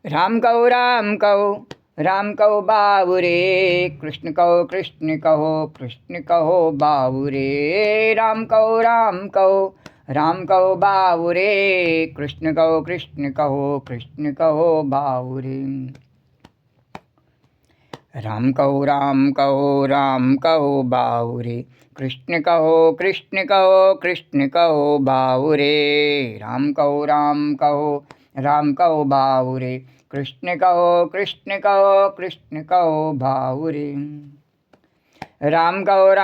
राम कहो बाबुरे, कृष्ण कहो बाबुरे। राम कहो बाबुरे, कृष्ण कहो बाबुरे। राम कहो बाबुरे, कृष्ण कहो बाबुरे। राम कहो बाबुरे, कृष्ण कहो बाबुरे। राम कहो बाबुरे, कृष्ण कहो बाबुरे। राम कहो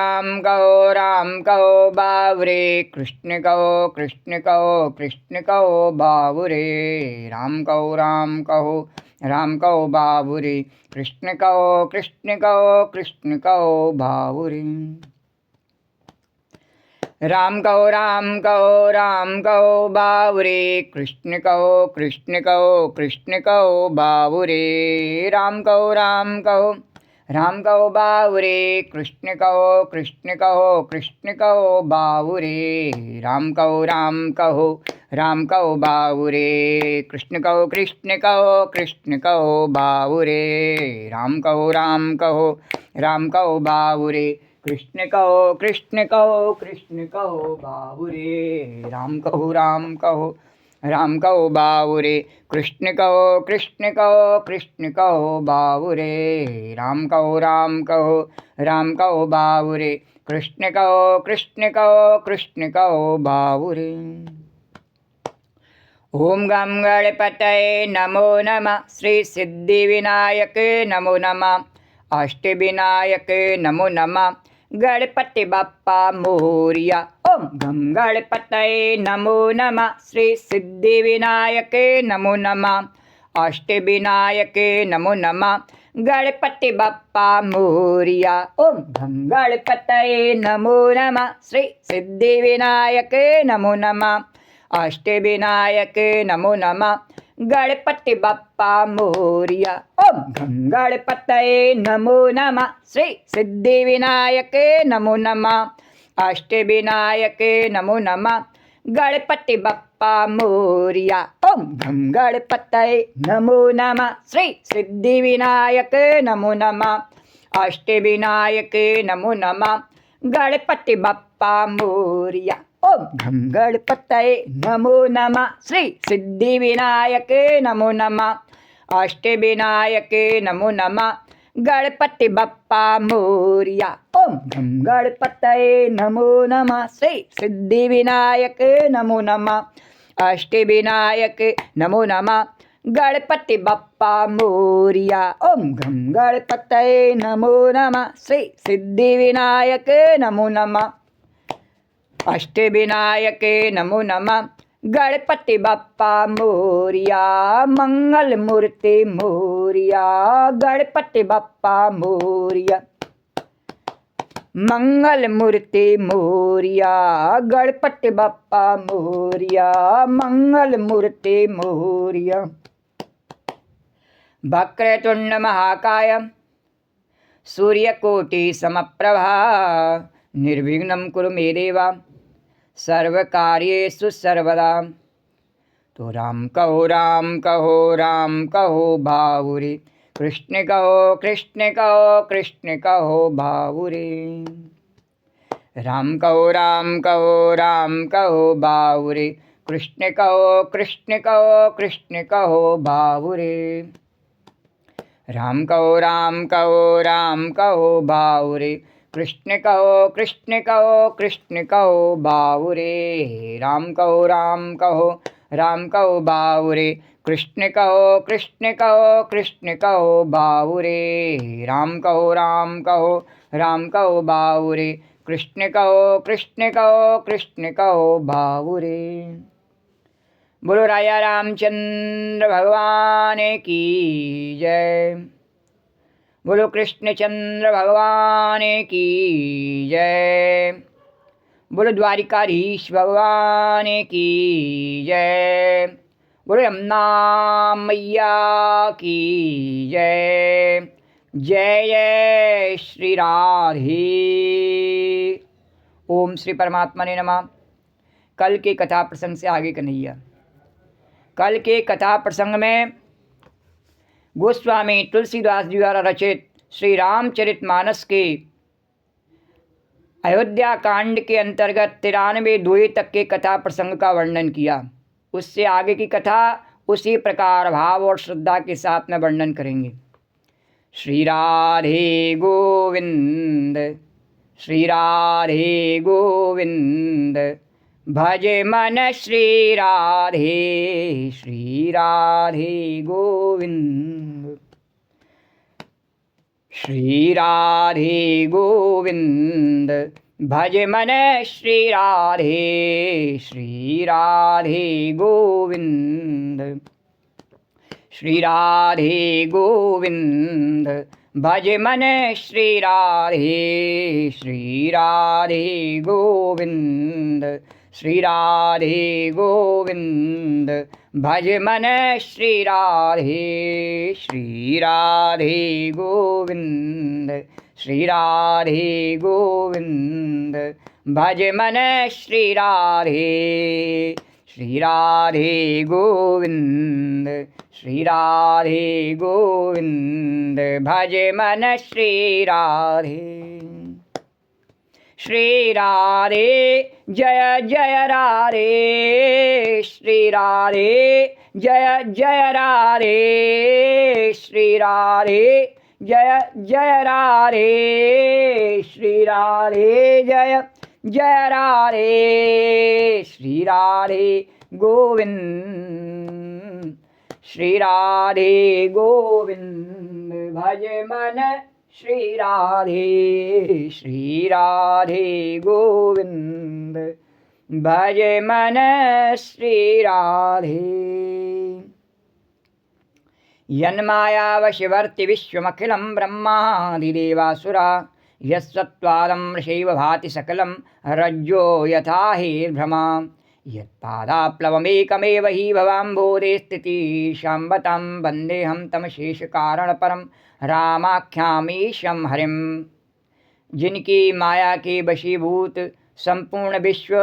बाबुरे, कृष्ण कहो बाबुरे। राम कहो बाबुरे, कृष्ण कहो बाबुरे। राम कहो बाबुरे, कृष्ण कहो बाबुरे। राम कहो बाबुरे, कृष्ण कहो बाबुरे। राम कहो बाबुरे, कृष्ण कहो बाबुरे। राम कहो बाबुरे, कृष्ण कहो बाबुरे। राम कहो बाबुरे, कृष्ण कहो बाबुरे। ओम गम गणपतये नमो नमः, श्री सिद्धिविनायक नमो नमः, अष्टविनायक नमो नमः, गणपति बप्पा मोरिया। ओम गम गणपतये नमो नमः, श्री सिद्धिविनायक नमो नमः, अष्टविनायक नमो नमः, गणपति बप्पा मोरिया। ओम गम गणपतये नमो नमः, श्री सिद्धिविनायक नमो नमः, अष्टविनायक नमो नमः, गणपति बप्पा मोरिया। ओम गम गणपतये नमो नमः, श्री सिद्धिविनायक नमो नमः, अष्टविनायक नमो नमः, गणपति बप्पा मोरिया। ओम गम गणपतये नमो नमः, श्री सिद्धिविनायक नमो नमः, अष्टविनायक नमो नमः, गणपति बप्पा मोरिया। ओम गम गणपतये नमो नमः, श्री सिद्धिविनायक नमो नमः, अष्टविनायक नमो नमः, गणपति बप्पा मोरिया। ओम गम गणपतये नमो नमः, श्री सिद्धिविनायक नमो नमः, अष्टविनायक नमो नमः, गणपति बप्पा मोरिया। ओम गम गणपतये नमो नमः, श्री सिद्धिविनायक नमो नमः, अष्टविनायक नमो नमः, गणपति बप्पा मोरिया। मंगल मूर्ति मोरिया, गणपति बप्पा मोरिया। मंगल मूर्ति मोरिया, गणपति बप्पा मोरिया। मंगल मूर्ति मोरिया। वक्रतुंड महाकाय, सूर्यकोटि समप्रभा, निर्विघ्नं कुरु मे देव, सर्वकार्येषु सर्वदा। तो राम कहो बाबुरे, कृष्ण कहो बाबुरे। राम कहो बाबुरे, कृष्ण कहो बाबुरे। राम कहो बाबुरे, कृष्ण कहो बाबुरे। राम कहो बाबुरे, कृष्ण कहो बाबुरे। राम कहो बाबुरे, कृष्ण कहो बाबुरे। बोलो राजा रामचंद्र भगवान की जय। बोलो कृष्णचंद्र भगवान की जय। बोलो द्वारिकाधीश भगवान की जय। बोलो यमुना मैया की जय। जय जय श्री राधे। ओम श्री परमात्मा ने नमः। कल के कथा प्रसंग से आगे कन्हैया। कल के कथा प्रसंग में गोस्वामी तुलसीदास जी द्वारा रचित श्री रामचरितमानस के अयोध्या कांड के अंतर्गत 93 दोहे तक के कथा प्रसंग का वर्णन किया। उससे आगे की कथा उसी प्रकार भाव और श्रद्धा के साथ में वर्णन करेंगे। श्री राधे गोविंद, श्री राधे गोविंद, भजे मन श्री राधे, श्री राधे गोविंद, श्री राधे गोविंद, भज मन श्री राधे, श्री राधे गोविंद, श्री राधे गोविंद, भज मन श्री राधे, श्री राधे गोविंद, श्री राधे गोविंद, भज मन श्री राधे, श्री राधे गोविंद, श्री राधे गोविंद, भज मन श्री राधे, श्री राधे गोविंद, श्री राधे गोविंद, भज मन श्री राधे, श्री राधे जय जय राधे, श्री राधे जय जय राधे, श्री राधे जय जय राधे, श्री राधे जय जय राधे, श्री राधे गोविंद, श्री राधे गोविंद, भज मन श्री राधे, श्री राधे गोविंद, भज मन श्री राधे। यन्मायावशिवर्ति विश्वमखिलं ब्रह्मादिदेवासुरा, यस्त्वादं ऋषैव भाति सकलं रज्जो यथा हेर्भ्रमा, यत्पादाप्लवमेकमेव हि भवाम्भोरे स्थितिः शाम्बतां वन्देऽहं तं शेषकारणपरं रामाख्यामीशं हरिम। जिनकी माया के वशीभूत संपूर्ण विश्व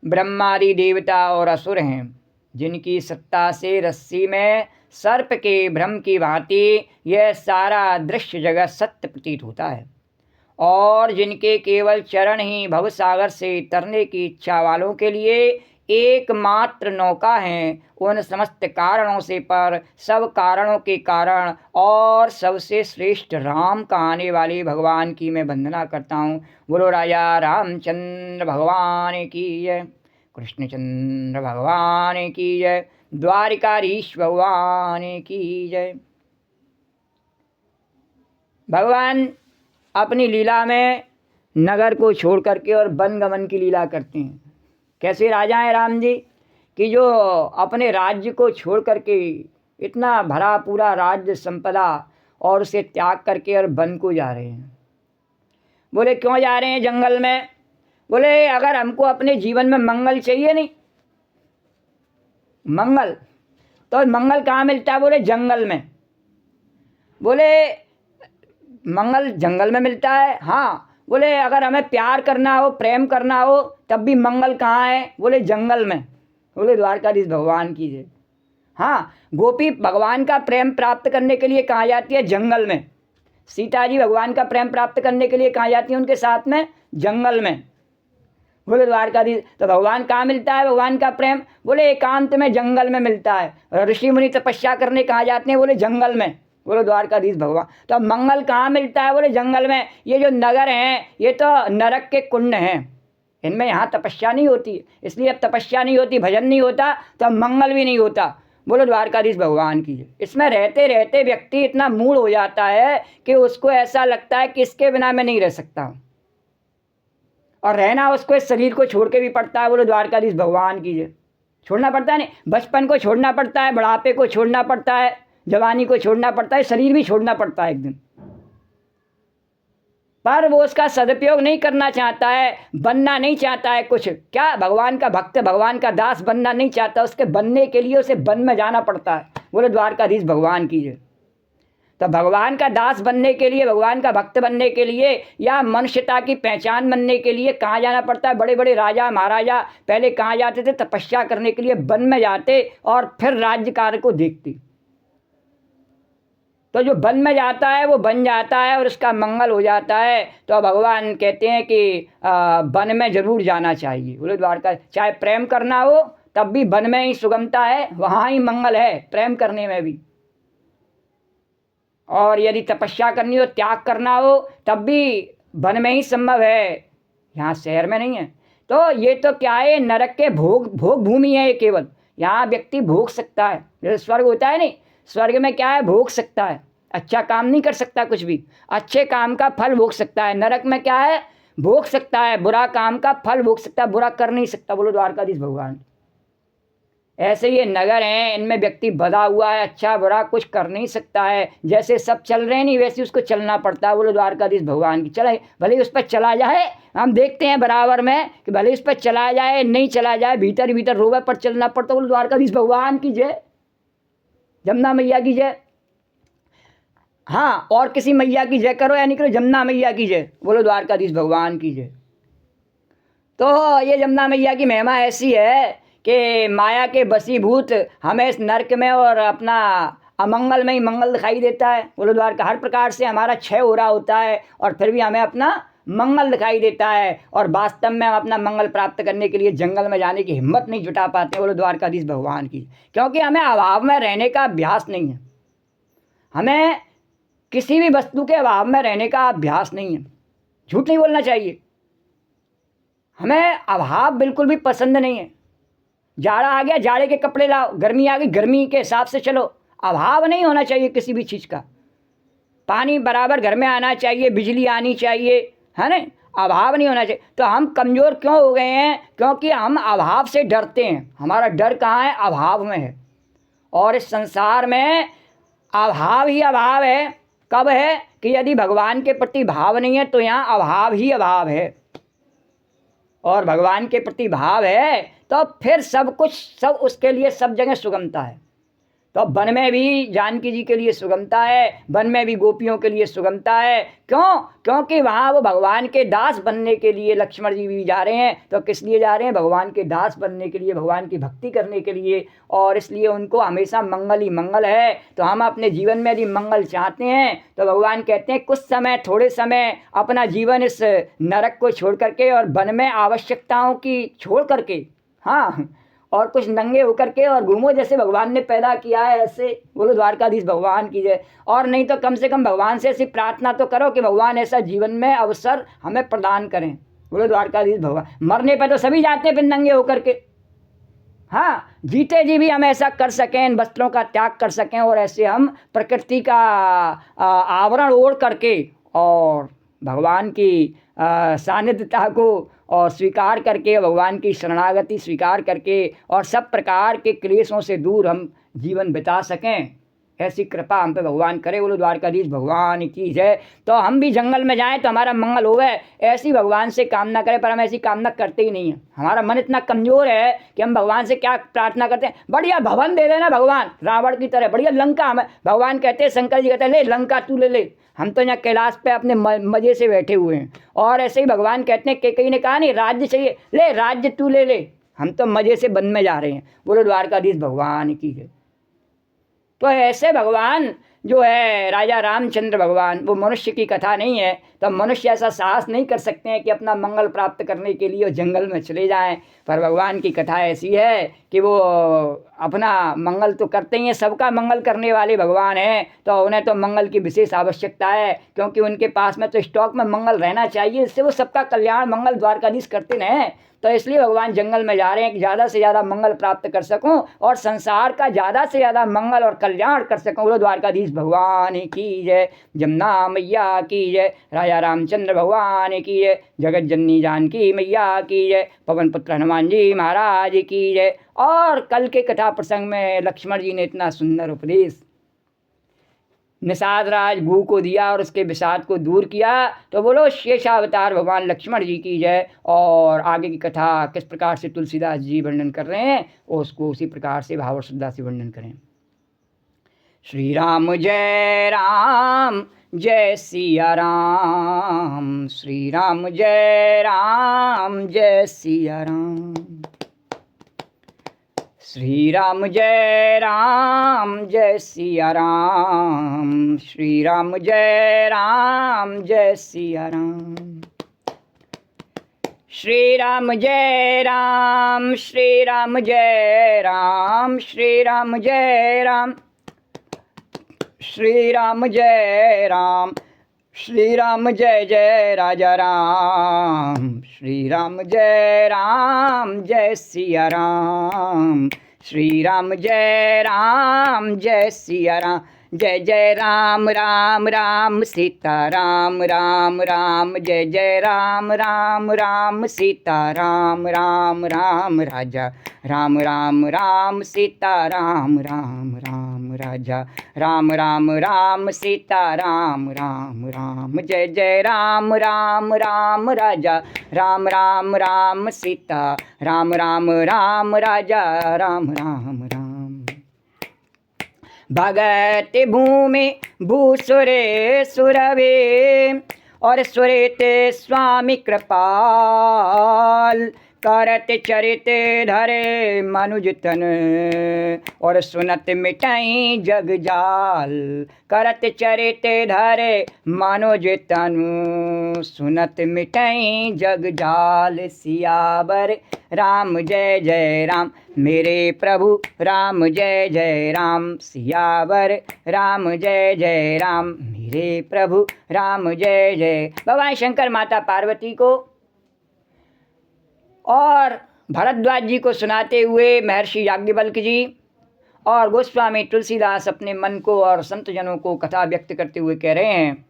ब्रह्मादि देवता और असुर हैं, जिनकी सत्ता से रस्सी में सर्प के भ्रम की भांति यह सारा दृश्य जगत सत्य प्रतीत होता है, और जिनके केवल चरण ही भवसागर से तरने की इच्छा वालों के लिए एकमात्र नौका हैं, उन समस्त कारणों से पर सब कारणों के कारण और सबसे श्रेष्ठ राम का आने वाले भगवान की मैं वंदना करता हूँ। बोलो राजा रामचंद्र भगवान की जय, कृष्णचंद्र भगवान की जय, द्वारिकाधीश भगवान की जय। भगवान अपनी लीला में नगर को छोड़ करके और वन गमन की लीला करते हैं। कैसे राजा हैं राम जी कि जो अपने राज्य को छोड़ करके, इतना भरा पूरा राज्य संपदा, और उसे त्याग करके और वन को जा रहे हैं। बोले क्यों जा रहे हैं जंगल में? बोले अगर हमको अपने जीवन में मंगल चाहिए, नहीं मंगल, तो मंगल कहाँ मिलता है? बोले जंगल में। बोले मंगल जंगल में मिलता है? हाँ। बोले अगर हमें प्यार करना हो, प्रेम करना हो, तब भी मंगल कहाँ है? बोले जंगल में। बोले द्वारकाधीश भगवान की जय। हाँ, गोपी भगवान का प्रेम प्राप्त करने के लिए कहाँ जाती है? जंगल में। सीता जी भगवान का प्रेम प्राप्त करने के लिए कहाँ जाती है उनके साथ में? जंगल में। बोले द्वारकाधीश, तो भगवान कहाँ मिलता है भगवान का प्रेम? बोले एकांत में जंगल में मिलता है। ऋषि मुनि तपस्या करने कहाँ जाते हैं? बोले जंगल में। बोलो द्वारकाधीश भगवान। तो मंगल कहाँ मिलता है? बोले जंगल में। ये जो नगर हैं ये तो नरक के कुंड हैं, इनमें यहाँ तपस्या नहीं होती, इसलिए अब तपस्या नहीं होती, भजन नहीं होता, तो अब मंगल भी नहीं होता। बोलो द्वारकाधीश भगवान की। इसमें रहते रहते व्यक्ति इतना मूड हो जाता है कि उसको ऐसा लगता है कि इसके बिना मैं नहीं रह सकता, और रहना उसको इस शरीर को छोड़ के भी पड़ता है। बोलो द्वारकाधीश भगवान की। छोड़ना पड़ता है, नहीं बचपन को छोड़ना पड़ता है, बुढ़ापे को छोड़ना पड़ता है, जवानी को छोड़ना पड़ता है, शरीर भी छोड़ना पड़ता है एक दिन, पर वो उसका सदुपयोग नहीं करना चाहता है, बनना नहीं चाहता है कुछ। क्या भगवान का भक्त, भगवान का दास बनना नहीं चाहता, उसके बनने के लिए उसे वन में जाना पड़ता है। बोले द्वारकाधीश भगवान की जय। तो भगवान का दास बनने के लिए, भगवान का भक्त बनने के लिए, या मनुष्यता की पहचान बनने के लिए कहाँ जाना पड़ता है? बड़े बड़े राजा महाराजा पहले कहाँ जाते थे? तपस्या करने के लिए वन में जाते और फिर राज्य कार्य को देखते। तो जो वन में जाता है वो बन जाता है और उसका मंगल हो जाता है। तो भगवान कहते हैं कि वन में जरूर जाना चाहिए। बोले द्वारका, चाहे प्रेम करना हो तब भी वन में ही सुगमता है, वहाँ ही मंगल है प्रेम करने में भी। और यदि तपस्या करनी हो, त्याग करना हो, तब भी वन में ही संभव है, यहाँ शहर में नहीं है। तो ये तो क्या है, नरक के भोग भूमि है ये केवल। यहाँ व्यक्ति भोग सकता है, जैसे स्वर्ग होता है नहीं, स्वर्ग में क्या है, भोग सकता है, अच्छा काम नहीं कर सकता कुछ भी, अच्छे काम का फल भोग सकता है। नरक में क्या है, भोग सकता है, बुरा काम का फल भोग सकता है, बुरा कर नहीं सकता। बोलो द्वारकाधीश भगवान। ऐसे ये नगर हैं, इनमें व्यक्ति बधा हुआ है, अच्छा बुरा कुछ कर नहीं सकता है। जैसे सब चल रहे हैं नहीं, वैसे उसको चलना पड़ता है। बोलो द्वारकाधीश भगवान की। चले भले उस पर चला जाए, हम देखते हैं बराबर में कि भले उस पर चला जाए नहीं चला जाए, भीतर ही भीतर रोवे पर चलना पड़ता। बोलो द्वारकाधीश भगवान की जय, जमुना मैया की जय। हाँ, और किसी मैया की जय करो या नहीं करो, जमुना मैया की जय। बोलो द्वारकाधीश भगवान की जय। तो ये जमुना मैया की महिमा ऐसी है कि माया के बसीभूत हमें इस नरक में और अपना अमंगल में ही मंगल दिखाई देता है। बोलो द्वारका, हर प्रकार से हमारा क्षय हो रहा होता है और फिर भी हमें अपना मंगल दिखाई देता है, और वास्तव में हम अपना मंगल प्राप्त करने के लिए जंगल में जाने की हिम्मत नहीं जुटा पाते। बोलो द्वारकाधीश भगवान की। क्योंकि हमें अभाव में रहने का अभ्यास नहीं है, हमें किसी भी वस्तु के अभाव में रहने का अभ्यास नहीं है। झूठ नहीं बोलना चाहिए, हमें अभाव बिल्कुल भी पसंद नहीं है। जाड़ा आ गया, जाड़े के कपड़े लाओ, गर्मी आ गई, गर्मी के हिसाब से चलो। अभाव नहीं होना चाहिए किसी भी चीज़ का। पानी बराबर घर में आना चाहिए, बिजली आनी चाहिए, है ना, अभाव नहीं होना चाहिए। तो हम कमज़ोर क्यों हो गए हैं? क्योंकि हम अभाव से डरते हैं। हमारा डर कहाँ है? अभाव में है। और इस संसार में अभाव ही अभाव है। कब है? कि यदि भगवान के प्रति भाव नहीं है तो यहाँ अभाव ही अभाव है। और भगवान के प्रति भाव है तो फिर सब कुछ, सब उसके लिए सब जगह सुगमता है। तो वन में भी जानकी जी के लिए सुगमता है, वन में भी गोपियों के लिए सुगमता है। क्यों? क्योंकि वहाँ वो भगवान के दास बनने के लिए लक्ष्मण जी भी जा रहे हैं। तो किस लिए जा रहे हैं? भगवान के दास बनने के लिए, भगवान की भक्ति करने के लिए। और इसलिए उनको हमेशा मंगल ही मंगल है। तो हम अपने जीवन में यदि मंगल चाहते हैं तो भगवान कहते हैं कुछ समय, थोड़े समय अपना जीवन इस नरक को छोड़ करके और वन में आवश्यकताओं की छोड़ करके, हाँ, और कुछ नंगे होकर के और घूमो, जैसे भगवान ने पैदा किया है ऐसे। बोलो द्वारकाधीश भगवान की जय। और नहीं तो कम से कम भगवान से ऐसी प्रार्थना तो करो कि भगवान ऐसा जीवन में अवसर हमें प्रदान करें। बोलो द्वारकाधीश भगवान। मरने पे तो सभी जाते हैं फिर नंगे होकर के, हाँ, जीते जी भी हम ऐसा कर सकें, इन वस्त्रों का त्याग कर सकें और ऐसे हम प्रकृति का आवरण ओढ़ करके और भगवान की सानिध्यता को और स्वीकार करके, भगवान की शरणागति स्वीकार करके और सब प्रकार के क्लेशों से दूर हम जीवन बिता सकें, ऐसी कृपा हम पे भगवान करे। बोलो द्वारकाधीश भगवान की जय। तो हम भी जंगल में जाएं तो हमारा मंगल होवे, ऐसी भगवान से कामना करें। पर हम ऐसी कामना करते ही नहीं हैं। हमारा मन इतना कमज़ोर है कि हम भगवान से क्या प्रार्थना करते हैं, बढ़िया भवन दे देना भगवान, रावण की तरह बढ़िया लंका। हमें भगवान कहते हैं, शंकर जी कहते हैं, ले लंका तू ले ले, हम तो यहाँ कैलाश पे अपने मज़े से बैठे हुए हैं। और ऐसे ही भगवान कहते हैं, कई ने कहा नहीं राज्य चाहिए, ले राज्य तू ले ले, हम तो मज़े से वन में जा रहे हैं। बोलो द्वारकाधीश भगवान की जय। तो ऐसे भगवान जो है राजा रामचंद्र भगवान, वो मनुष्य की कथा नहीं है। तो मनुष्य ऐसा साहस नहीं कर सकते हैं कि अपना मंगल प्राप्त करने के लिए जंगल में चले जाएं। पर भगवान की कथा ऐसी है कि वो अपना मंगल तो करते ही हैं, सबका मंगल करने वाले भगवान हैं। तो उन्हें तो मंगल की विशेष आवश्यकता है, क्योंकि उनके पास में तो स्टॉक में मंगल रहना चाहिए, इससे वो सबका कल्याण मंगल द्वारकाधीश करते रहें। तो इसलिए भगवान जंगल में जा रहे हैं कि ज़्यादा से ज़्यादा मंगल प्राप्त कर सकूं और संसार का ज़्यादा से ज़्यादा मंगल और कल्याण कर सकूं। बोलो द्वारकाधीश भगवान की जय, जमुना मैया की जय, राजा रामचंद्र भगवान की जय, जगत जननी जानकी मैया की जय, पवन पुत्र हनुमान जी महाराज की जय। और कल के कथा प्रसंग में लक्ष्मण जी ने इतना सुंदर उपदेश निषाद राज गू को दिया और उसके विषाद को दूर किया। तो बोलो शेषावतार भगवान लक्ष्मण जी की जय। और आगे की कथा किस प्रकार से तुलसीदास जी वर्णन कर रहे हैं उसको उसी प्रकार से भाव और श्रद्धा से वर्णन करें। श्री राम जय राम जय सिया राम, श्री राम जय राम जय सिया राम। श्री राम जय सिया राम, श्री राम जय सिया राम, श्री राम जय राम, श्री राम जय राम, श्री राम जय राम, श्री राम जय राम, श्री राम जय राजा राम, श्री राम जय सिया राम, श्री राम जय सिया राम, जय जय राम राम राम सीता राम राम राम, जय जय राम राम राम सीता राम राम राम, राजा राम राम राम सीता राम राम राम, राजा राम राम राम सीता राम राम राम, जय जय राम राम राम राजा राम राम राम सीता राम राम राम, राजा राम राम राम। भगत भूमि भूसुरे सुरवे और सुरेते स्वामी कृपाल, करत चरित धरे मनुज तन और सुनत मिटाई जग जाल, करत चरित धरे मनुज तनु सुनत मिटाई जग जाल, सियावर राम जय राम मेरे प्रभु राम जय राम, सियावर राम जय राम मेरे प्रभु राम जय। भगवान शंकर माता पार्वती को और भरद्वाज जी को सुनाते हुए महर्षि याज्ञवल्क्य जी और गोस्वामी तुलसीदास अपने मन को और संतजनों को कथा व्यक्त करते हुए कह रहे हैं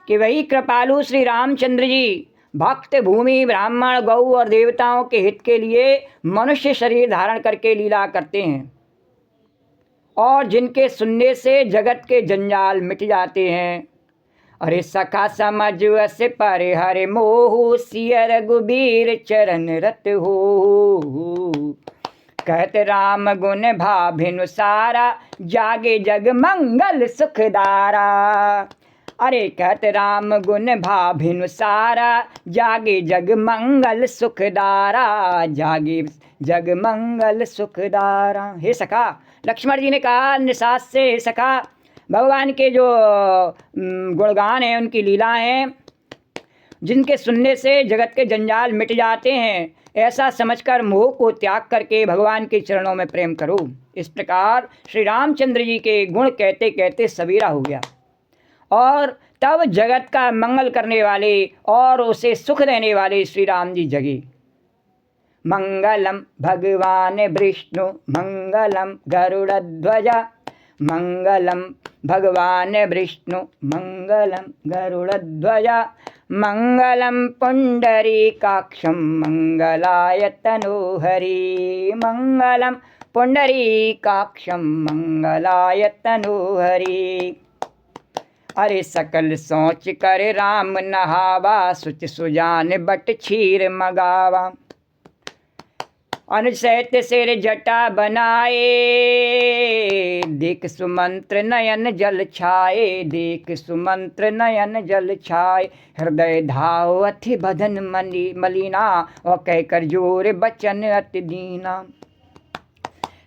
कि वही कृपालु श्री रामचंद्र जी भक्त भूमि ब्राह्मण गौ और देवताओं के हित के लिए मनुष्य शरीर धारण करके लीला करते हैं और जिनके सुनने से जगत के जंजाल मिट जाते हैं। अरे सखा समझ अस पर हरे मोह, सिय रघुबीर चरण रत हो, कहत राम गुण भाभिनु सारा, जागे जग मंगल सुखदारा। अरे कहत राम गुण भाभिनु सारा, जागे जग मंगल सुखदारा, जागे जग मंगल सुखदारा। हे सखा, लक्ष्मण जी ने कहा निसास से, हे सखा भगवान के जो गुणगान हैं उनकी लीलाएं हैं जिनके सुनने से जगत के जंजाल मिट जाते हैं, ऐसा समझकर मोह को त्याग करके भगवान के चरणों में प्रेम करो। इस प्रकार श्री रामचंद्र जी के गुण कहते कहते सवेरा हो गया और तब जगत का मंगल करने वाले और उसे सुख देने वाले श्री राम जी जगे। मंगलम भगवान विष्णु मंगलम गरुड़ध्वजा, मंगलम भगवान विष्णु मंगलम गरुड़ध्वजा, मंगलम पुंडरीकाक्षं मंगलाय तनोहरि, मंगलम पुंडरीकाक्षं मंगलाय तनोहरि। अरे सकल सोच कर राम नहावा, सुच सुजान बट क्षीर मगावा, अनुसैत सिर जटा बनाए, देख सुमंत्र नयन जल छाए, देख सुमंत्र नयन जल छाए, हृदय धाव अथि बदन मलिना, और कह कर जोर बचन अति दीना।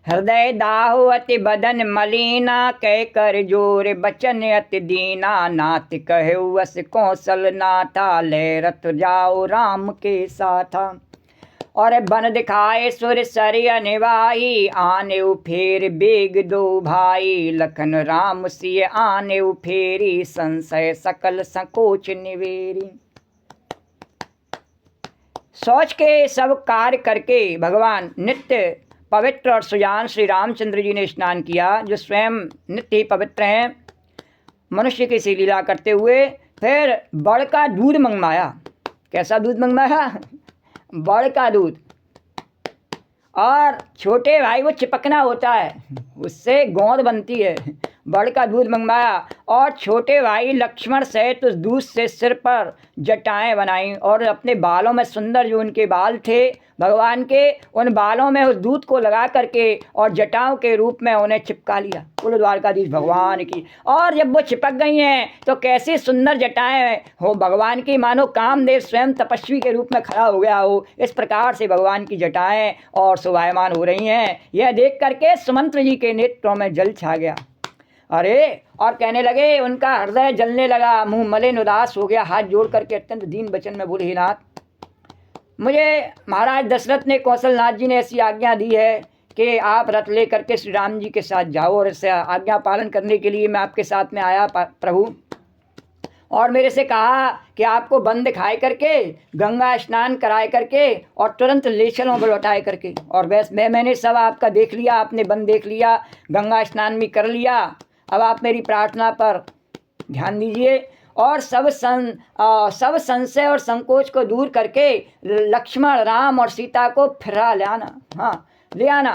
हृदय दाहो अति बदन मलिना, कह कर जोर बचन अति दीना, नाथ कहो वस कौशल नाथा, ले रथ जाओ राम के साथा। और बन दिखाए सुर सरिया निवाही, आने फेर बेग दो भाई, लखन राम सिय आने फेरी, संशय सकल संकोच निवेरी। सोच के सब कार्य करके भगवान नित्य पवित्र और सुजान श्री रामचंद्र जी ने स्नान किया, जो स्वयं नित्य ही पवित्र हैं, मनुष्य की सी लीला करते हुए फिर बड़ का दूध मंगवाया। कैसा दूध मंगवाया? बड़ का दूध। और छोटे भाई वो चिपकना होता है, उससे गोंद बनती है, बढ़ का दूध मंगवाया और छोटे भाई लक्ष्मण सहित उस दूध से सिर पर जटाएं बनाई और अपने बालों में सुंदर जो उनके बाल थे भगवान के, उन बालों में उस दूध को लगा करके और जटाओं के रूप में उन्हें चिपका लिया। बोलो द्वारकाधीश भगवान की। और जब वो चिपक गई हैं तो कैसी सुंदर जटाएं हो भगवान की, मानो कामदेव स्वयं तपस्वी के रूप में खड़ा हो गया हो। इस प्रकार से भगवान की जटाएं और शोभायमान हो रही हैं। यह देख करके सुमंत्र जी के नेत्रों में जल छा गया। अरे और कहने लगे, उनका हृदय जलने लगा, मुंह मलिन उदास हो गया, हाथ जोड़ करके अत्यंत दीन वचन में बोले, हे नाथ, मुझे महाराज दशरथ ने, कौशलनाथ जी ने ऐसी आज्ञा दी है कि आप रथ ले करके श्री राम जी के साथ जाओ और इससे आज्ञा पालन करने के लिए मैं आपके साथ में आया प्रभु। और मेरे से कहा कि आपको वन दिखाए करके गंगा स्नान कराए करके और तुरंत ले चलो लौटाए करके। और बस मैंने सब आपका देख लिया, आपने वन देख लिया, गंगा स्नान भी कर लिया। अब आप मेरी प्रार्थना पर ध्यान दीजिए और सब संशय और संकोच को दूर करके लक्ष्मण, राम और सीता को फिरा ले आना। हाँ, ले आना।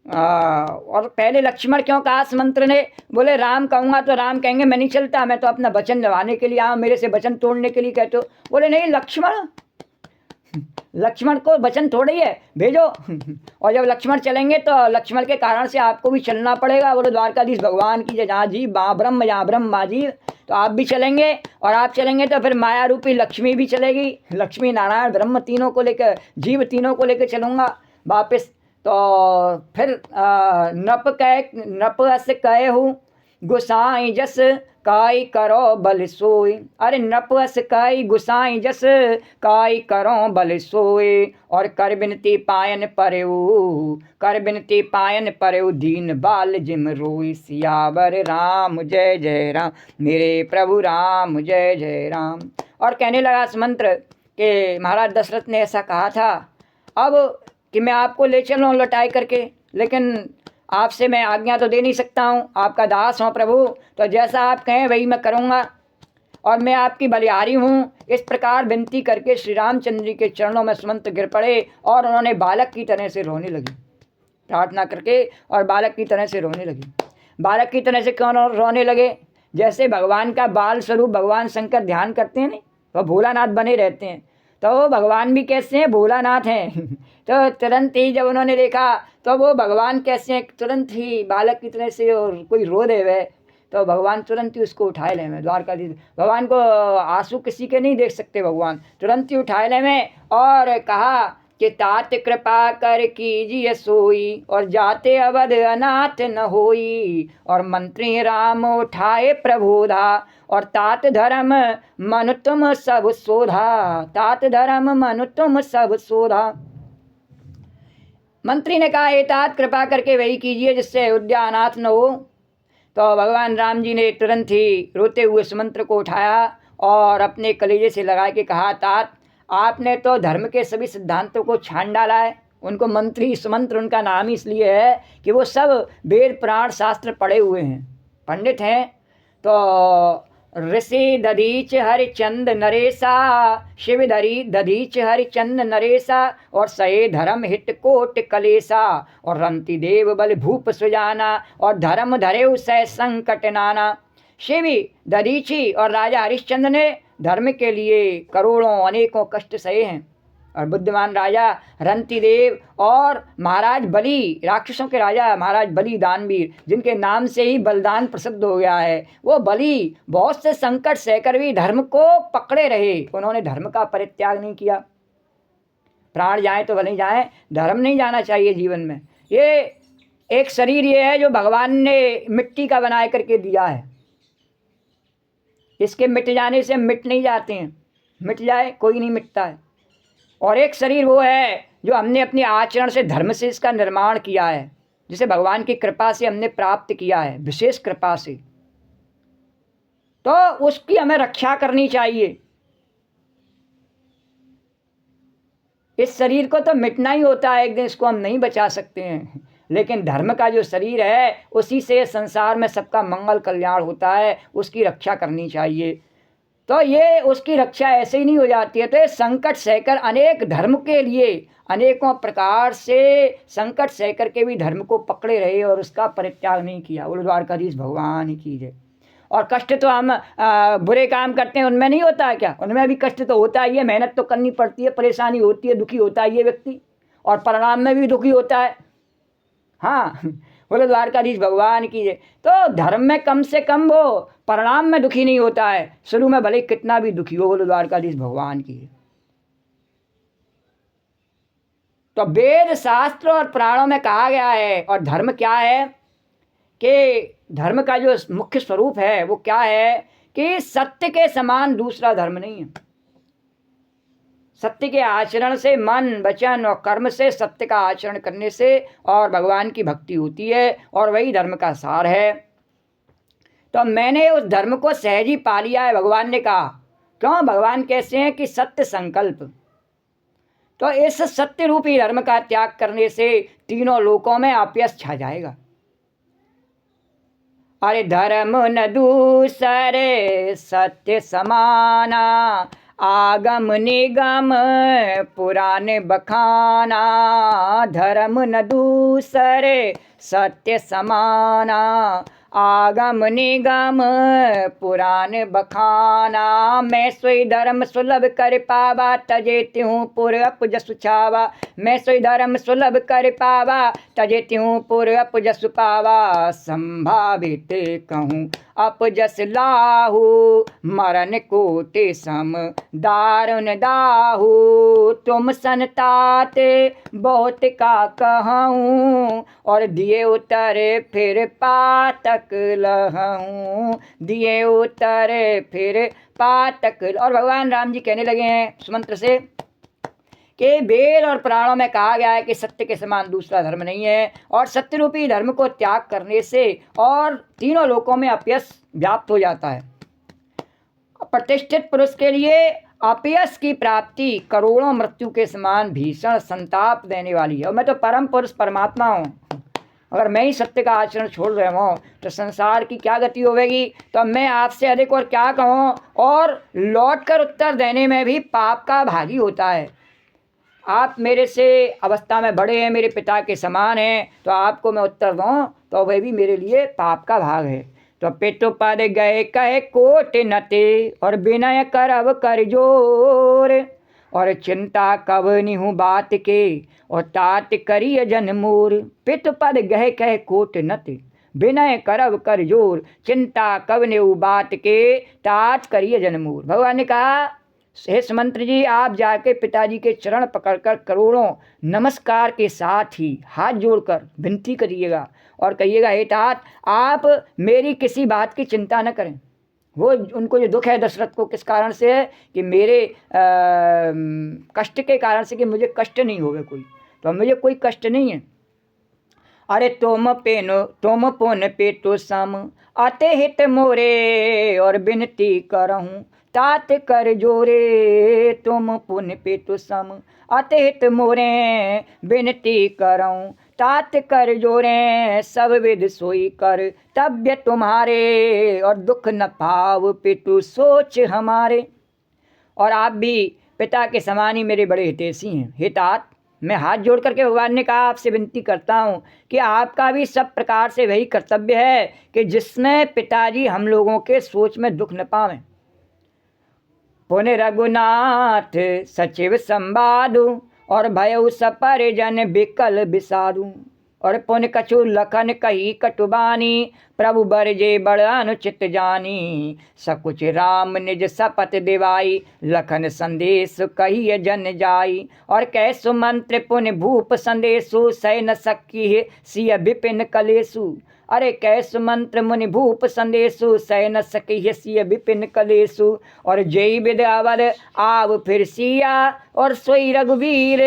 और पहले लक्ष्मण क्यों कहा सुमंत्र ने? बोले राम कहूँगा तो राम कहेंगे मैं नहीं चलता, मैं तो अपना वचन निभाने के लिए आया, मेरे से वचन तोड़ने के लिए कहते हो। बोले नहीं, लक्ष्मण को वचन थोड़ी है, भेजो। और जब लक्ष्मण चलेंगे तो लक्ष्मण के कारण से आपको भी चलना पड़ेगा। बोले द्वारकाधीश भगवान की, जहाँ जी ब्रह्म जहाँ ब्रह्मा जी, तो आप भी चलेंगे। और आप चलेंगे तो फिर माया रूपी लक्ष्मी भी चलेगी। लक्ष्मी, नारायण, ब्रह्म तीनों को लेकर, जीव तीनों को लेकर चलूँगा वापस। तो फिर नप अस कहे हूँ गुसाई जस काई करो बल सोई। अरे नप अस काई गुसाई जस काई करो बल सोई। और कर बिनती पायन परेऊ, कर बिनती पायन परेऊ, दीन बाल जिम रोई। सियावर राम जय जय राम, मेरे प्रभु राम जय जय राम। और कहने लगा सुमंत्र कि महाराज दशरथ ने ऐसा कहा था अब कि मैं आपको ले चलूँ लौटाए करके, लेकिन आपसे मैं आज्ञा तो दे नहीं सकता हूँ, आपका दास हूँ प्रभु, तो जैसा आप कहें वही मैं करूँगा और मैं आपकी बलिहारी हूँ। इस प्रकार विनती करके श्री रामचंद्र जी के चरणों में सुमंत्र गिर पड़े और उन्होंने बालक की तरह से रोने लगी, प्रार्थना करके, और बालक की तरह से रोने लगी। बालक की तरह से क्यों रोने लगे? जैसे भगवान का बाल स्वरूप भगवान शंकर ध्यान करते हैं, नहीं वो भोलानाथ बने रहते हैं, तो भगवान भी कैसे हैं? भोलानाथ हैं। तो तुरंत ही जब उन्होंने देखा तो वो भगवान कैसे हैं, तुरंत ही बालक की तरह से और कोई रो दे वह, तो भगवान तुरंत ही उसको उठाए ले में। द्वारकाधीश भगवान को आंसू किसी के नहीं देख सकते, भगवान तुरंत ही उठाए ले में और कहा कि तात कृपा कर कीजिए सोई, और जाते अवध अनाथ न होई। और मंत्री राम उठाए प्रबोधा, और तात धर्म मनु तुम सब शोधा, तात धर्म मनु तुम सब शोधा। मंत्री ने कहा हे तात कृपा करके वही कीजिए जिससे अयोध्या अनाथ न हो। तो भगवान राम जी ने तुरंत ही रोते हुए सुमंत्र को उठाया और अपने कलेजे से लगा के कहा, तात आपने तो धर्म के सभी सिद्धांतों को छान डाला है। उनको मंत्री सुमंत्र उनका नाम ही इसलिए है कि वो सब वेद पुराण शास्त्र पढ़े हुए हैं, पंडित हैं। तो ऋषि दधीच हरिचंद नरेशा, शिव धरी दधीच हरिचंद नरेशा, और सये धर्म हित कोट कलेसा। और रंति देव बल भूप सुजाना, और धर्म धरे सह संकट नाना। शिवी दधीची और राजा हरिश्चंद्र ने धर्म के लिए करोड़ों अनेकों कष्ट सहे हैं। और बुद्धिमान राजा रंतिदेव और महाराज बलि, राक्षसों के राजा महाराज बलि दानवीर, जिनके नाम से ही बलिदान प्रसिद्ध हो गया है, वो बलि बहुत से संकट सहकर भी धर्म को पकड़े रहे। उन्होंने धर्म का परित्याग नहीं किया। प्राण जाए तो भले जाए, धर्म नहीं जाना चाहिए जीवन में। ये एक शरीर ये है जो भगवान ने मिट्टी का बना करके दिया है, इसके मिट जाने से मिट नहीं जाते हैं, मिट जाए कोई नहीं मिटता है। और एक शरीर वो है जो हमने अपने आचरण से, धर्म से इसका निर्माण किया है, जिसे भगवान की कृपा से हमने प्राप्त किया है, विशेष कृपा से। तो उसकी हमें रक्षा करनी चाहिए। इस शरीर को तो मिटना ही होता है एक दिन, इसको हम नहीं बचा सकते हैं, लेकिन धर्म का जो शरीर है उसी से संसार में सबका मंगल कल्याण होता है, उसकी रक्षा करनी चाहिए। तो ये उसकी रक्षा ऐसे ही नहीं हो जाती है। तो ये संकट सहकर अनेक धर्म के लिए अनेकों प्रकार से संकट सहकर के भी धर्म को पकड़े रहे और उसका परित्याग नहीं किया। बोलो द्वारकाधीश भगवान की जय। और कष्ट तो हम बुरे काम करते हैं उनमें नहीं होता है क्या? उनमें भी कष्ट तो होता ही है, मेहनत तो करनी पड़ती है, परेशानी होती है, दुखी होता ही है व्यक्ति, और परिणाम में भी दुखी होता है। हाँ, बोलो द्वारकाधीश भगवान की जय। तो धर्म में कम से कम वो परिणाम में दुखी नहीं होता है, शुरू में भले कितना भी दुखी हो। बोलो द्वारकाधीश भगवान की जय। तो वेद शास्त्र और पुराणों में कहा गया है, और धर्म क्या है कि धर्म का जो मुख्य स्वरूप है वो क्या है कि सत्य के समान दूसरा धर्म नहीं है। सत्य के आचरण से, मन वचन और कर्म से, सत्य का आचरण करने से और भगवान की भक्ति होती है, और वही धर्म का सार है। तो मैंने उस धर्म को सहज ही पा लिया है, भगवान ने कहा। क्यों? भगवान कैसे हैं कि सत्य संकल्प। तो इस सत्य रूपी धर्म का त्याग करने से तीनों लोकों में अपयश छा जाएगा। अरे धर्म न दूसरे सत्य समाना, आगम निगम पुराण बखाना। धर्म न दूसरे सत्य समाना, आगम निगम पुराण बखाना। मैं सोई धर्म सुलभ कर पावा, तजेति हूँ पुर अपजसु छावा। मैं सोई धर्म सुलभ कर पावा, तजेति हूँ पुर अपजसु पावा। संभावित कहूँ अपजस लाहू, मरण कोटि सम दारुण दाहू। तुम संताते बहुत का कहूँ, और दिए उतरे फिर पातक लहूँ। दिए उतरे फिर पातक। और भगवान राम जी कहने लगे हैं सुमंत्र से कि वेद और पुराणों में कहा गया है कि सत्य के समान दूसरा धर्म नहीं है, और सत्य रूपी धर्म को त्याग करने से और तीनों लोकों में अपयश व्याप्त हो जाता है। प्रतिष्ठित पुरुष के लिए अपयश की प्राप्ति करोड़ों मृत्यु के समान भीषण संताप देने वाली है। और मैं तो परम पुरुष परमात्मा हूँ, अगर मैं ही सत्य का आचरण छोड़ रहा हूँ तो संसार की क्या गति होगी? तो मैं आपसे अधिक और क्या कहूँ, और लौट कर उत्तर देने में भी पाप का भागी होता है। आप मेरे से अवस्था में बड़े हैं, मेरे पिता के समान हैं, तो आपको मैं उत्तर दूँ तो वह भी मेरे लिए पाप का भाग है। तो पितु पद गए कहे कोट नते, और विनय करव कर जोर। और चिंता कव निहु बात के, और तात करिय जन मोर। पितु पद गए कहे कोट नते, विनय करव कर जोर। चिंता कव निहु बात के, तात करिय जन मोर। भगवान ने कहा, हे सुमंत्र जी, आप जाके पिताजी के चरण पकड़कर करोड़ों नमस्कार के साथ ही हाथ जोड़कर विनती करिएगा और कहिएगा, हे तात, आप मेरी किसी बात की चिंता न करें। वो उनको जो दुख है दशरथ को किस कारण से है कि मेरे कष्ट के कारण से, कि मुझे कष्ट नहीं होगा कोई, तो मुझे कोई कष्ट नहीं है। अरे तुम पुन पेटो सम, अते हित मोरे, और विनती करहूँ तात कर जोरे। तुम पुन पेटु सम, अति हित मोरे, विनती करऊँ तात कर जोरे। सब विध सोई कर तब्य तुम्हारे, और दुख न पाव पितु सोच हमारे। और आप भी पिता के समान ही मेरे बड़े हितैषी हैं। हे तात, मैं हाथ जोड़ करके भगवान ने कहा आपसे विनती करता हूँ कि आपका भी सब प्रकार से वही कर्तव्य है कि जिसमें पिताजी हम लोगों के सोच में दुख न पावें। पुन रघुनाथ सचिव संवादु, और भयउ सपर जन बिकल बिसारू। और पुन कछु लखन कही कटुबानी, प्रभु बरजे बड़ अनुचित जानी। सकुच राम निज सपत दिवाई, लखन संदेश कही जन जाई। और कह सुमंत्र पुन भूप संदेशु, सह न सकी सिय विपिन कलेसु। अरे कैस मंत्र मुनि भूप संदेशु, सह न सकी सिय विपिन कलेसु। और जय विद अवध आव फिर सिया, और सोई रघुवीर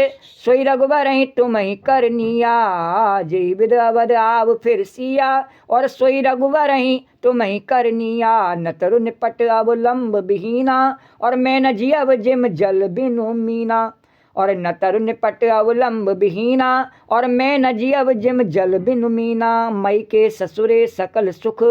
सोई रघुवर ही तुम ही करनिया। जय विद अवध आव फिर सिया, और सोई रघुवर ही तुम ही करनिया। न तरु निपट अवलंब विहीना, और मैं न जियव जिम जल बिनु मीना। और न तरु निपट अवलंब विहीना, और मैं न जियव जिम जल बिनु मीना। मई के ससुरे सकल सुख,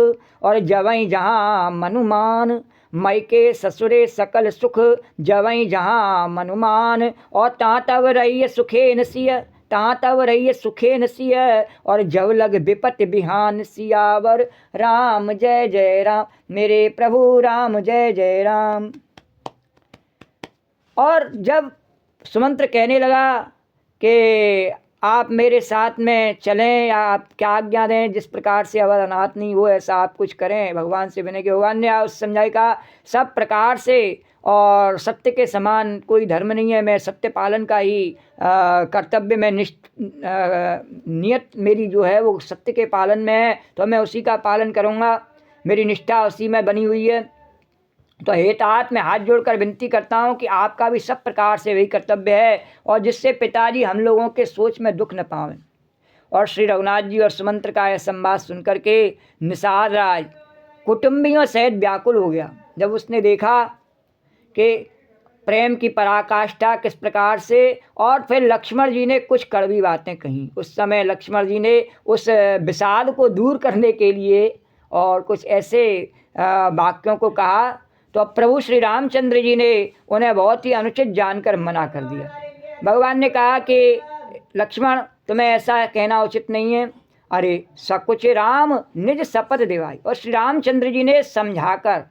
और जवई जहाँ मनुमान। मायके ससुरे सकल सुख जवई जहाँ मनुमान, और ता तब रही सुखे नसिय, ता तब रही सुखे नसिय, और जब लग विपत बिहान सियावर राम जय जय राम, मेरे प्रभु राम जय जय राम। और जब सुमंत्र कहने लगा कि आप मेरे साथ में चलें या आप क्या आज्ञा दें, जिस प्रकार से अवध अनाथ नहीं हो ऐसा आप कुछ करें, भगवान से विनय के भगवान ने उस समझाई कहा सब प्रकार से और सत्य के समान कोई धर्म नहीं है, मैं सत्य पालन का ही कर्तव्य में नियत मेरी जो है वो सत्य के पालन में है, तो मैं उसी का पालन करूँगा, मेरी निष्ठा उसी में बनी हुई है। तो हे तात मैं हाथ जोड़कर विनती करता हूँ कि आपका भी सब प्रकार से वही कर्तव्य है, और जिससे पिताजी हम लोगों के सोच में दुख न पावें। और श्री रघुनाथ जी और सुमंत्र का यह संवाद सुनकर के निषाद राज कुटुंबियों सहित व्याकुल हो गया। जब उसने देखा कि प्रेम की पराकाष्ठा किस प्रकार से, और फिर लक्ष्मण जी ने कुछ कड़वी बातें कहीं। उस समय लक्ष्मण जी ने उस विषाद को दूर करने के लिए और कुछ ऐसे वाक्यों को कहा, तो प्रभु श्री रामचंद्र जी ने उन्हें बहुत ही अनुचित जानकर मना कर दिया। भगवान ने कहा कि लक्ष्मण तुम्हें ऐसा कहना उचित नहीं है। अरे सकुच राम निज शपथ दिवाई, और श्री रामचंद्र जी ने समझाकर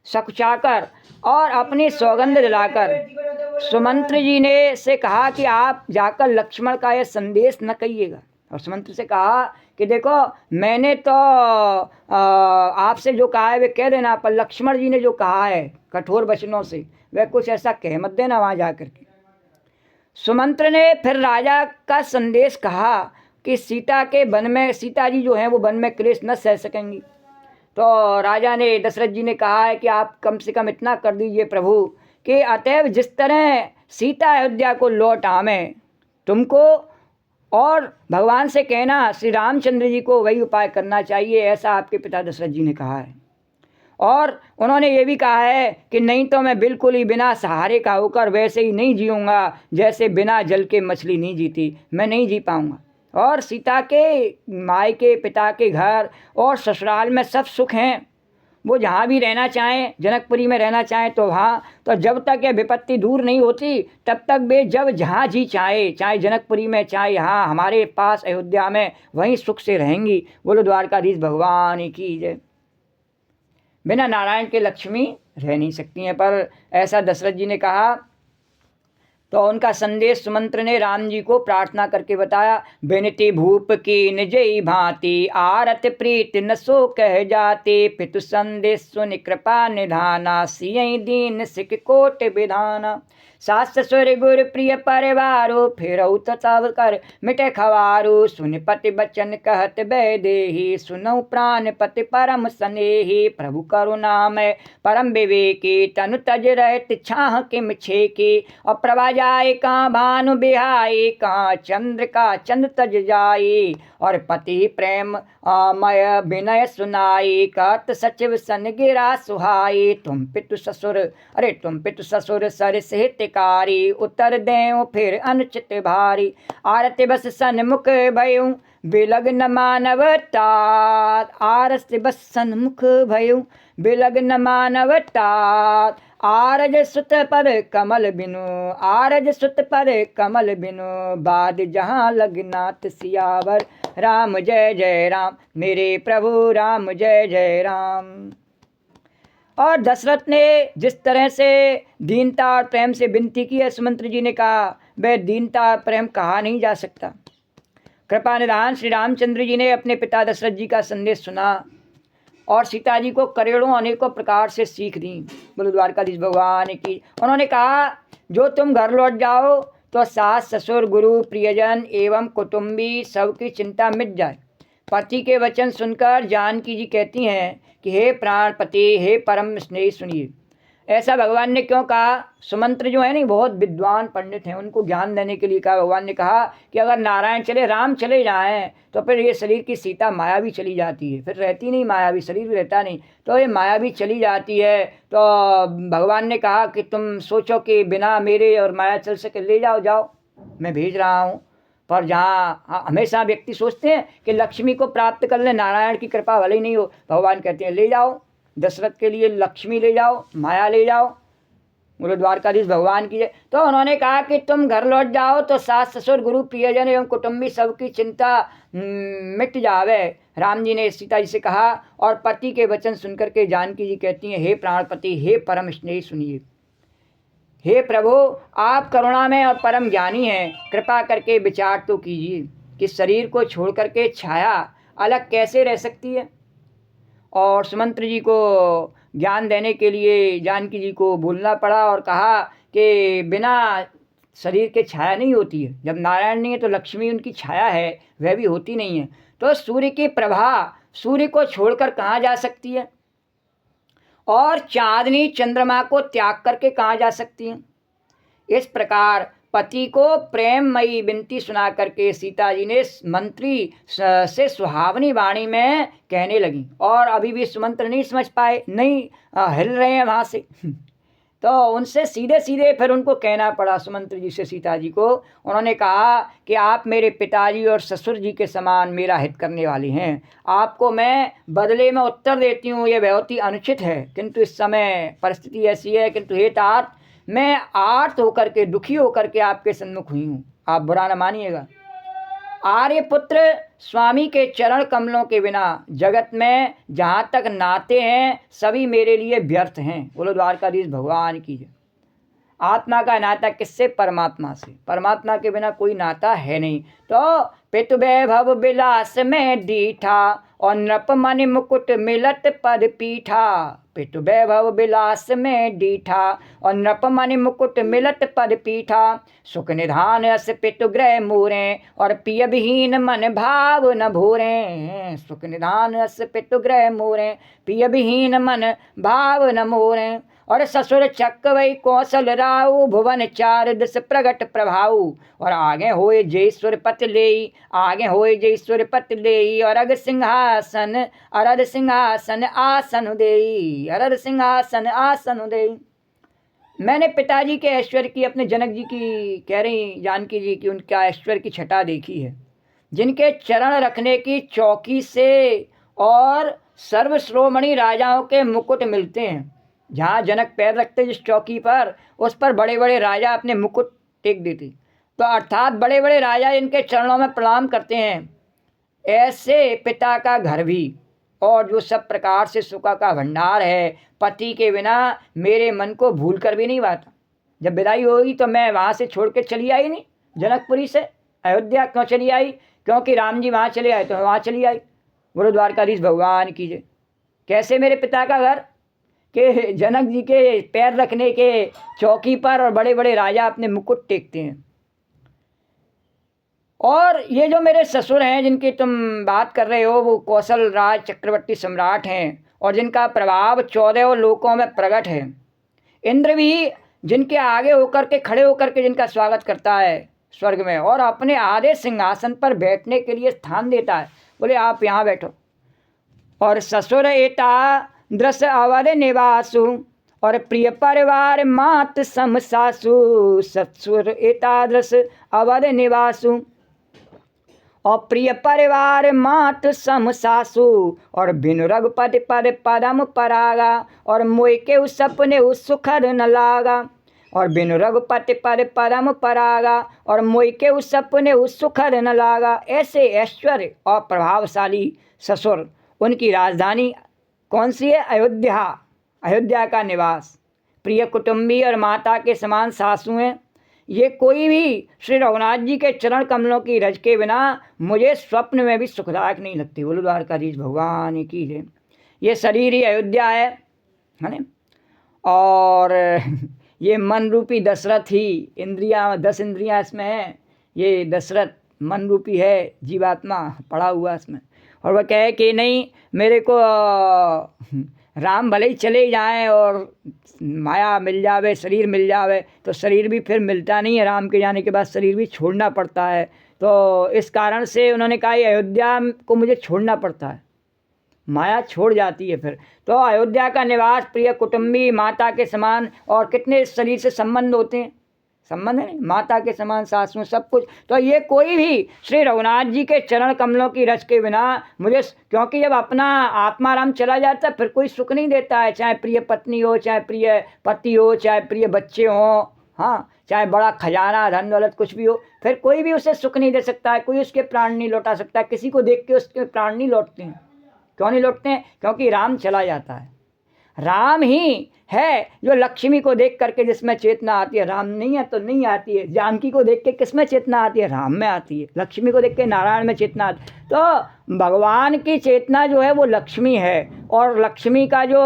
सकुचाकर और अपनी सौगंध दिलाकर सुमंत्र जी ने से कहा कि आप जाकर लक्ष्मण का यह संदेश न कहिएगा। और सुमंत्र से कहा कि देखो मैंने तो आपसे जो कहा है वे कह देना, पर लक्ष्मण जी ने जो कहा है कठोर वचनों से वह कुछ ऐसा कह मत देना वहाँ जा कर के। सुमंत्र ने फिर राजा का संदेश कहा कि सीता के वन में, सीता जी जो हैं वो वन में क्लेश न सह सकेंगी। तो राजा ने दशरथ जी ने कहा है कि आप कम से कम इतना कर दीजिए प्रभु कि अतएव जिस तरह सीता अयोध्या को लौट आवें तुमको, और भगवान से कहना श्री रामचंद्र जी को वही उपाय करना चाहिए, ऐसा आपके पिता दशरथ जी ने कहा है। और उन्होंने ये भी कहा है कि नहीं तो मैं बिल्कुल ही बिना सहारे का होकर वैसे ही नहीं जीऊँगा जैसे बिना जल के मछली नहीं जीती, मैं नहीं जी पाऊँगा। और सीता के माई के पिता के घर और ससुराल में सब सुख हैं, वो जहाँ भी रहना चाहें, जनकपुरी में रहना चाहें तो वहाँ, तो जब तक यह विपत्ति दूर नहीं होती तब तक वे जब जहाँ जी चाहे, चाहे जनकपुरी में चाहे यहाँ हमारे पास अयोध्या में, वहीं सुख से रहेंगी। बोलो द्वारकाधीश भगवान की जय। बिना नारायण के लक्ष्मी रह नहीं सकती हैं, पर ऐसा दशरथ जी ने कहा। तो उनका संदेश सुमंत्र ने राम जी को प्रार्थना करके बताया। बिनती भूप की निजई भांति, आरत प्रीत न सो कह जाते, पितु संदेश सुनि कृपा निधाना, सियई दीन सिख कोट विधाना। सास ससुर गुर प्रिय परिवारो, फिरऊ तब कर मिटे खवारो, सुन पति बचन कहत बै देहि, सुनऊ प्राण पति परम स्नेही, प्रभु करुणामय परम विवेकी, तनु तज रहत छाह किम छेकी, और प्रभा जाए का भानु बिहाई, का चंद्र का चंद्र तज जाई, और पति प्रेम मय विनय सुनाई, कहत सचिव सन गिरा सुहाई, तुम पितु ससुर, अरे तुम पितु ससुर सर सहित कारी, उत्तर दें फिर अनुचित भारी, आरती बस सन्मुख भयू बिलग न मानवता, आरती बस सन्मुख भयू बिलग न मानवता, आरज सुत पर कमल बिनु, आरज सुत पर कमल बिनु, बाद जहाँ लगनाथ सियावर राम जय जय राम, मेरे प्रभु राम जय जय राम। और दशरथ ने जिस तरह से दीनता और प्रेम से विनती की है, सुमंत्र जी ने कहा वह दीनता और प्रेम कहा नहीं जा सकता। कृपा निधान श्री रामचंद्र जी ने अपने पिता दशरथ जी का संदेश सुना और सीता जी को करोड़ों अनेकों प्रकार से सीख दी। बोलो द्वारकाधीश भगवान की। उन्होंने कहा जो तुम घर लौट जाओ तो सास ससुर गुरु प्रियजन एवं कुटुंबी सबकी चिंता मिट जाए। पति के वचन सुनकर जानकी जी कहती हैं कि हे प्राणपति, हे परम स्नेही सुनिए। ऐसा भगवान ने क्यों कहा? सुमंत्र जो है नहीं बहुत विद्वान पंडित हैं, उनको ज्ञान देने के लिए कहा। भगवान ने कहा कि अगर नारायण चले, राम चले जाएं तो फिर ये शरीर की सीता माया भी चली जाती है, फिर रहती नहीं माया भी, शरीर भी रहता नहीं, तो ये माया भी चली जाती है। तो भगवान ने कहा कि तुम सोचो कि बिना मेरे और माया चल सके, ले जाओ, जाओ मैं भेज रहा हूँ। पर जहाँ हमेशा व्यक्ति सोचते हैं कि लक्ष्मी को प्राप्त कर ले, नारायण की कृपा भले ही नहीं हो, भगवान कहते हैं ले जाओ। दशरथ के लिए लक्ष्मी ले जाओ, माया ले जाओ। बोलो द्वारकाधीश भगवान की जय। तो उन्होंने कहा कि तुम घर लौट जाओ तो सास ससुर गुरु प्रियजन एवं कुटुंबी सबकी चिंता मिट जावे। राम जी ने सीता जी से कहा, और पति के वचन सुनकर के जानकी जी कहती हैं, हे प्राणपति, हे परम स्नेही, सुनिए। हे प्रभु, आप करुणा में और परम ज्ञानी हैं, कृपा करके विचार तो कीजिए कि शरीर को छोड़ करके छाया अलग कैसे रह सकती है। और सुमंत्र जी को ज्ञान देने के लिए जानकी जी को बोलना पड़ा और कहा कि बिना शरीर के छाया नहीं होती है। जब नारायण नहीं है तो लक्ष्मी उनकी छाया है, वह भी होती नहीं है। तो सूर्य की प्रभा सूर्य को छोड़कर कहाँ जा सकती है, और चांदनी चंद्रमा को त्याग करके कहाँ जा सकती है। इस प्रकार पति को प्रेममयी विनती सुना करके सीता जी ने मंत्री से सुहावनी वाणी में कहने लगी। और अभी भी सुमंत्र नहीं समझ पाए, नहीं हिल रहे हैं वहाँ से। तो उनसे सीधे सीधे फिर उनको कहना पड़ा सुमंत्र जी से सीता जी को। उन्होंने कहा कि आप मेरे पिताजी और ससुर जी के समान मेरा हित करने वाले हैं, आपको मैं बदले में उत्तर देती हूँ, ये बहुत ही अनुचित है, किंतु इस समय परिस्थिति ऐसी है। किंतु हे तात, मैं आर्त होकर के, दुखी होकर के आपके सन्मुख हुई हूँ, आप बुरा न मानिएगा। आर्यपुत्र, स्वामी के चरण कमलों के बिना जगत में जहाँ तक नाते हैं सभी मेरे लिए व्यर्थ हैं। बोलो द्वारकाधीश भगवान की जय। आत्मा का नाता किससे? परमात्मा से। परमात्मा के बिना कोई नाता है नहीं। तो पितु वैभव विलास में दीठा, और नृप मणि मुकुट मिलत पद पीठा। पितु वैभव विलास में दीठा, और नृप मणि मुकुट मिलत पद पीठा। सुख निधान अस पितु ग्रह मोरे, और पिय विहीन मन भाव न भोरे। सुख निधान अस पितु ग्रह मोरे, पिय विहीन मन भाव न मोरे। और ससुर चक वही कौशल राऊ, भुवन चार दिस प्रगट प्रभाऊ। और आगे होए जयेश्वर पत लेई, आगे होए जयेश्वर पत लेई। और अग सिंहासन अरद सिंहासन आसन देई, अरद सिंहासन आसन देई। मैंने पिताजी के ऐश्वर्य की, अपने जनक जी की कह रही जानकी जी की, उनका ऐश्वर्य की छटा देखी है, जिनके चरण रखने की चौकी से और सर्वश्रोमणी राजाओं के मुकुट मिलते हैं। जहाँ जनक पैर रखते जिस चौकी पर, उस पर बड़े बड़े राजा अपने मुकुट टेक देते। तो अर्थात बड़े बड़े राजा इनके चरणों में प्रणाम करते हैं। ऐसे पिता का घर भी, और जो सब प्रकार से सुख का भंडार है, पति के बिना मेरे मन को भूल कर भी नहीं पाता। जब विदाई होगी तो मैं वहाँ से छोड़ के चली आई नहीं, जनकपुरी से अयोध्या क्यों चली आई? क्योंकि राम जी वहाँ चले आए तो मैं वहाँ चली आई। बोलो द्वारकाधीश भगवान की जय। कैसे मेरे पिता का घर कि जनक जी के पैर रखने के चौकी पर और बड़े बड़े राजा अपने मुकुट टेकते हैं। और ये जो मेरे ससुर हैं जिनकी तुम बात कर रहे हो, वो कौशल राज चक्रवर्ती सम्राट हैं, और जिनका प्रभाव 14 लोकों में प्रकट है। इंद्र भी जिनके आगे होकर के, खड़े होकर के जिनका स्वागत करता है स्वर्ग में, और अपने आधे सिंहासन पर बैठने के लिए स्थान देता है। बोले आप यहाँ बैठो। और ससुर एता दृश्य अवध निवासु, और प्रिय परिवार मात सम सासु। ससुर एतादृश अवध निवासु, और प्रिय परिवार मात सम सासु। और बिनु रघुपति पद पदम परागा, और मोय के उस सपने उस सुखद न लागा। और बिनु रघुपति पद पदम परागा, और मोय के उस सपने उस सुखद न लागा। ऐसे ऐश्वर्य और प्रभावशाली ससुर, उनकी राजधानी कौन सी है? अयोध्या। अयोध्या का निवास। प्रिय कुटुंबी और माता के समान सासू हैं। ये कोई भी श्री रघुनाथ जी के चरण कमलों की रज के बिना मुझे स्वप्न में भी सुखदायक नहीं लगती। बोलो द्वारकाधीश भगवान की जय। ये शरीर ही अयोध्या है ना। और ये मन रूपी दशरथ ही, इंद्रियां 10 इंद्रियां इसमें हैं। ये दशरथ मन रूपी है, जीवात्मा पड़ा हुआ इसमें। और वह कहे कि नहीं, मेरे को राम भले ही चले जाएं और माया मिल जावे, शरीर मिल जावे, तो शरीर भी फिर मिलता नहीं है। राम के जाने के बाद शरीर भी छोड़ना पड़ता है। तो इस कारण से उन्होंने कहा अयोध्या को मुझे छोड़ना पड़ता है, माया छोड़ जाती है फिर। तो अयोध्या का निवास, प्रिय कुटुंबी, माता के समान। और कितने शरीर से संबंध होते हैं, संबंध है नहीं, माता के समान सासू सब कुछ। तो ये कोई भी श्री रघुनाथ जी के चरण कमलों की रच के बिना मुझे, क्योंकि जब अपना आत्माराम चला जाता है फिर कोई सुख नहीं देता है, चाहे प्रिय पत्नी हो, चाहे प्रिय पति हो, चाहे प्रिय बच्चे हों, हाँ, चाहे बड़ा खजाना धन दौलत कुछ भी हो, फिर कोई भी उसे सुख नहीं दे सकता है, कोई उसके प्राण नहीं लौटा सकता। किसी को देख के उसके प्राण नहीं लौटते हैं। क्यों नहीं लौटते हैं? क्योंकि राम चला जाता है। राम ही है जो लक्ष्मी को देख करके जिसमें चेतना आती है, राम नहीं है तो नहीं आती है। जानकी को देख के किसमें चेतना आती है? राम में आती है। लक्ष्मी को देख के नारायण में चेतना आती है। तो भगवान की चेतना जो है वो लक्ष्मी है, और लक्ष्मी का जो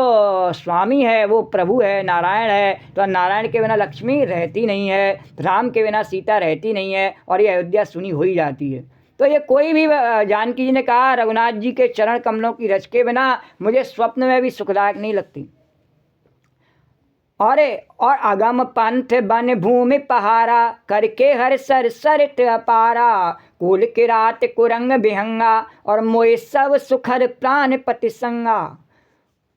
स्वामी है वो प्रभु है, नारायण है। तो नारायण के बिना लक्ष्मी रहती नहीं है, राम के बिना सीता रहती नहीं है, और ये अयोध्या सुनी हो ही जाती है। तो ये कोई भी, जानकी जी ने कहा रघुनाथ जी के चरण कमलों की रच के बिना मुझे स्वप्न में भी सुखदायक नहीं लगती। और अगम पंथ बन भूमि पहारा, करके हर सर सरित अपारा, कुल किरात कुरंग विहंगा, और मोय सब सुखर प्राण पति संगा।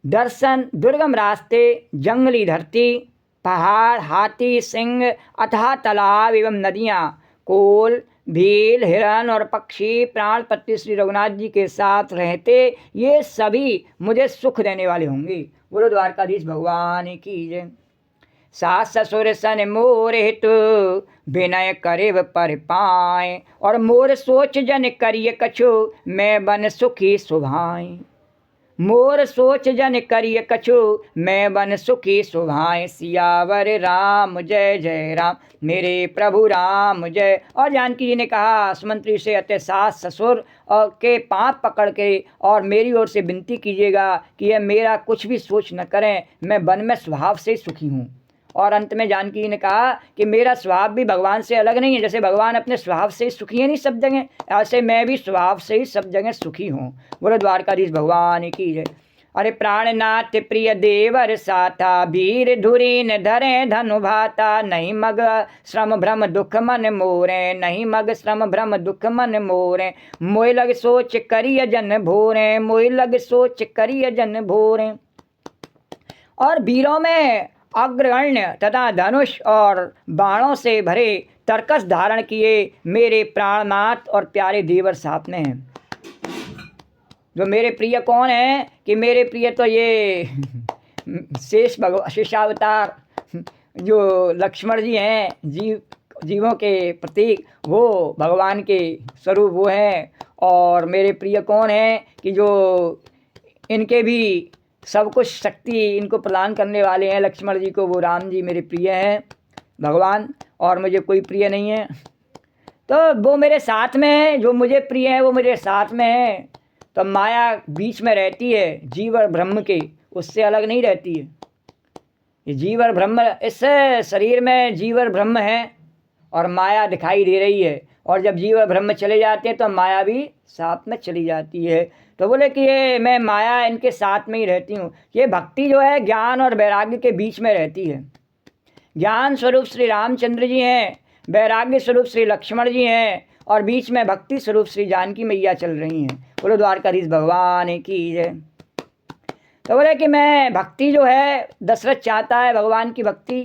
दर्शन दुर्गम रास्ते, जंगली धरती, पहाड़, हाथी, सिंह, अथाह तालाब एवं नदियाँ, कोल, भील, हिरण और पक्षी प्राणपति श्री रघुनाथ जी के साथ रहते, ये सभी मुझे सुख देने वाले होंगे। बोलो द्वारकाधीश भगवान की जय। सास ससुर सन मोर हितु, विनय करेव पर पाए, और मोर सोच जन करिय कछु, मैं बन सुखी सुभाए। मोर सोच जन करिय कछु, मैं बन सुखी सुभाए। सियावर राम जय जय राम, मेरे प्रभु राम जय। और जानकी जी ने कहा सुमंत्री से, अतः सास ससुर और के पांव पकड़ के और मेरी ओर से विनती कीजिएगा कि यह मेरा कुछ भी सोच न करें, मैं वन में स्वभाव से सुखी हूँ। और अंत में जानकी जी ने कहा कि मेरा स्वभाव भी भगवान से अलग नहीं है। जैसे भगवान अपने स्वभाव से ही सुखी है नहीं सब जगह, ऐसे मैं भी स्वभाव से ही सब जगह सुखी हूँ। बोलो द्वारकाधीश भगवान की जय। अरे प्राणनाथ प्रिय देवर साथा, वीर धुरीन धरे धनु भाता, नहीं मग श्रम भ्रम दुख मन मोरे, नहीं मग श्रम भ्रम दुख मन मोरे। मोय लग सोच करिय जन भोरे, मोय लग सोच करिय जन भोरे। और वीरों में अग्रगण्य तथा धनुष और बाणों से भरे तरकस धारण किए मेरे प्राणनाथ और प्यारे देवर साथ में हैं। जो मेरे प्रिय कौन है कि मेरे प्रिय तो ये शेषावतार जो लक्ष्मण जी हैं, जीवों के प्रतीक, वो भगवान के स्वरूप वो हैं। और मेरे प्रिय कौन है कि जो इनके भी सब कुछ शक्ति इनको प्रदान करने वाले हैं लक्ष्मण जी को, वो राम जी मेरे प्रिय हैं भगवान, और मुझे कोई प्रिय नहीं है। तो वो मेरे साथ में है, जो मुझे प्रिय है वो मेरे साथ में है। तो माया बीच में रहती है जीव और ब्रह्म के, उससे अलग नहीं रहती है। ये जीव और ब्रह्म, इस शरीर में जीव और ब्रह्म है और माया दिखाई दे रही है, और जब जीव और ब्रह्म चले जाते हैं तो माया भी साथ में चली जाती है। तो बोले कि ये मैं माया इनके साथ में ही रहती हूँ। ये भक्ति जो है ज्ञान और वैराग्य के बीच में रहती है। ज्ञान स्वरूप श्री रामचंद्र जी हैं, वैराग्य स्वरूप श्री लक्ष्मण जी हैं, और बीच में भक्ति स्वरूप श्री जानकी मैया चल रही हैं। बोलो द्वारकाधीश भगवान की जय। तो बोले कि मैं भक्ति जो है, दशरथ चाहता है भगवान की भक्ति,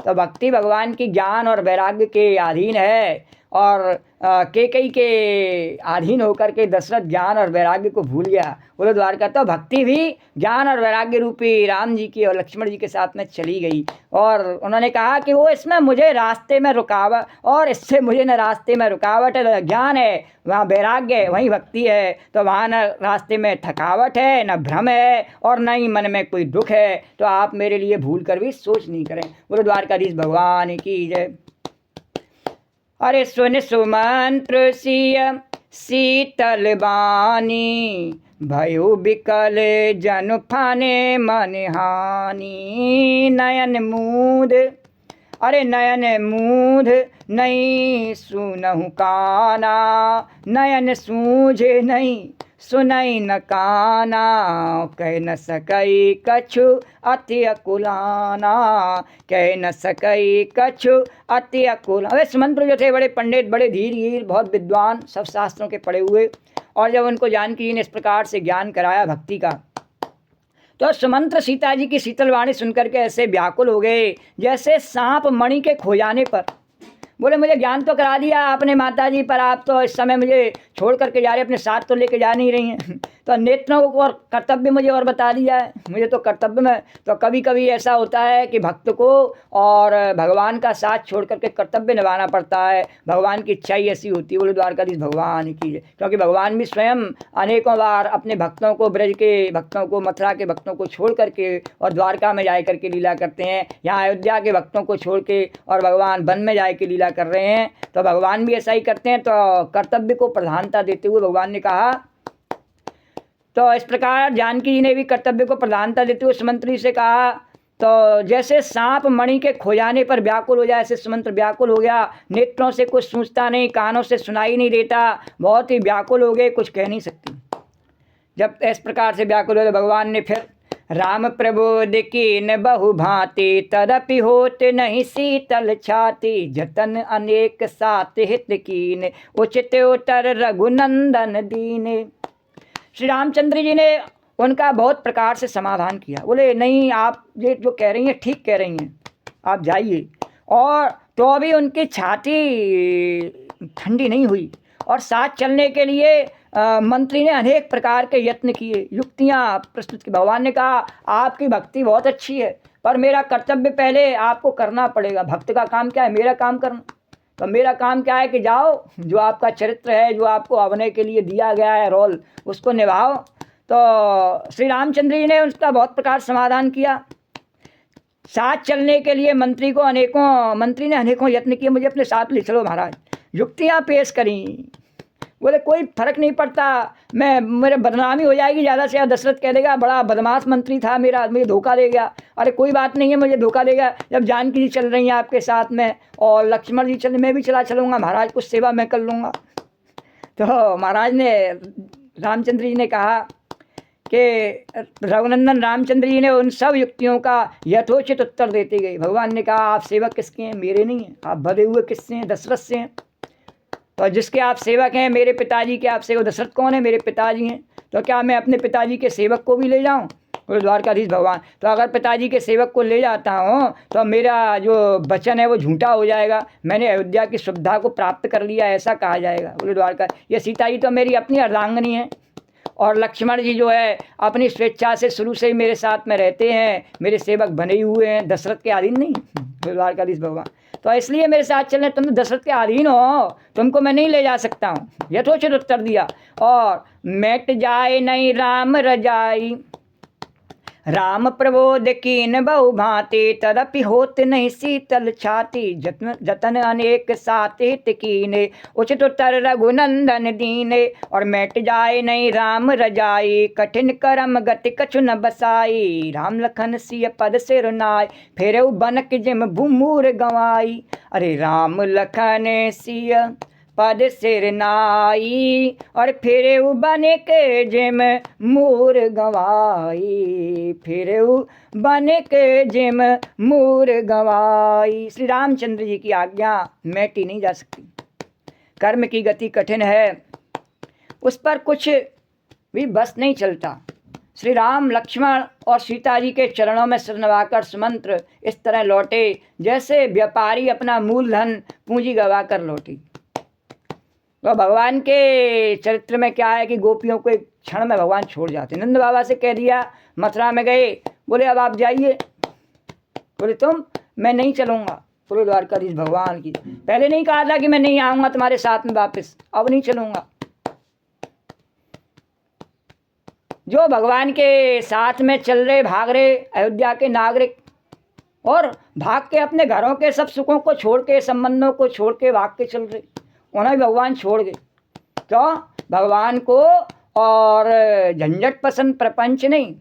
तो भक्ति भगवान की ज्ञान और वैराग्य के अधीन है, और कैकेयी के अधीन होकर के दशरथ ज्ञान और वैराग्य को भूल गया। बोलो द्वारका। तो भक्ति भी ज्ञान और वैराग्य रूपी राम जी की और लक्ष्मण जी के साथ में चली गई, और उन्होंने कहा कि वो इसमें मुझे रास्ते में रुकावट, और इससे मुझे न रास्ते में रुकावट है, ज्ञान है वहाँ वैराग्य है, वहीं भक्ति है। तो वहाँ न रास्ते में थकावट है, न भ्रम है, और न ही मन में कोई दुख है। तो आप मेरे लिए भूल कर भी सोच नहीं करें। बोलो द्वारकाधीश भगवान की जय। अरे सुन सुमंत्र सिय शीतल बानी, भयो बिकल जन फाने मन हानि। नयन मूद, अरे नयन मूद नहीं सुनहु काना, नयन सूझे नहीं सुनई न काना। कह न सकई कछु अति अकुलाना, कह न सकई कछु अति अकुलाना। वे सुमंत्र जो थे बड़े पंडित, बड़े धीर, बहुत विद्वान, सब शास्त्रों के पढ़े हुए, और जब उनको जानकी जी ने इस प्रकार से ज्ञान कराया भक्ति का, तो सुमंत्र सीता जी की शीतल वाणी सुनकर के ऐसे व्याकुल हो गए जैसे सांप मणि के खो जाने पर। बोले मुझे ज्ञान तो करा दिया आपने माता जी, पर आप तो इस समय मुझे छोड़ करके जा रहे, अपने साथ तो लेके जा नहीं रही हैं। तो नेत्रों को और कर्तव्य मुझे और बता दिया है, मुझे तो कर्तव्य में। तो कभी कभी ऐसा होता है कि भक्त को और भगवान का साथ छोड़ करके कर्तव्य निभाना पड़ता है, भगवान की इच्छा ही ऐसी होती है। बोले द्वारकाधीश भगवान की, क्योंकि भगवान भी स्वयं अनेकों बार अपने भक्तों को, ब्रज के भक्तों को, मथुरा के भक्तों को छोड़ करके और द्वारका में जाए करके लीला करते हैं। यहाँ अयोध्या के भक्तों को छोड़ के और भगवान वन में जाए के लीला कर रहे हैं। तो भगवान भी ऐसा ही करते हैं। तो कर्तव्य को प्रधानता देते हुए भगवान ने कहा, तो इस प्रकार जानकी जी ने भी कर्तव्य को प्रधानता देते हुए सुमंत्री से कहा। तो जैसे सांप मणि के खो जाने पर व्याकुल हो जाए, ऐसे सुमंत्र व्याकुल हो गया। नेत्रों से कुछ सूझता नहीं, कानों से सुनाई नहीं देता, बहुत ही व्याकुल हो गए, कुछ कह नहीं सकती। जब इस प्रकार से व्याकुल हो, भगवान ने फिर राम प्रबोध कीन बहु भांति, तदपि होत नहीं शीतल छाती, जतन अनेक सात हित कीन, उचित उतर रघुनंदन दीने। श्री रामचंद्र जी ने उनका बहुत प्रकार से समाधान किया। बोले नहीं, आप ये जो कह रही हैं ठीक कह रही हैं, आप जाइए। और तो अभी उनकी छाती ठंडी नहीं हुई और साथ चलने के लिए मंत्री ने अनेक प्रकार के यत्न किए, युक्तियां प्रस्तुत की। भगवान ने कहा आपकी भक्ति बहुत अच्छी है, पर मेरा कर्तव्य पहले आपको करना पड़ेगा। भक्त का काम क्या है? मेरा काम करना। तो मेरा काम क्या है कि जाओ, जो आपका चरित्र है, जो आपको अभिनय के लिए दिया गया है रोल, उसको निभाओ। तो श्री रामचंद्र जी ने उसका बहुत प्रकार समाधान किया। साथ चलने के लिए मंत्री ने अनेकों यत्न किए, मुझे अपने साथ ले चलो महाराज। युक्तियाँ पेश करी। बोले कोई फर्क नहीं पड़ता, मेरे बदनामी हो जाएगी, ज़्यादा से ज़्यादा दशरथ कह देगा बड़ा बदमाश मंत्री था मेरा, मुझे धोखा दे गया। अरे कोई बात नहीं है, मुझे धोखा देगा जब जानकी जी चल रही हैं आपके साथ में और लक्ष्मण जी चल, मैं भी चलूँगा महाराज, कुछ सेवा मैं कर लूँगा। तो महाराज ने, रामचंद्र जी ने कहा कि रघुनंदन रामचंद्र जी ने उन सब युक्तियों का यथोचित उत्तर देते गए। भगवान ने कहा आप सेवक किसके हैं? मेरे नहीं हैं। आप भरे हुए किससे हैं? दशरथ से हैं। तो जिसके आप सेवक हैं, मेरे पिताजी के आप सेवक। दशरथ कौन है? मेरे पिताजी हैं। तो क्या मैं अपने पिताजी के सेवक को भी ले जाऊं? बोले द्वारकाधीश भगवान, तो अगर पिताजी के सेवक को ले जाता हूँ तो मेरा जो वचन है वो झूठा हो जाएगा, मैंने अयोध्या की सुविधा को प्राप्त कर लिया ऐसा कहा जाएगा। बोले द्वारका, ये सीता जी तो मेरी अपनी अर्धांगिनी है और लक्ष्मण जी जो है अपनी स्वेच्छा से शुरू से ही मेरे साथ में रहते हैं, मेरे सेवक बने हुए हैं, दशरथ के अधीन नहीं। द्वारकाधीश भगवान, तो इसलिए मेरे साथ चलने, तुम दशरथ के अधीन हो, तुमको मैं नहीं ले जा सकता हूँ। यथोचित उत्तर दिया। और मिट जाए नहीं राम रजाई, राम प्रबोध कीन बहु भांति, तदपि होत नहीं शीतल छाती, जतन अनेक सात हित कीने, उचित उत्तर रघुनंदन दीने। और मिट जाए नहीं राम रजाई, कठिन करम गति कछु न बसाई, राम लखन सिय पद सिर नाय, फेरऊ बनक जिम भूमूर गंवाई। अरे राम लखन सिय पद सिर नाई, और फिर बने के जिम मूर गवाई, फिर बने के जिम मूर गवाई। श्री रामचंद्र जी की आज्ञा मैटी नहीं जा सकती। कर्म की गति कठिन है, उस पर कुछ भी बस नहीं चलता। श्री राम, लक्ष्मण और सीता जी के चरणों में सिर नवाकर सुमंत्र इस तरह लौटे जैसे व्यापारी अपना मूलधन पूंजी गवा कर लौटी। तो भगवान के चरित्र में क्या है कि गोपियों को एक क्षण में भगवान छोड़ जाते। नंद बाबा से कह दिया, मथुरा में गए, बोले अब आप जाइए। बोले तुम? मैं नहीं चलूँगा। बोले द्वारकाधीश भगवान की, पहले नहीं कहा था कि मैं नहीं आऊँगा तुम्हारे साथ में वापस, अब नहीं चलूँगा। जो भगवान के साथ में चल रहे, भाग रहे अयोध्या के नागरिक, और भाग के अपने घरों के सब सुखों को छोड़ के, संबंधों को छोड़ के भाग के चल रहे, उन्हें भगवान छोड़ गए। तो भगवान को और झंझट पसंद प्रपंच नहीं,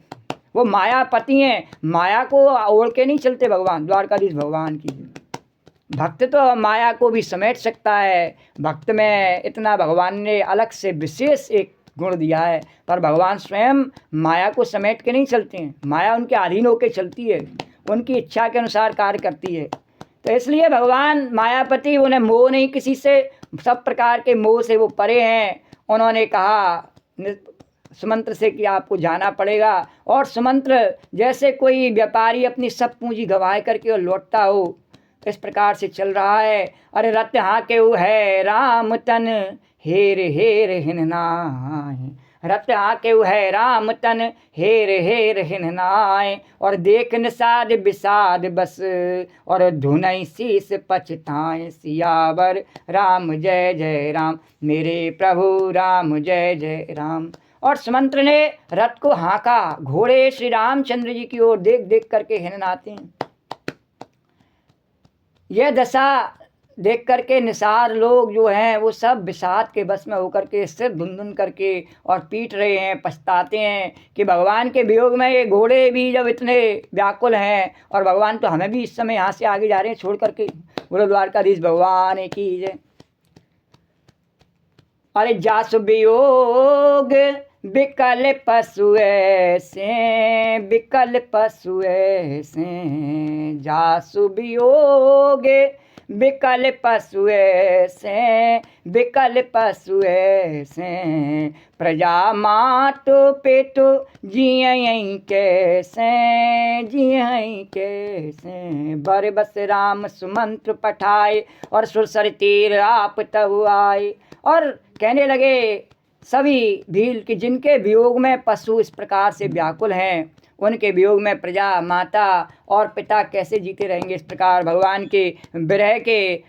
वो मायापति हैं, माया को ओढ़ के नहीं चलते भगवान। द्वारकाधीश भगवान की भक्त तो माया को भी समेट सकता है। भक्त में इतना भगवान ने अलग से विशेष एक गुण दिया है, पर भगवान स्वयं माया को समेट के नहीं चलते हैं। माया उनके अधीन होकर चलती है, उनकी इच्छा के अनुसार कार्य करती है। तो इसलिए भगवान मायापति, उन्हें मोह नहीं किसी से, सब प्रकार के मोह से वो परे हैं। उन्होंने कहा सुमंत्र से कि आपको जाना पड़ेगा। और सुमंत्र जैसे कोई व्यापारी अपनी सब पूंजी गंवाए करके और लौटता हो, इस प्रकार से चल रहा है। अरे रत हाके है राम तन, हेर हेर हिन नाय। रत हाके है राम तन, हेर हेर हिन नाय। और देख निषाद विषाद बस, और धुनई शीस पछताए। सियावर राम जय जय राम, मेरे प्रभु राम जय जय राम। और सुमंत्र ने रथ को हाँका, घोड़े श्री रामचंद्र जी की ओर देख देख करके हिननाते हैं। यह दशा देख करके निसार लोग जो हैं वो सब विषाद के बस में होकर के सिर धुन करके और पीट रहे हैं, पछताते हैं कि भगवान के वियोग में ये घोड़े भी जब इतने व्याकुल हैं, और भगवान तो हमें भी इस समय यहाँ से आगे जा रहे हैं छोड़ करके। बोलो द्वारकाधीश भगवान की जय। अरे जासु वियोग विकल पशु ऐसे, विकल पशु ऐसे। जासु वियोग विकल पशु ऐसे, विकल पशु ऐसे। प्रजा मातु पितु जियई कैसे, जियई कैसे। बर बस राम सुमंत्र पठाए, और सुरसर तीर आप तब आए। और कहने लगे सभी भील कि जिनके वियोग में पशु इस प्रकार से व्याकुल हैं, उनके वियोग में प्रजा माता और पिता कैसे जीते रहेंगे। इस प्रकार भगवान के विरह के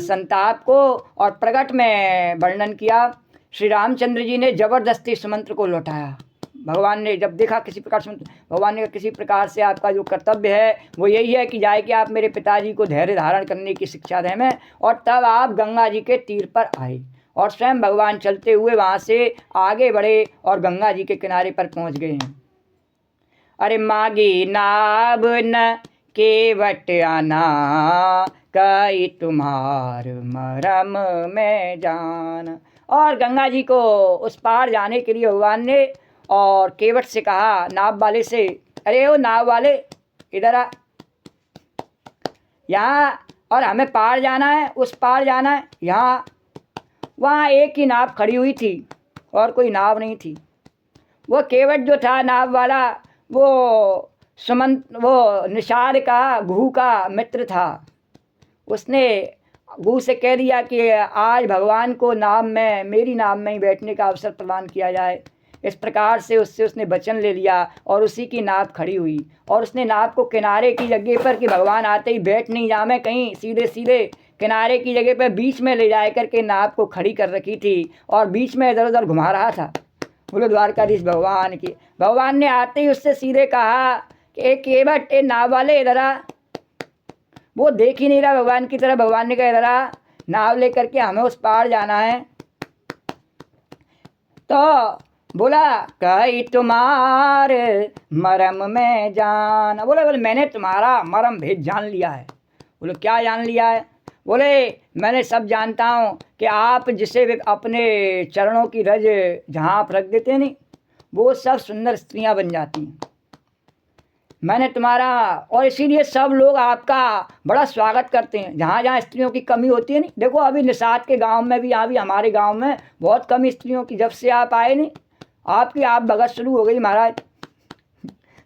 संताप को और प्रकट में वर्णन किया। श्री रामचंद्र जी ने जबरदस्ती सुमंत्र को लौटाया। भगवान ने जब देखा किसी प्रकार से, भगवान ने किसी प्रकार से आपका जो कर्तव्य है वो यही है कि जाए कि आप मेरे पिताजी को धैर्य धारण करने की शिक्षा दें में। और तब आप गंगा जी के तीर पर आए, और स्वयं भगवान चलते हुए वहाँ से आगे बढ़े और गंगा जी के किनारे पर पहुँच गए हैं। अरे मागी नाब न केवट आना, कई तुम्हार मरम में जान। और गंगा जी को उस पार जाने के लिए भगवान ने और केवट से कहा, नाव वाले से, अरे ओ नाव वाले इधर आ, यहाँ, और हमें पार जाना है, उस पार जाना है। यहाँ वहाँ एक ही नाव खड़ी हुई थी और कोई नाव नहीं थी। वो केवट जो था नाव वाला, वो वो निषाद का, घू का मित्र था। उसने घू से कह दिया कि आज भगवान को नाव में, मेरी नाव में ही बैठने का अवसर प्रदान किया जाए। इस प्रकार से उससे उसने वचन ले लिया और उसी की नाव खड़ी हुई। और उसने नाव को किनारे की जगह पर, कि भगवान आते ही बैठ नहीं जामे कहीं, सीधे सीधे किनारे की जगह पर बीच में ले जाए करके नाव को खड़ी कर रखी थी और बीच में इधर उधर घुमा रहा था। बोलो द्वारकाधीश भगवान की। भगवान ने आते ही उससे सीधे कहा कि एक केवट, ए नाव वाले इधर आ। वो देख ही नहीं रहा भगवान की तरफ। भगवान ने कहा इधर आ, नाव लेकर के हमें उस पार जाना है। तो बोला कही तुम्हार मरम में जान। बोले मैंने तुम्हारा मरम भेद जान लिया है। बोले क्या जान लिया है? बोले मैंने सब जानता हूँ कि आप जिसे अपने चरणों की रज जहाँ आप रख देते हैं नहीं, वो सब सुंदर स्त्रियाँ बन जाती हैं। मैंने तुम्हारा, और इसीलिए सब लोग आपका बड़ा स्वागत करते हैं जहाँ जहाँ स्त्रियों की कमी होती है। नहीं देखो अभी निषाद के गांव में भी, यहाँ भी हमारे गांव में बहुत कमी स्त्रियों की, जब से आप आए नहीं आपकी आप भगत शुरू हो गई महाराज।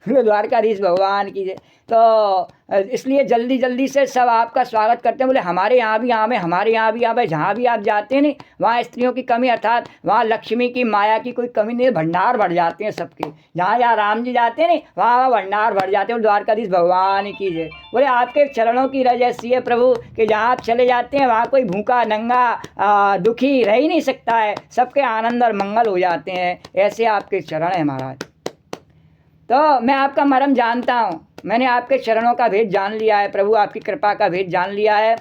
द्वारकाधीश भगवान की जय। तो इसलिए जल्दी जल्दी से सब आपका स्वागत करते हैं। बोले हमारे यहाँ भी आवे, हमारे यहाँ भी आवे। जहाँ भी आप जाते हैं नहीं वहाँ स्त्रियों की कमी, अर्थात वहाँ लक्ष्मी की, माया की कोई कमी नहीं, भंडार भर जाते हैं सबके। जहाँ जहाँ राम जी जाते हैं नहीं वहाँ भंडार भर जाते हैं। द्वारकाधीश भगवान की जय। बोले आपके चरणों की रज ऐसी है प्रभु कि जहाँ आप चले जाते हैं वहाँ कोई भूखा नंगा दुखी रह ही नहीं सकता है, सबके आनंद और मंगल हो जाते हैं। ऐसे आपके चरण है महाराज। तो मैं आपका मरम जानता हूँ, मैंने आपके चरणों का भेद जान लिया है प्रभु, आपकी कृपा का भेद जान लिया है।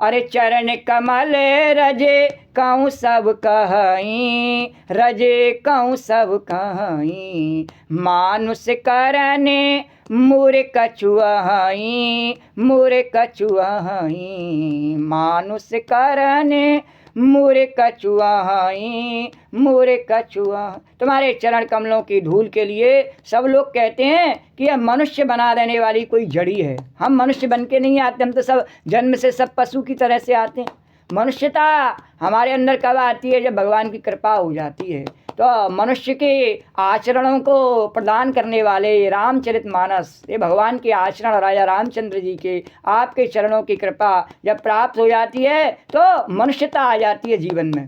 अरे चरण कमल रजे कहूँ सब कहीं, रजे कहूँ सब कहीं। मानुष करने मुर कछुआहीं, मुर कछुआहीं। मानुष करने मुरे कछुआहीं, मुरे कछुआ। तुम्हारे चरण कमलों की धूल के लिए सब लोग कहते हैं कि यह मनुष्य बना देने वाली कोई जड़ी है। हम मनुष्य बन के नहीं आते, हम तो सब जन्म से सब पशु की तरह से आते हैं। मनुष्यता हमारे अंदर कब आती है? जब भगवान की कृपा हो जाती है, तो मनुष्य के आचरणों को प्रदान करने वाले रामचरितमानस, ये भगवान के आचरण राजा रामचंद्र जी के, आपके चरणों की कृपा जब प्राप्त हो जाती है तो मनुष्यता आ जाती है जीवन में।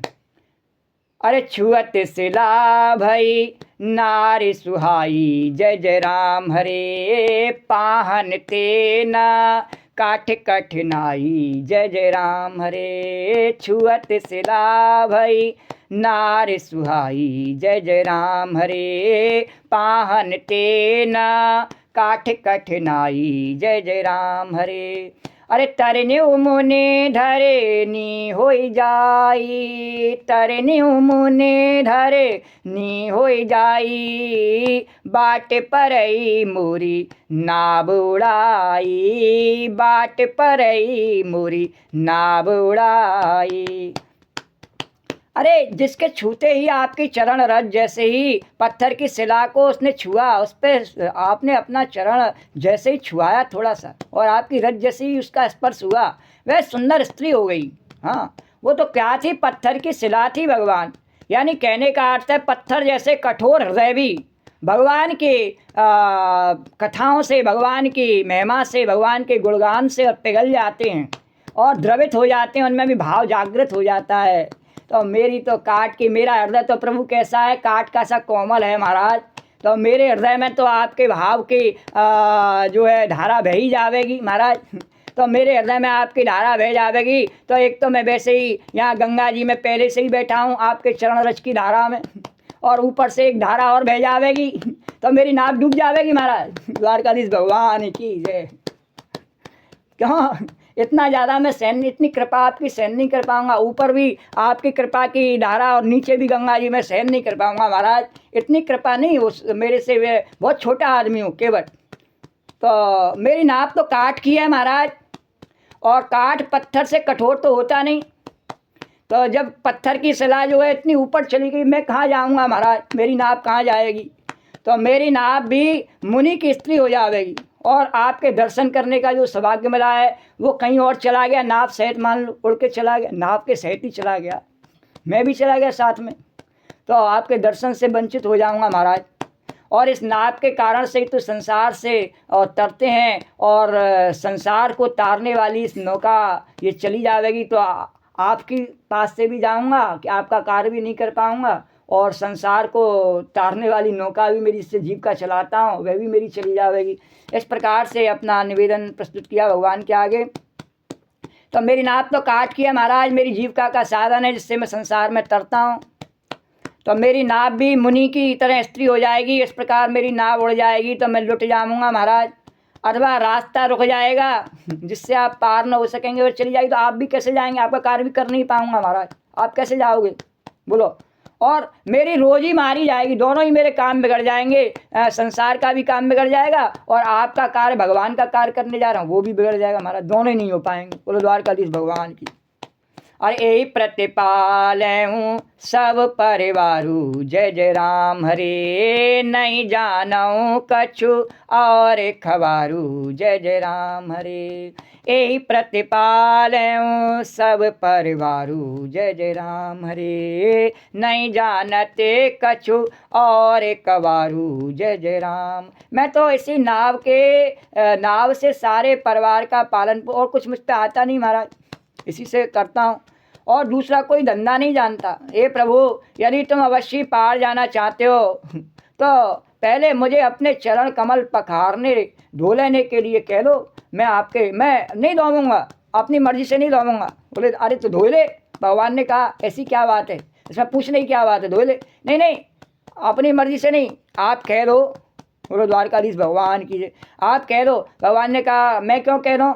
अरे छुअत सिला भई नारी सुहाई, जय जय राम हरे पाहन तेना काठ कठिनाई, जय जय राम हरे। छुअत सिला भई नारी सुहाई, जय जय राम हरे पाहन तेना काठ कठिनाई, जय जय राम हरे। अरे तरने मुने धरे नी होई जाई, तरने मुने धरे नी होई जाई, बाट परई मोरी नाव उड़ाई, बाट परई मोरी नाव उड़ाई। अरे जिसके छूते ही आपकी चरण रज, जैसे ही पत्थर की शिला को उसने छुआ, उस पर आपने अपना चरण जैसे ही छुआया थोड़ा सा, और आपकी रज जैसे ही उसका स्पर्श हुआ, वह सुंदर स्त्री हो गई। हाँ, वो तो क्या थी, पत्थर की शिला थी भगवान। यानी कहने का अर्थ है पत्थर जैसे कठोर हृदय भी भगवान की कथाओं से, भगवान की महिमा से, भगवान के गुणगान से पिघल जाते हैं और द्रवित हो जाते हैं, उनमें भी भाव जागृत हो जाता है। तो मेरी तो काट की, मेरा हृदय तो प्रभु कैसा है, काट का सा कोमल है महाराज। तो मेरे हृदय में तो आपके भाव की जो है धारा बह ही जाएगी महाराज। तो मेरे हृदय में आपकी धारा बह जाएगी। तो एक तो मैं वैसे ही यहाँ गंगा जी में पहले से ही बैठा हूँ आपके चरण रज की धारा में, और ऊपर से एक धारा और बह जाएगी तो मेरी नाव डूब जाएगी महाराज। द्वारकाधीश भगवान की जय। क्यों इतना ज़्यादा मैं सहन, इतनी कृपा आपकी सहन नहीं कर पाऊँगा। ऊपर भी आपकी कृपा की धारा और नीचे भी गंगा जी में सहन नहीं कर पाऊँगा महाराज। इतनी कृपा नहीं उस मेरे से, वे बहुत छोटा आदमी हूँ केवल। तो मेरी नाव तो काठ की है महाराज, और काठ पत्थर से कठोर तो होता नहीं। तो जब पत्थर की शिला जो है इतनी ऊपर चली गई, मैं कहाँ जाऊँगा महाराज, मेरी नाव कहाँ जाएगी। तो मेरी नाव भी मुनि की स्त्री हो जाएगी, और आपके दर्शन करने का जो सौभाग्य मिला है वो कहीं और चला गया, नाव सहित मान लो उड़ के चला गया, नाव के सहित ही चला गया, मैं भी चला गया साथ में। तो आपके दर्शन से वंचित हो जाऊंगा महाराज। और इस नाव के कारण से ही तो संसार से और तरते हैं, और संसार को तारने वाली इस नौका ये चली जाएगी तो आपकी पास से भी जाऊंगा कि आपका कार्य भी नहीं कर पाऊंगा, और संसार को तारने वाली नौका भी मेरी, इससे जीविका चलाता हूँ, वह भी मेरी चली जाएगी। इस प्रकार से अपना निवेदन प्रस्तुत किया भगवान के आगे। तो मेरी नाव तो काट किया महाराज, मेरी जीविका का साधन है जिससे मैं संसार में तरता हूँ। तो मेरी नाव भी मुनि की तरह स्त्री हो जाएगी, इस प्रकार मेरी नाव उड़ जाएगी तो मैं लुट जाऊँगा महाराज। अथवा रास्ता रुक जाएगा जिससे आप पार न हो सकेंगे, और चली जाएगी तो आप भी कैसे जाएंगे, आपका कार्य भी कर नहीं पाऊँगा महाराज, आप कैसे जाओगे बोलो। और मेरी रोजी मारी जाएगी, दोनों ही मेरे काम बिगड़ जाएंगे, संसार का भी काम बिगड़ जाएगा और आपका कार्य, भगवान का कार्य करने जा रहा हूँ वो भी बिगड़ जाएगा महाराज, दोनों ही नहीं हो पाएंगे। बोलो द्वारकाधीश भगवान की। और यही प्रतिपाल हूँ सब परिवारू, जय जय राम हरे नहीं जानऊँ कछु और खबारू, जय जय राम हरे। यही प्रतिपाल हूँ सब परिवारू, जय जय राम हरे नहीं जानते कछु और कबारू, जय जय राम। मैं तो इसी नाव से सारे परिवार का पालन, और कुछ मुझ पे आता नहीं महाराज, इसी से करता हूँ, और दूसरा कोई धंधा नहीं जानता। हे प्रभु, यदि तुम अवश्य पार जाना चाहते हो तो पहले मुझे अपने चरण कमल पखारने धो लेने के लिए कह दो, मैं नहीं धोऊंगा, अपनी मर्जी से नहीं धोऊंगा। बोले अरे तो धो ले, भगवान ने कहा ऐसी क्या बात है, इसमें पूछने की क्या बात है, धो ले। नहीं अपनी मर्जी से नहीं, आप कह दो। बोलो द्वारकाधीश भगवान की, आप कह दो। भगवान ने कहा मैं क्यों कह दूँ,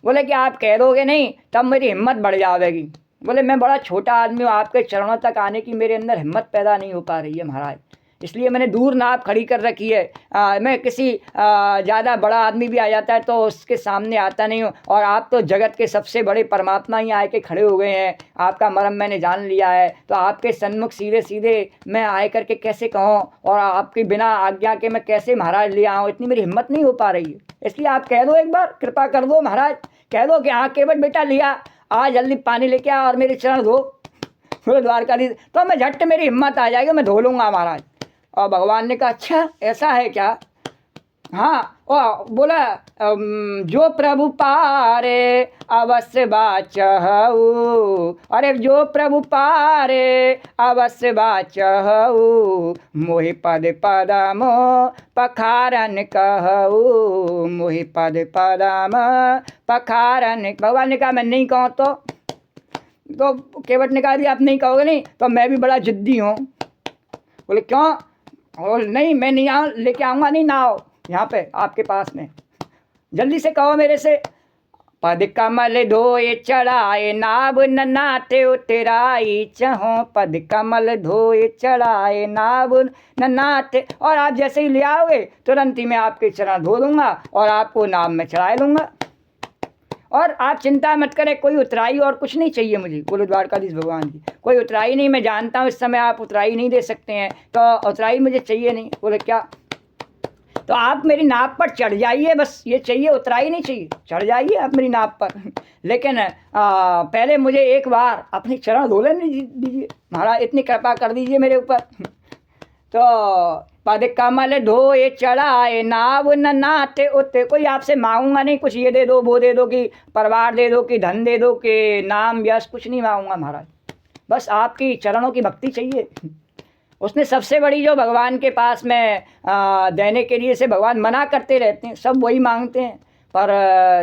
बोले कि आप कह दोगे नहीं तब मेरी हिम्मत बढ़ जाएगी। बोले मैं बड़ा छोटा आदमी हूँ, आपके चरणों तक आने की मेरे अंदर हिम्मत पैदा नहीं हो पा रही है महाराज, इसलिए मैंने दूर नाव खड़ी कर रखी है। मैं किसी ज़्यादा बड़ा आदमी भी आ जाता है तो उसके सामने आता नहीं हूँ, और आप तो जगत के सबसे बड़े परमात्मा ही आए के खड़े हो गए हैं, आपका मर्म मैंने जान लिया है, तो आपके सन्मुख सीधे सीधे मैं आए करके कैसे कहूँ, और आपके बिना आज्ञा के मैं कैसे महाराज ले आऊँ, इतनी मेरी हिम्मत नहीं हो पा रही है। इसलिए आप कह दो, एक बार कृपा कर दो महाराज, कह दो कि हाँ केवट बेटा लिया, आ जल्दी पानी लेके आ और मेरे चरण धो। बोले द्वारकाधीश, तो मैं झट मेरी हिम्मत आ जाएगी, मैं धो लूँगा महाराज। और भगवान ने कहा अच्छा ऐसा है क्या? हाँ। और बोला जो प्रभु पारे अवश्य बाचहु, अरे जो प्रभु पारे अवश्य बाचहु, मोहि पद पदम पखारन कहू, मोहि पद पदम पखारन। भगवान ने कहा मैं नहीं कहूँ तो केवट ने कहा आप नहीं कहोगे नहीं तो मैं भी बड़ा जिद्दी हूँ। बोले क्यों? और नहीं मैं नहीं आऊँ, लेके आऊँगा नहीं ना आओ यहाँ पे आपके पास में, जल्दी से कहो मेरे से। पद कमल धोए चढ़ाए नाभ ननाते उतराई चहो, पद कमल धोए चढ़ाए नाभ ननाते। और आप जैसे ही ले आओगे तुरंत ही मैं आपके चरण धो दूंगा और आपको नाभ में चढ़ा लूँगा। और आप चिंता मत करें, कोई उतराई और कुछ नहीं चाहिए मुझे। बोलो द्वारकाधीश भगवान की, कोई उतराई नहीं। मैं जानता हूँ इस समय आप उतराई नहीं दे सकते हैं, तो उतराई मुझे चाहिए नहीं। बोले क्या? तो आप मेरी नाव पर चढ़ जाइए, बस ये चाहिए, उतराई नहीं चाहिए। चढ़ जाइए आप मेरी नाव पर, लेकिन पहले मुझे एक बार अपनी चरण धो लेने दीजिए महाराज, इतनी कृपा कर दीजिए मेरे ऊपर। तो पद कमल धोए चढ़ाए नाव ननाते उते। कोई आपसे मांगूंगा नहीं कुछ, ये दे दो वो दे दो, कि परिवार दे दो, कि धन दे दो, कि नाम यश, कुछ नहीं मांगूंगा महाराज। बस आपकी चरणों की भक्ति चाहिए। उसने सबसे बड़ी जो भगवान के पास में देने के लिए से भगवान मना करते रहते हैं, सब वही मांगते हैं। पर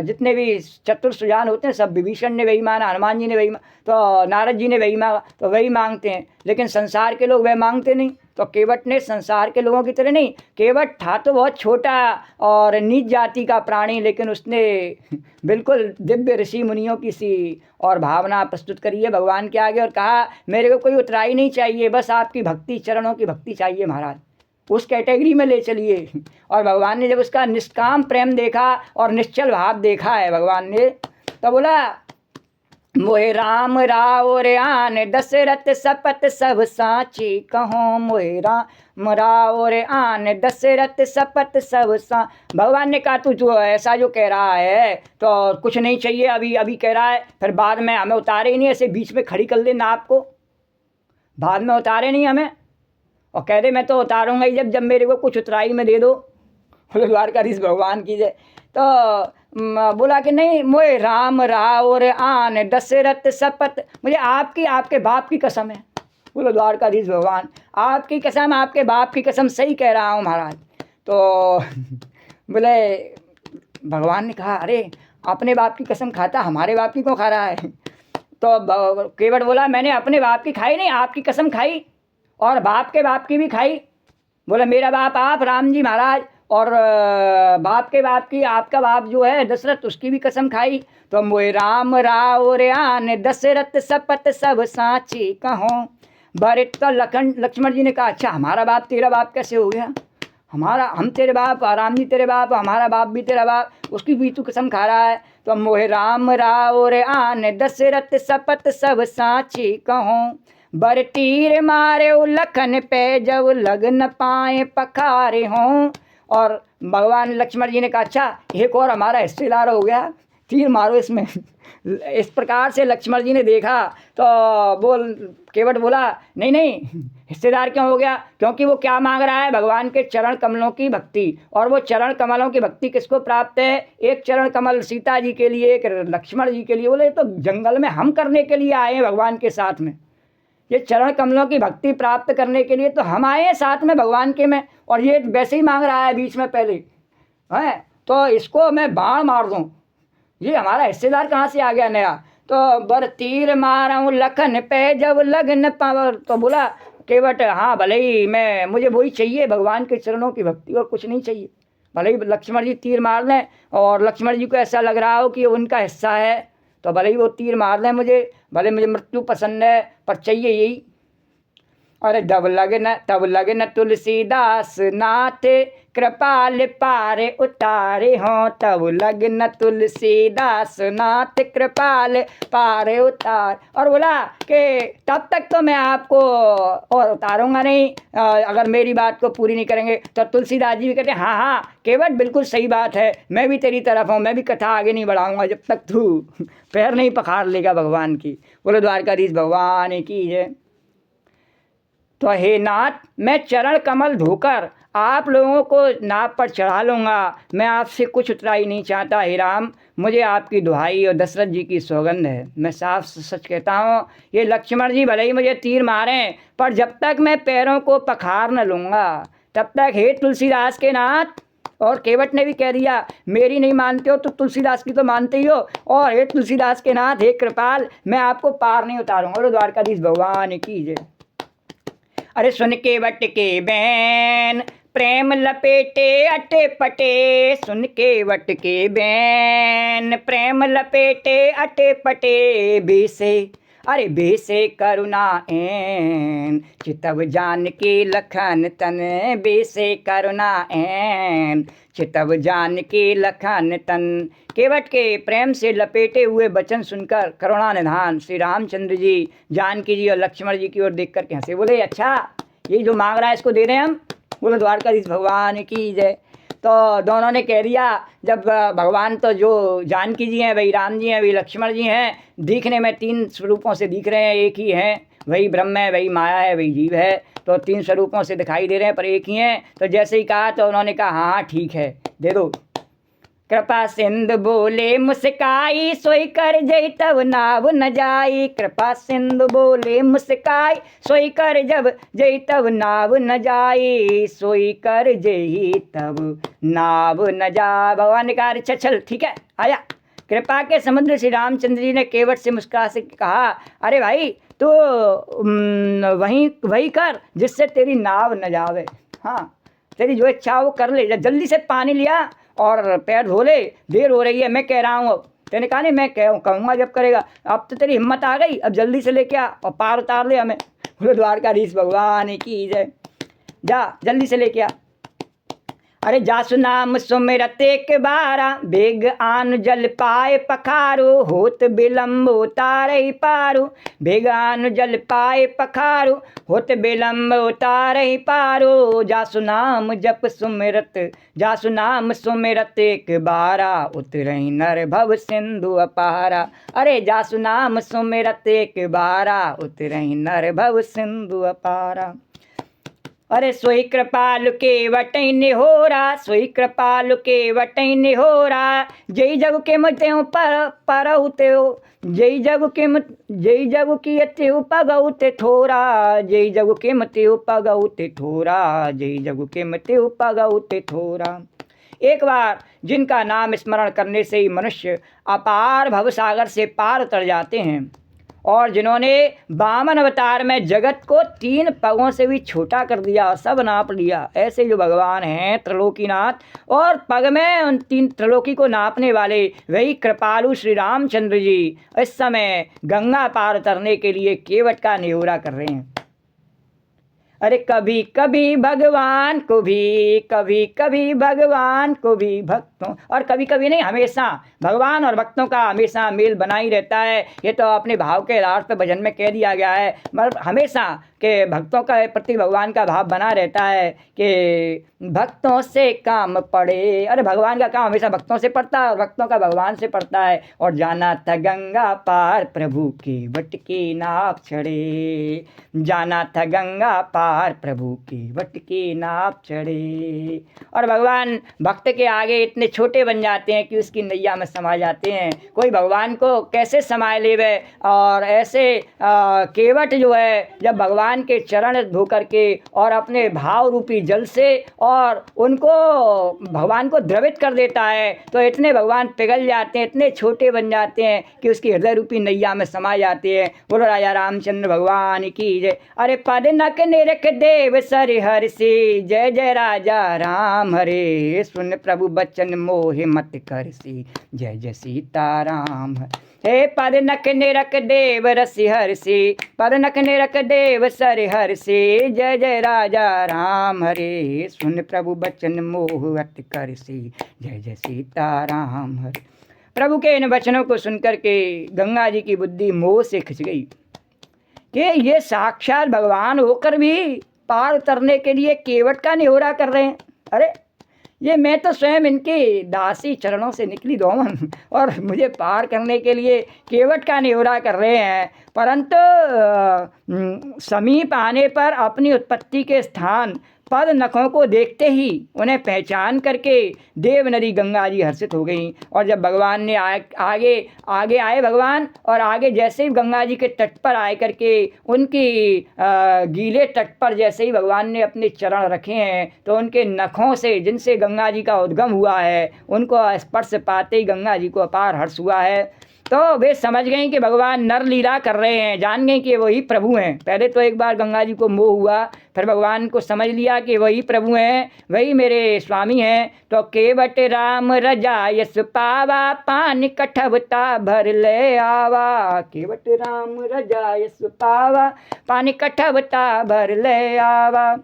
जितने भी चतुर सुजान होते हैं सब, विभीषण ने वही माना, हनुमान जी ने वही तो नारद जी ने वही मांगा, तो वही मांगते हैं। लेकिन संसार के लोग वह मांगते नहीं। तो केवट ने संसार के लोगों की तरह नहीं, केवट था तो बहुत छोटा और नीच जाति का प्राणी, लेकिन उसने बिल्कुल दिव्य ऋषि मुनियों की सी और भावना प्रस्तुत करी है भगवान के आगे, और कहा मेरे को कोई उतराई नहीं चाहिए, बस आपकी भक्ति, चरणों की भक्ति चाहिए महाराज। उस कैटेगरी में ले चलिए। और भगवान ने जब उसका निष्काम प्रेम देखा और निश्चल भाव देखा है भगवान ने, तो बोला मोहे राम राव आन दशरथ सपत सब साची कहो, मोहे राम राव आन दशरथ सपत सब सा। भगवान ने कहा तू ऐसा जो कह रहा है तो कुछ नहीं चाहिए, अभी अभी कह रहा है, फिर बाद में हमें उतारे ही नहीं, ऐसे बीच में खड़ी कर देना आपको, बाद में उतारे नहीं हमें, और कह दे मैं तो उतारूंगा ही जब मेरे को कुछ उतराई में दे दो। बोले द्वारकाधीश भगवान की जय। तो बोला कि नहीं, मोए राम राव आन दशरथ सपत, मुझे आपकी, आपके बाप की कसम है। बोलो द्वारकाधीश भगवान, आपकी कसम, आपके बाप की कसम, सही कह रहा हूँ महाराज। तो बोले भगवान ने कहा अरे अपने बाप की कसम खाता, हमारे बाप की क्यों खा रहा है? तो केवट बोला मैंने अपने बाप की खाई नहीं, आपकी कसम खाई, और बाप के बाप की भी खाई। बोला मेरा बाप आप राम जी महाराज, और बाप के बाप की, आपका बाप जो है दशरथ, उसकी भी कसम खाई। तो मोए राम राव आन दशरथ सपत सब साची कहो। भरत का लक्ष्मण जी ने कहा अच्छा हमारा बाप तेरा बाप कैसे हो गया? हमारा, हम तेरे बाप, राम जी तेरे बाप, हमारा बाप भी तेरा बाप, उसकी भी तू कसम खा रहा है। तो मोहे राम राव आन दशरथ सपत सब साची कहो। बर तीर मारे लखन पे जब लग न पाए पखारे हों। और भगवान लक्ष्मण जी ने कहा अच्छा एक और हमारा हिस्सेदार हो गया, तीर मारो इसमें। इस प्रकार से लक्ष्मण जी ने देखा तो केवट बोला नहीं नहीं, हिस्सेदार क्यों हो गया? क्योंकि वो क्या मांग रहा है? भगवान के चरण कमलों की भक्ति। और वो चरण कमलों की भक्ति किसको प्राप्त है? एक चरण कमल सीता जी के लिए, एक लक्ष्मण जी के लिए। बोले तो जंगल में हम करने के लिए आए हैं भगवान के साथ में, ये चरण कमलों की भक्ति प्राप्त करने के लिए तो हम आए हैं साथ में भगवान के में, और ये वैसे ही मांग रहा है बीच में पहले है, तो इसको मैं बाण मार दूं, ये हमारा हिस्सेदार कहाँ से आ गया नया? तो बर तीर मारूं लखन पे जब लगन पावर। तो बोला केवट हाँ भले ही मुझे वही चाहिए, भगवान के चरणों की भक्ति, और कुछ नहीं चाहिए। भले ही लक्ष्मण जी तीर मार लें, और लक्ष्मण जी को ऐसा लग रहा हो कि उनका हिस्सा है, तो भले ही वो तीर मार लें मुझे, भले मुझे मृत्यु पसंद है, पर चाहिए यही। अरे तब लगे न तुलसीदास नाथ कृपाल पार उतारे हों तब लगन तुलसीदास नाथ कृपाल पार उतार। और बोला कि तब तक तो मैं आपको और उतारूंगा नहीं अगर मेरी बात को पूरी नहीं करेंगे। तो तुलसीदास जी भी कहते हैं हाँ हाँ केवट बिल्कुल सही बात है, मैं भी तेरी तरफ हूँ, मैं भी कथा आगे नहीं बढ़ाऊंगा जब तक तू पैर नहीं पखार लेगा भगवान की। बोलो द्वारकाधीश भगवान की जय। तो हे नाथ मैं चरण कमल धोकर आप लोगों को नाव पर चढ़ा लूँगा, मैं आपसे कुछ उतराई नहीं चाहता। हे राम मुझे आपकी दुहाई और दशरथ जी की सौगंध है, मैं साफ सच कहता हूँ ये लक्ष्मण जी भले ही मुझे तीर मारें पर जब तक मैं पैरों को पखार न लूँगा तब तक हे तुलसीदास के नाथ। और केवट ने भी कह दिया मेरी नहीं मानते हो तो तुलसीदास की तो मानते ही हो, और हे तुलसीदास के नाथ हे कृपाल मैं आपको पार नहीं उतारूंगा। और द्वारकाधीश भगवान की जय। अरे सुन के वट के बैन प्रेम लपेटे अटे पटे, सुन के वट के बैन प्रेम लपेटे अटे पटे, बेसे अरे बेसे करुणा एन चितव जान की लखन तन, बेसे करुणा एन चितव जान की लखन तन। केवट के प्रेम से लपेटे हुए वचन सुनकर करुणा निधान श्री रामचंद्र जी जानकी जी और लक्ष्मण जी की ओर देख कर हंसे, बोले अच्छा ये जो मांग रहा है इसको दे रहे हैं हम। बोले द्वारकाधीश भगवान की जय। तो दोनों ने कह दिया जब भगवान तो जो जानकी जी हैं वही राम जी हैं वही लक्ष्मण जी हैं, दिखने में तीन स्वरूपों से दिख रहे हैं, एक ही हैं, वही ब्रह्म है वही माया है वही जीव है, तो तीन स्वरूपों से दिखाई दे रहे हैं पर एक ही हैं। तो जैसे ही कहा तो उन्होंने कहा हाँ ठीक है दे दो। कृपा सिंधु बोले मुस्काई सोई कर जय तब नाव न जाई, कृपा सिंधु बोले मुस्काई सोई कर जब जय तब नाव न जाई, सोई कर जय तब नाव न जा। भगवान ने कहा अच्छा चल ठीक है आया। कृपा के समुद्र श्री रामचंद्र जी ने केवट से मुस्कुरा से कहा अरे भाई तो वही कर जिससे तेरी नाव न जावे, हाँ तेरी जो इच्छा हो कर ले, जल्दी से पानी लिया और पैर धो ले, देर हो रही है मैं कह रहा हूँ। अब तेने कहा नहीं मैं कहूँगा जब करेगा, अब तो तेरी हिम्मत आ गई अब जल्दी से लेके आ और पार उतार ले हमें। बोले द्वारकाधीश भगवान की जय। जा जल्दी से लेके आ। अरे जासु नाम सुमिरत एक बारा बेग आन जल पाए पखारो, होत विलम्ब उतारहि पारो, बेग आन जल पाए पखारो, होत विलम्ब उतारहि पारो। जासु नाम जप सुमिरत जासु नाम सुमिरत एक बारा, उतरहि नर भव सिंधु अपारा। अरे जासु नाम सुमिरत एक बारा, उतरहि नर भव सिंधु अपारा। अरे सोई कृपाल के वटई निहोरा, सोई कृपाल के वटई निहोरा, जय जग के मत्यो पर उत्यो, जय जग की अत्यो पगउते थोरा, जय जग के मत्यो पगउते थोरा, जय जग के मत्यो पगउते थोरा। एक बार जिनका नाम स्मरण करने से ही मनुष्य अपार भवसागर से पार उतर जाते हैं, और जिन्होंने वामन अवतार में जगत को 3 पगों से भी छोटा कर दिया, सब नाप लिया, ऐसे जो भगवान हैं त्रिलोकीनाथ, और पग में उन 3 त्रिलोकी को नापने वाले वही कृपालु श्री रामचंद्र जी इस समय गंगा पार उतरने के लिए केवट का निहोरा कर रहे हैं। अरे कभी कभी भगवान को भी, कभी कभी भगवान को भी भक्तों, और कभी कभी नहीं हमेशा भगवान और भक्तों का हमेशा मेल बना ही रहता है। ये तो अपने भाव के आधार पर भजन में कह दिया गया है, मतलब हमेशा के भक्तों का प्रति भगवान का भाव बना रहता है कि भक्तों से काम पड़े। अरे भगवान का काम हमेशा भक्तों से पड़ता है और भक्तों का भगवान से पड़ता है। और जाना था गंगा पार प्रभु की वट की नाव चढ़े, जाना था गंगा पार प्रभु की वट की नाव चढ़े। और भगवान भक्त के आगे इतने छोटे बन जाते हैं कि उसकी नैया में समा जाते हैं। कोई भगवान को कैसे समाये लेवे, और ऐसे केवट जो है जब भगवान के चरण धो करके और अपने भाव रूपी जल से और उनको भगवान को द्रवित कर देता है तो इतने भगवान पिघल जाते हैं, इतने छोटे बन जाते हैं कि उसकी हृदय रूपी नैया में समा जाते हैं। बोलो राजा रामचंद्र भगवान की जय। अरे पद नक निरख देव सर हर से, जय जय राजा राम हरे, सुन प्रभु बचन मोहि मत कर सी, जय जय सीताराम। हे पद नख निरख देव रसि हर से, पद नख निरख देव सर हर से, जय जय राजा राम हरे। सुन प्रभु बचन मोह अति कर से, जय जय सीताराम हरे। प्रभु के इन वचनों को सुनकर के गंगा जी की बुद्धि मोह से खिंच गई कि ये साक्षात भगवान होकर भी पार उतरने के लिए केवट का निहोरा कर रहे हैं। अरे ये मैं तो स्वयं इनके दासी चरणों से निकली दोमन, और मुझे पार करने के लिए केवट का निहोरा कर रहे हैं। परंतु समीप आने पर अपनी उत्पत्ति के स्थान पद नखों को देखते ही उन्हें पहचान करके देवनरी गंगा जी हर्षित हो गई। और जब भगवान ने आगे आए भगवान, और आगे जैसे ही गंगा जी के तट पर आए करके उनकी गीले तट पर जैसे ही भगवान ने अपने चरण रखे हैं, तो उनके नखों से जिनसे गंगा जी का उद्गम हुआ है उनको स्पर्श पाते ही गंगा जी को अपार हर्ष हुआ है। तो वे समझ गई कि भगवान नर लीला कर रहे हैं, जान गई कि वही प्रभु हैं। पहले तो एक बार गंगा जी को मोह हुआ, फिर भगवान को समझ लिया कि वही प्रभु हैं, वही मेरे स्वामी हैं। तो केवट राम रजायस पावा, पान कठवता भर ले आवा। केवट राम रजायस पावा, पान कठवता भर ले आवा।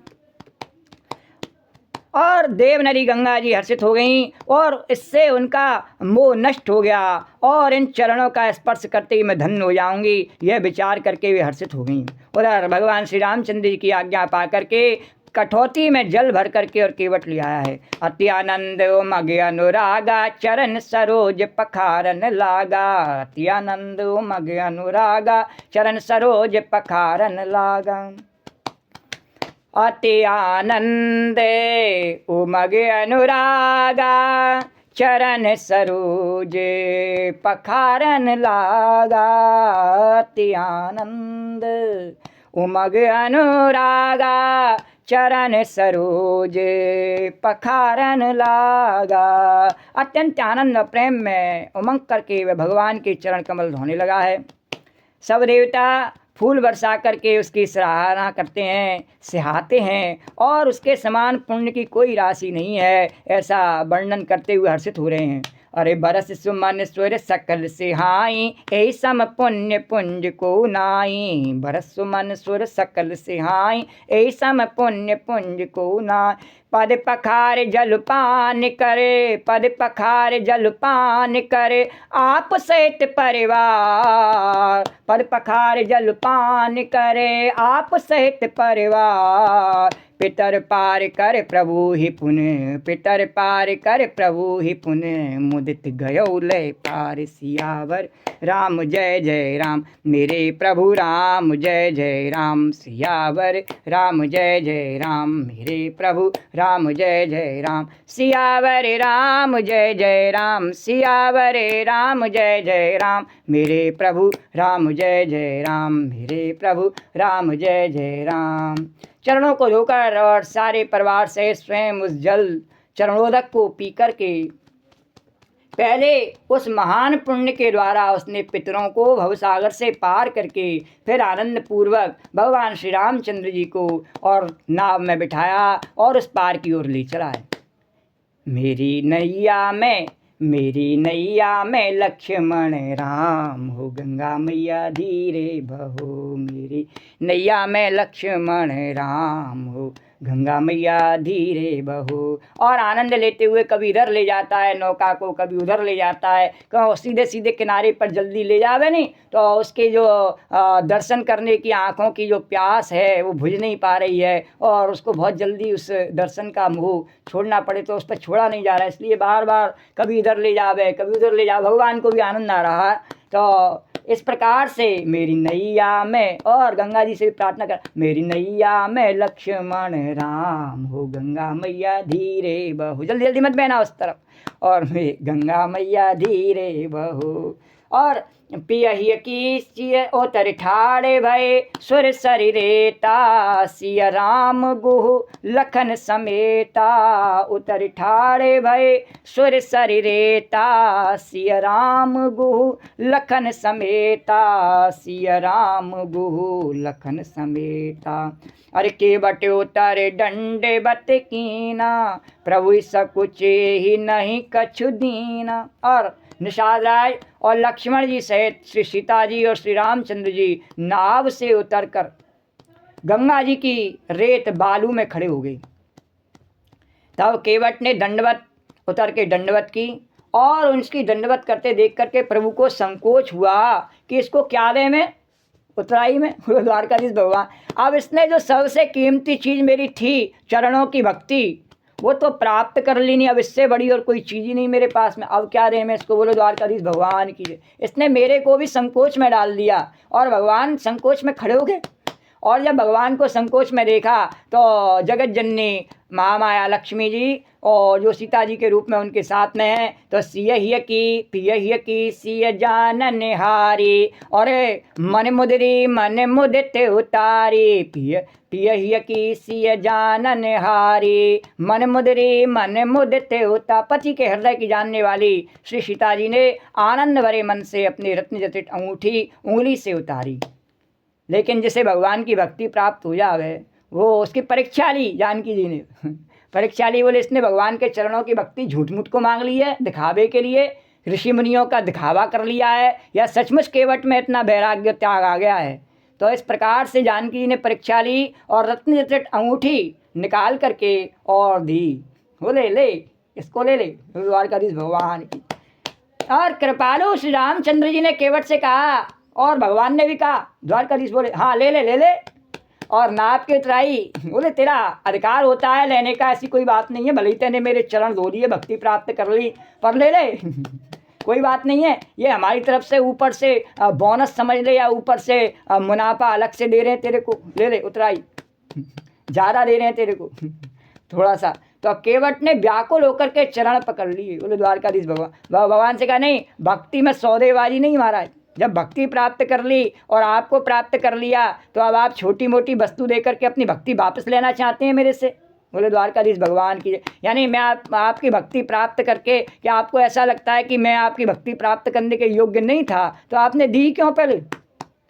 और देवनरी गंगा जी हर्षित हो गईं, और इससे उनका मोह नष्ट हो गया, और इन चरणों का स्पर्श करते ही मैं धन्य हो जाऊंगी, यह विचार करके वे हर्षित हो गईं। उधर भगवान श्री रामचंद्र जी की आज्ञा पा करके कठौती में जल भर करके और केवट ले आया है। अति आनंद उमग अनुरागा, चरण सरोज पखारन लागा। अति आनंद उमग अनुरागा, चरण सरोज पखारन लागा। अति आनंद उमग अनुरागा, चरण सरोज पखारन लागा। अति आनंद उमग अनुरागा, चरण सरोज पखारन लागा। अत्यंत आनंद और प्रेम में उमंग करके वह भगवान के चरण कमल धोने लगा है। सब देवता फूल बरसा करके उसकी सराहना करते हैं, सिहाते हैं, और उसके समान पुण्य की कोई राशि नहीं है, ऐसा वर्णन करते हुए हर्षित हो रहे हैं। अरे बरस सुमन स्वर सकल सिहाई, ऐ सम पुण्य पुंज को नाई। बरस सुमन स्वर सकल सिहाई, ऐ सम पुण्य पुंज को नाई। पद पखार जलपान करे, पद पखार जलपान करे, आप सहित परिवार। पद पखार जलपान करे, आप सहित परिवार। पितर पार कर प्रभु ही पुण्य, पितर पार कर प्रभु ही पुण्य। मुदित गयो लय पार सियावर, राम जय जय राम मेरे प्रभु राम। जय जय राम सियावर, राम जय जय राम मेरे प्रभु राम। जय जय राम सियावर, राम जय जय राम सियावर, राम जय जय राम मेरे प्रभु राम। जय जय राम मेरे प्रभु राम। जय जय राम। चरणों को धोकर और सारे परिवार से स्वयं उस जल चरणोदक को पी करके पहले उस महान पुण्य के द्वारा उसने पितरों को भवसागर से पार करके फिर आनंद पूर्वक भगवान श्री रामचंद्र जी को और नाव में बिठाया और उस पार की ओर ले चला है। मेरी नैया में लक्ष्मण राम हो, गंगा मैया धीरे बहो। मेरी नैया में लक्ष्मण राम हो, गंगा मैया धीरे बहो। और आनंद लेते हुए कभी इधर ले जाता है नौका को, कभी उधर ले जाता है, कहीं सीधे सीधे किनारे पर जल्दी ले जावे नहीं, तो उसके जो दर्शन करने की आँखों की जो प्यास है वो बुझ नहीं पा रही है, और उसको बहुत जल्दी उस दर्शन का मोह छोड़ना पड़े तो उस पर छोड़ा नहीं जा रहा है, इसलिए बार बार कभी इधर ले जावे कभी उधर ले जावे। भगवान को भी आनंद आ रहा है। तो इस प्रकार से मेरी नैया में, और गंगा जी से भी प्रार्थना कर, मेरी नैया में लक्ष्मण राम हो, गंगा मैया धीरे बहो। जल्दी जल्दी मत बहना उस तरफ, और मैं गंगा मैया धीरे बहो। और पियहिय की ओतर ठाड़े भय, सुर सरिरेता सिया राम गुहु लखन समेता। उतर ठाड़े भय सुर सरिरेता, सिया राम गुहु लखन समेता। सिया राम गुहु लखन समेता। अरे केवट उतर डंडे बत कीना, प्रभु सकुच ही नहीं कछु दीना। और निषाद राय और लक्ष्मण जी सहित श्री सीता जी और श्री रामचंद्र जी नाव से उतरकर गंगा जी की रेत बालू में खड़े हो गए। तब केवट ने दंडवत उतर के दंडवत की और उसकी दंडवत करते देख करके प्रभु को संकोच हुआ कि इसको क्या दें मैं उतराई में द्वारकाधीश भगवान। अब इसने जो सबसे कीमती चीज़ मेरी थी चरणों की भक्ति वो तो प्राप्त कर ली नहीं, अब इससे बड़ी और कोई चीज़ ही नहीं मेरे पास में, अब क्या दें मैं इसको। बोलो द्वारकाधीश भगवान की। इसने मेरे को भी संकोच में डाल दिया और भगवान संकोच में खड़े हो गए। और जब भगवान को संकोच में देखा तो जगत जननी महामाया लक्ष्मी जी और जो सीता जी के रूप में उनके साथ में हैं तो सिय हिय की पिय हिय की सिय जान निहारी और मन मुदित उतारी पिय पिय हिय की सिय जान निहारी मन मुदित उता। पति के हृदय की जानने वाली श्री सीता जी ने आनंद भरे मन से अपनी रत्न जटित अंगूठी उंगली से उतारी। लेकिन जिसे भगवान की भक्ति प्राप्त हो जावे वो उसकी परीक्षा ली जानकी जी ने। परीक्षा ली बोले इसने भगवान के चरणों की भक्ति झूठ मूठ को मांग ली है दिखावे के लिए, ऋषि मुनियों का दिखावा कर लिया है या सचमुच केवट में इतना वैराग्य त्याग आ गया है। तो इस प्रकार से जानकी जी ने परीक्षा ली और रत्न जटित अंगूठी निकाल करके और दी। बोले ले इसको ले द्वारकाधीश भगवान की। और कृपालु श्री रामचंद्र जी ने केवट से कहा और भगवान ने भी कहा, द्वारकाधीश बोले हाँ ले ले और नाप के उतराई। बोले तेरा अधिकार होता है लेने का, ऐसी कोई बात नहीं है, भले ही तेने मेरे चरण धो लिए भक्ति प्राप्त कर ली पर ले कोई बात नहीं है, ये हमारी तरफ से ऊपर से बोनस समझ ले या ऊपर से मुनाफा अलग से दे रहे हैं तेरे को, ले उतराई, ज़्यादा दे रहे हैं तेरे को थोड़ा सा। तो केवट ने व्याकुल होकर के चरण पकड़ लिए। बोले द्वारकाधीश भगवान से कहा नहीं, भक्ति में सौदेबाजी नहीं महाराज, जब भक्ति प्राप्त कर ली और आपको प्राप्त कर लिया तो अब आप छोटी मोटी वस्तु देकर के अपनी भक्ति वापस लेना चाहते हैं मेरे से। बोले द्वारकाधीश भगवान की। यानी मैं आपकी भक्ति प्राप्त करके क्या आपको ऐसा लगता है कि मैं आपकी भक्ति प्राप्त करने के योग्य नहीं था तो आपने दी क्यों पहले,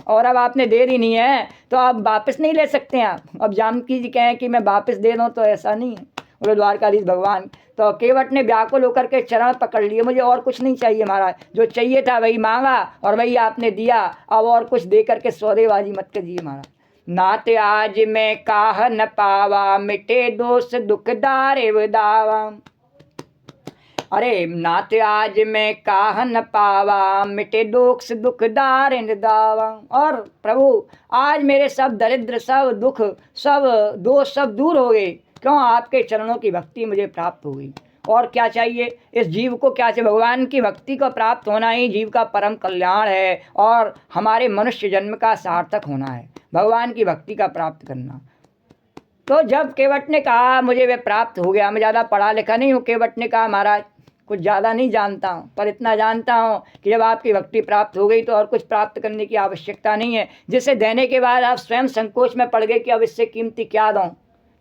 और अब आपने दे दी नहीं है तो आप वापस नहीं ले सकते हैं आप। अब जानकी जी कहें कि मैं वापस दे दूँ तो ऐसा नहीं है। बोले द्वारकाधीश भगवान। तो केवट ने व्याकुल होकर के चरण पकड़ लिए, मुझे और कुछ नहीं चाहिए महाराज, जो चाहिए था वही मांगा और वही आपने दिया, अब और कुछ दे करके सौदेबाजी मत करिए महाराज। नाते आज मैं काह न पावा मिटे दोष दुखदारे दावा। अरे नाते आज मैं काह न पावा मिटे दोष दुखदारे दावा। और प्रभु आज मेरे सब दरिद्र सब दुख सब दोष सब दूर हो गए, क्यों आपके चरणों की भक्ति मुझे प्राप्त हो गई। और क्या चाहिए इस जीव को, क्या चाहिए, भगवान की भक्ति को प्राप्त होना ही जीव का परम कल्याण है और हमारे मनुष्य जन्म का सार्थक होना है, भगवान की भक्ति का प्राप्त करना। तो जब केवट ने कहा मुझे वे प्राप्त हो गया, मैं ज़्यादा पढ़ा लिखा नहीं हूँ, केवट ने कहा महाराज कुछ ज़्यादा नहीं जानता हूँ पर इतना जानता हूँ कि जब आपकी भक्ति प्राप्त हो गई तो और कुछ प्राप्त करने की आवश्यकता नहीं है, जिसे देने के बाद आप स्वयं संकोच में पड़ गए कि अब इससे कीमती क्या दूँ।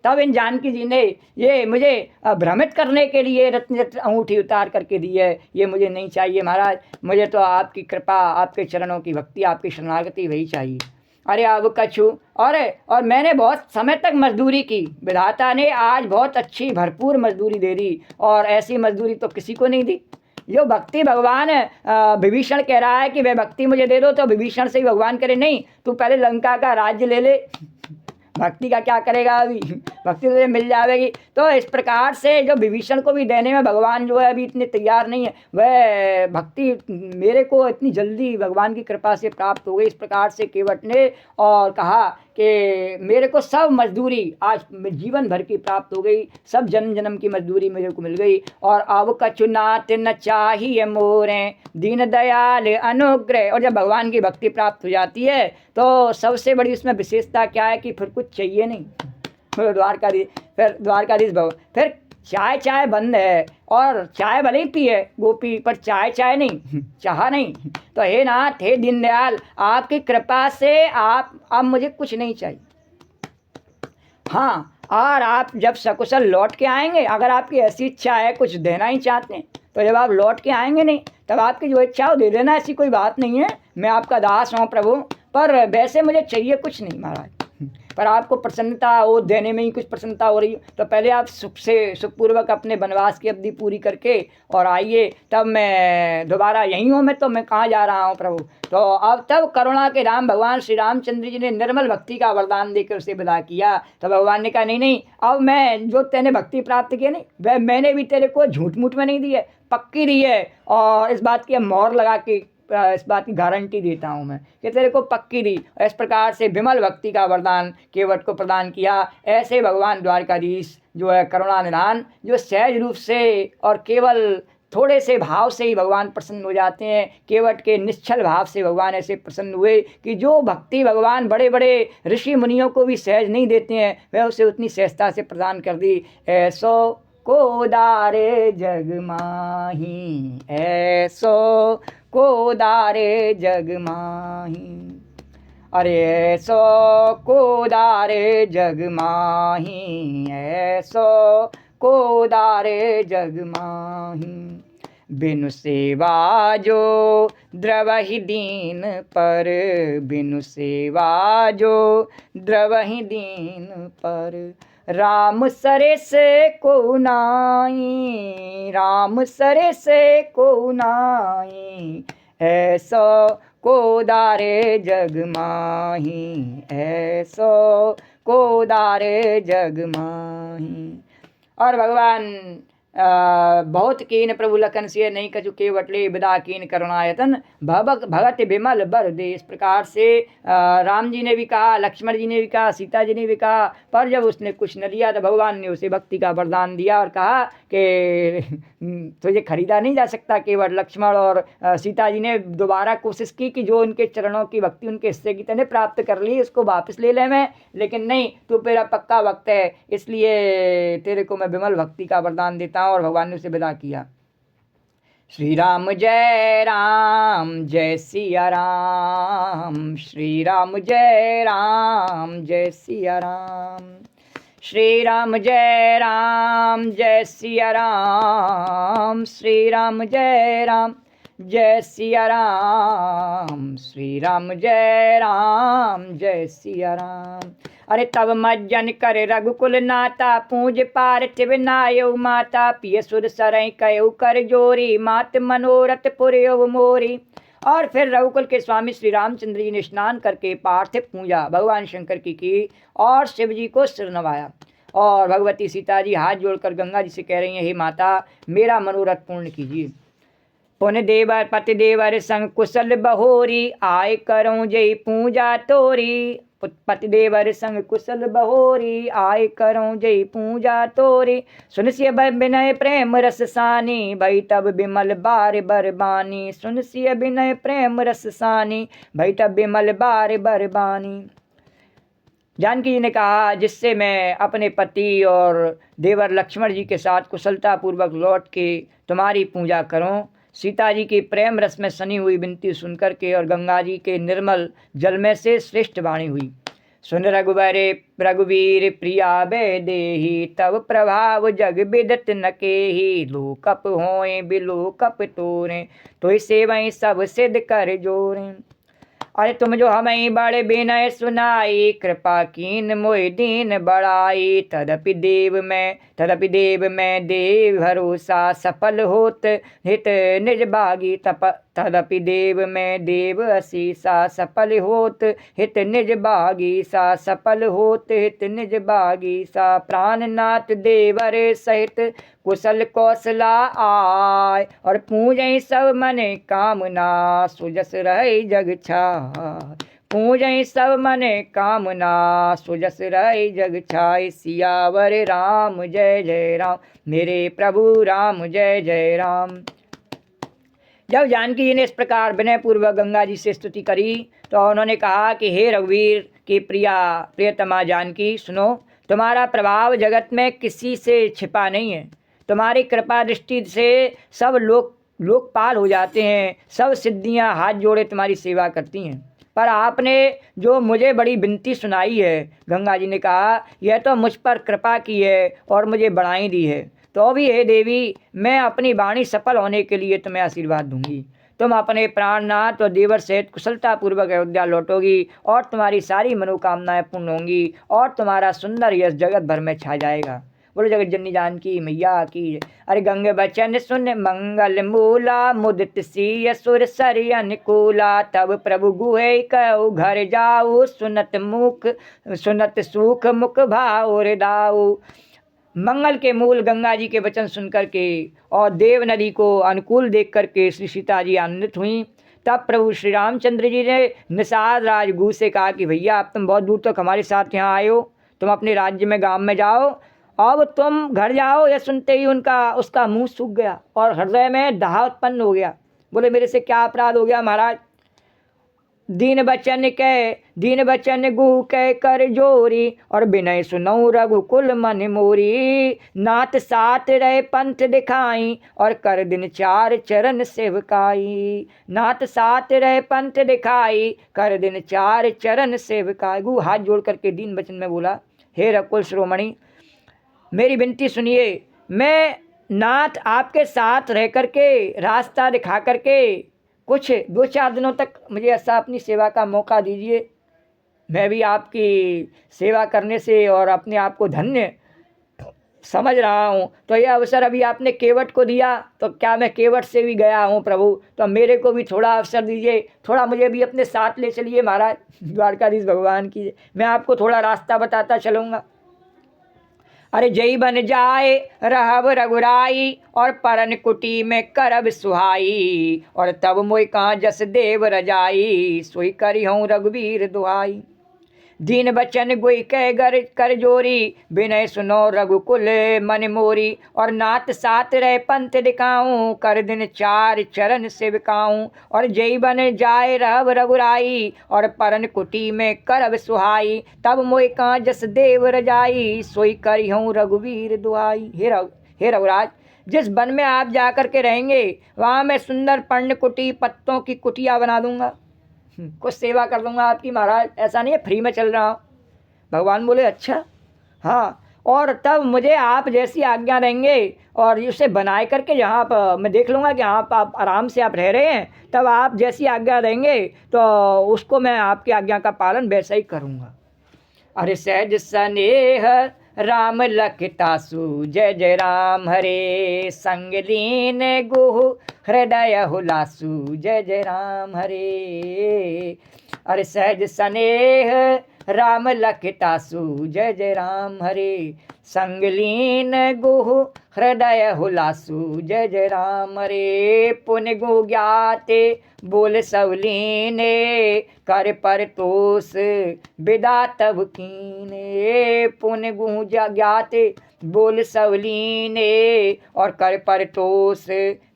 तब इन जानकी जी ने ये मुझे भ्रमित करने के लिए रत्न अंगूठी उतार करके दी है, ये मुझे नहीं चाहिए महाराज, मुझे तो आपकी कृपा आपके चरणों की भक्ति आपकी शरणागति वही चाहिए। अरे अब कछु और मैंने बहुत समय तक मजदूरी की, विधाता ने आज बहुत अच्छी भरपूर मजदूरी दे दी और ऐसी मजदूरी तो किसी को नहीं दी। जो भक्ति भगवान विभीषण कह रहा है कि वह भक्ति मुझे दे दो, तो विभीषण से ही भगवान करे नहीं तू पहले लंका का राज्य ले भक्ति का क्या करेगा, अभी भक्ति तुझे मिल जाएगी। तो इस प्रकार से जो विभीषण को भी देने में भगवान जो है अभी इतने तैयार नहीं है, वह भक्ति मेरे को इतनी जल्दी भगवान की कृपा से प्राप्त हो गई। इस प्रकार से केवट ने और कहा कि मेरे को सब मजदूरी आज जीवन भर की प्राप्त हो गई, सब जन्म जन्म की मजदूरी मेरे को मिल गई। और अब कछु नात न चाहिए मोरे दीन दयाल अनुग्रह। और जब भगवान की भक्ति प्राप्त हो जाती है तो सबसे बड़ी उसमें विशेषता क्या है कि फिर कुछ चाहिए नहीं। द्वारकाधीश भगवान फिर चाय बंद है और चाय भले ही पिए गोपी पर चाय नहीं चाह नहीं। तो हे नाथ हे दीनदयाल आपकी कृपा से आप अब मुझे कुछ नहीं चाहिए। हाँ, और आप जब सकुशल लौट के आएंगे, अगर आपकी ऐसी इच्छा है कुछ देना ही चाहते हैं तो जब आप लौट के आएंगे नहीं तब आपकी जो इच्छा हो दे देना, ऐसी कोई बात नहीं है, मैं आपका दास हूँ प्रभु, पर वैसे मुझे चाहिए कुछ नहीं महाराज। पर आपको प्रसन्नता वो देने में ही कुछ प्रसन्नता हो रही है, तो पहले आप सुखपूर्वक अपने वनवास की अवधि पूरी करके और आइए, तब मैं दोबारा यहीं हूँ, मैं कहाँ जा रहा हूँ प्रभु। तो अब तब करुणा के राम भगवान श्री रामचंद्र जी ने निर्मल भक्ति का वरदान देकर उसे विदा किया। तो भगवान ने कहा नहीं नहीं, अब मैं जो तेने भक्ति प्राप्त की नहीं, वह मैंने भी तेरे को झूठ मूठ में नहीं दी है, पक्की दी है, और इस बात की मोहर लगा के इस बात की गारंटी देता हूँ मैं कि तेरे को पक्की दी। इस प्रकार से विमल भक्ति का वरदान केवट को प्रदान किया। ऐसे भगवान द्वारकाधीश जो है करुणा निधान, जो सहज रूप से और केवल थोड़े से भाव से ही भगवान प्रसन्न हो जाते हैं। केवट के निश्चल भाव से भगवान ऐसे प्रसन्न हुए कि जो भक्ति भगवान बड़े बड़े ऋषि मुनियों को भी सहज नहीं देते हैं, वह उसे उतनी सहजता से प्रदान कर दी। ऐसो को दारे जग माही, ऐसो को दारे जग माही, अरे ऐसो को दारे जग माही, ऐसो को दारे जग माही। बिनु सेवा जो द्रवहि दीन पर, बिनु सेवा जो द्रवहि दीन पर, राम सरे से को नाई, राम सरे से को नाई, ऐसो को दारे जग माही, ऐसो को दारे जग माही। और भगवान बहुत कीन प्रभु लखन सिय नहीं कछु केवटले विदा कीन करुणायतन, भगत विमल बर दे। इस प्रकार से राम जी ने भी कहा, लक्ष्मण जी ने भी कहा, सीता जी ने भी कहा, पर जब उसने कुछ न दिया तो भगवान ने उसे भक्ति का वरदान दिया और कहा कि तुझे खरीदा नहीं जा सकता। केवल लक्ष्मण और सीता जी ने दोबारा कोशिश की कि जो उनके चरणों की भक्ति उनके हिस्से की तने प्राप्त कर ली, उसको वापस ले ले मैं, लेकिन नहीं, तू मेरा पक्का भक्त है, इसलिए तेरे को मैं विमल भक्ति का वरदान देता हूँ। और भगवान ने उसे विदा किया। श्री राम जय सिया राम, श्री राम जय सिया राम, श्री राम जय सिया राम, श्री राम जय सिया राम, श्री राम जय सिया राम। अरे तब मज्जन कर रघुकुल नाता, पूज पार्थिव नायउ माता, पिय सुर सरई कयउ कर जोरी, मात मनोरथ पुरयउ मोरी। और फिर रघुकुल के स्वामी श्री रामचंद्र जी ने स्नान करके पार्थिव पूजा भगवान शंकर की और शिव जी को सिर नवाया। और भगवती सीता जी हाथ जोड़कर गंगा जी से कह रही हैं, हे माता मेरा मनोरथ पूर्ण कीजिए। पुन देवर पति देवर संग कुशल बहोरी, आय करऊँ जय पूजा तोरी। पति देवर संग कुशल बहोरी, आय करऊँ जय पूजा तोरी। सुनसिय विनय प्रेम रस सानी, भई तब बिमल बार बरबानी। सुनसिय विनय प्रेम रस सानी, भई तब बिमल बार बरबानी। जानकी जी ने कहा, जिससे मैं अपने पति और देवर लक्ष्मण जी के साथ कुशलता पूर्वक लौट के तुम्हारी पूजा करूं। सीता जी की प्रेम रस में सनी हुई विनती सुनकर के और गंगा जी के निर्मल जल में से श्रेष्ठ वाणी हुई। सुन रघुवीर प्रिया बै देही, तब प्रभाव जग बिदत न केही। लोकप होए बिलोकप तोरे, तो सेवई सब सिद्ध कर जोरे। अरे तुम जो हमें बड़े विनय सुनाई, कृपा कीन मोहि दीन बड़ाई। तदपि देव में देव भरोसा, सफल होत हित निज भागी। तदपि देव में देव असीसा, सफल होत हित निज भागी सा। सफल होत हित निज भागी सा। प्राणनाथ देवर सहित कुशल कौशला आय, और पूजै सब मन कामना, सुजस रहे जग छाय। पूजै सब मन कामना, सुजस रहे जग छाय। सियावर राम जय राम, मेरे प्रभु राम जय राम। जब जानकी जी ने इस प्रकार विनय पूर्वक गंगा जी से स्तुति करी, तो उन्होंने कहा कि हे रघुवीर की प्रियतमा जानकी, सुनो, तुम्हारा प्रभाव जगत में किसी से छिपा नहीं है। तुम्हारी कृपा दृष्टि से सब लोकपाल हो जाते हैं, सब सिद्धियां हाथ जोड़े तुम्हारी सेवा करती हैं। पर आपने जो मुझे बड़ी विनती सुनाई है, गंगा जी ने कहा, यह तो मुझ पर कृपा की है और मुझे बढ़ाई दी है। तो भी हे देवी, मैं अपनी वाणी सफल होने के लिए तुम्हें आशीर्वाद दूंगी। तुम अपने प्राणनाथ और देवर सहित कुशलतापूर्वक अयोध्या लौटोगी और तुम्हारी सारी मनोकामनाएं पूर्ण होंगी और तुम्हारा सुंदर यश जगत भर में छा जाएगा। बोलो जगत जननी जानकी मैया की। अरे गंगे बचन सुन मंगल मूला मुदित सी असुर सरि अनुकूला तब प्रभु गुहे कहो घर जाऊ सुनत सुख मुख भाव दाऊ। मंगल के मूल गंगा जी के वचन सुन करके और देव नदी को अनुकूल देख करके श्री सीता जी आनंदित हुई। तब प्रभु श्री रामचंद्र जी ने निषाद राज गु से कहा कि भैया अब तुम बहुत दूर तक हमारे साथ यहाँ आए हो, तुम अपने राज्य में गांव में जाओ, अब तुम घर जाओ। यह सुनते ही उसका मुंह सूख गया और हृदय में दाह उत्पन्न हो गया। बोले मेरे से क्या अपराध हो गया महाराज। दीन बचन गुह कह कर जोरी और बिनय सुनऊ रघुकुल मन मोरी। नाथ साथ रहे पंथ दिखाई और कर दिन चार चरण सेवकाई। नाथ साथ रहे पंथ दिखाई कर दिन चार चरण सेवकाई। गुह हाथ जोड़ करके दीन बचन में बोला, हे रघुकुल शिरोमणि मेरी विनती सुनिए, मैं नाथ आपके साथ रह करके रास्ता दिखा करके कुछ 2-4 दिनों तक मुझे ऐसा अपनी सेवा का मौका दीजिए। मैं भी आपकी सेवा करने से और अपने आप को धन्य समझ रहा हूँ। तो यह अवसर अभी आपने केवट को दिया, तो क्या मैं केवट से भी गया हूँ प्रभु, तो मेरे को भी थोड़ा अवसर दीजिए, थोड़ा मुझे भी अपने साथ ले चलिए महाराज। द्वारकाधीश भगवान की, मैं आपको थोड़ा रास्ता बताता चलूँगा। अरे जय बन जाए रहब रघुराई और परन कुटी में करब सुहाई। और तब मोय कहाँ जस देव रजाई सोई करी हूँ रघुवीर दुहाई। दीन बचन गुई कह गर कर जोरी बिनय सुनो रघुकुल मन मोरी। और नाथ साथ रहे पंथ दिखाऊं कर दिन चार चरण सेवकाऊं। और जय बन जाए रहब रघुराई और परन कुटी में करब सुहाई। तब मोय कहाँ जस देव रजाई सोई करी हूँ रघुवीर दुहाई। हे रघुराज, जिस वन में आप जा कर के रहेंगे वहाँ मैं सुंदर पर्ण कुटी पत्तों की कुटिया बना दूंगा, कुछ सेवा कर दूंगा आपकी महाराज, ऐसा नहीं है फ्री में चल रहा हूँ। भगवान बोले अच्छा हाँ, और तब मुझे आप जैसी आज्ञा देंगे और उसे बनाए करके जहाँ पर मैं देख लूँगा कि आप आराम से आप रह रहे हैं, तब आप जैसी आज्ञा देंगे तो उसको मैं आपकी आज्ञा का पालन वैसा ही करूँगा। अरे सहज स्नेह राम लखतासु जय जय राम हरे। संग लीन गुह हृदय हुलासु जय जय राम हरे। अरे सहज स्नेह राम लखतासु जय जय राम हरे। संग लीन गुह हृदय हुलासु जय जय राम हरे। पुन गु ज्ञाते बोल सवलीने कर पर तोष विदा तब कीने। पुन गु ज्ञाते बोल सवलीने और कर पर तोष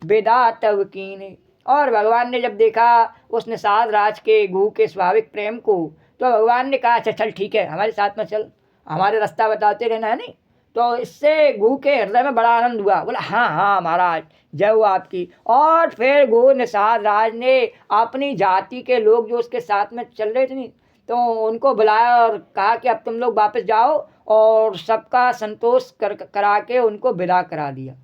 विदा तब कीने। और भगवान ने जब देखा उस निषाद राज के गु के स्वाभाविक प्रेम को, तो भगवान ने कहा अच्छा चल ठीक है हमारे साथ में चल, हमारे रास्ता बताते रहना है नहीं। तो इससे गु के हृदय में बड़ा आनंद हुआ, बोला हाँ हाँ महाराज जय हो आपकी। और फिर गु निषाद राज ने अपनी जाति के लोग जो उसके साथ में चल रहे थे नहीं, तो उनको बुलाया और कहा कि अब तुम लोग वापस जाओ, और सबका संतोष करा के उनको विदा करा दिया।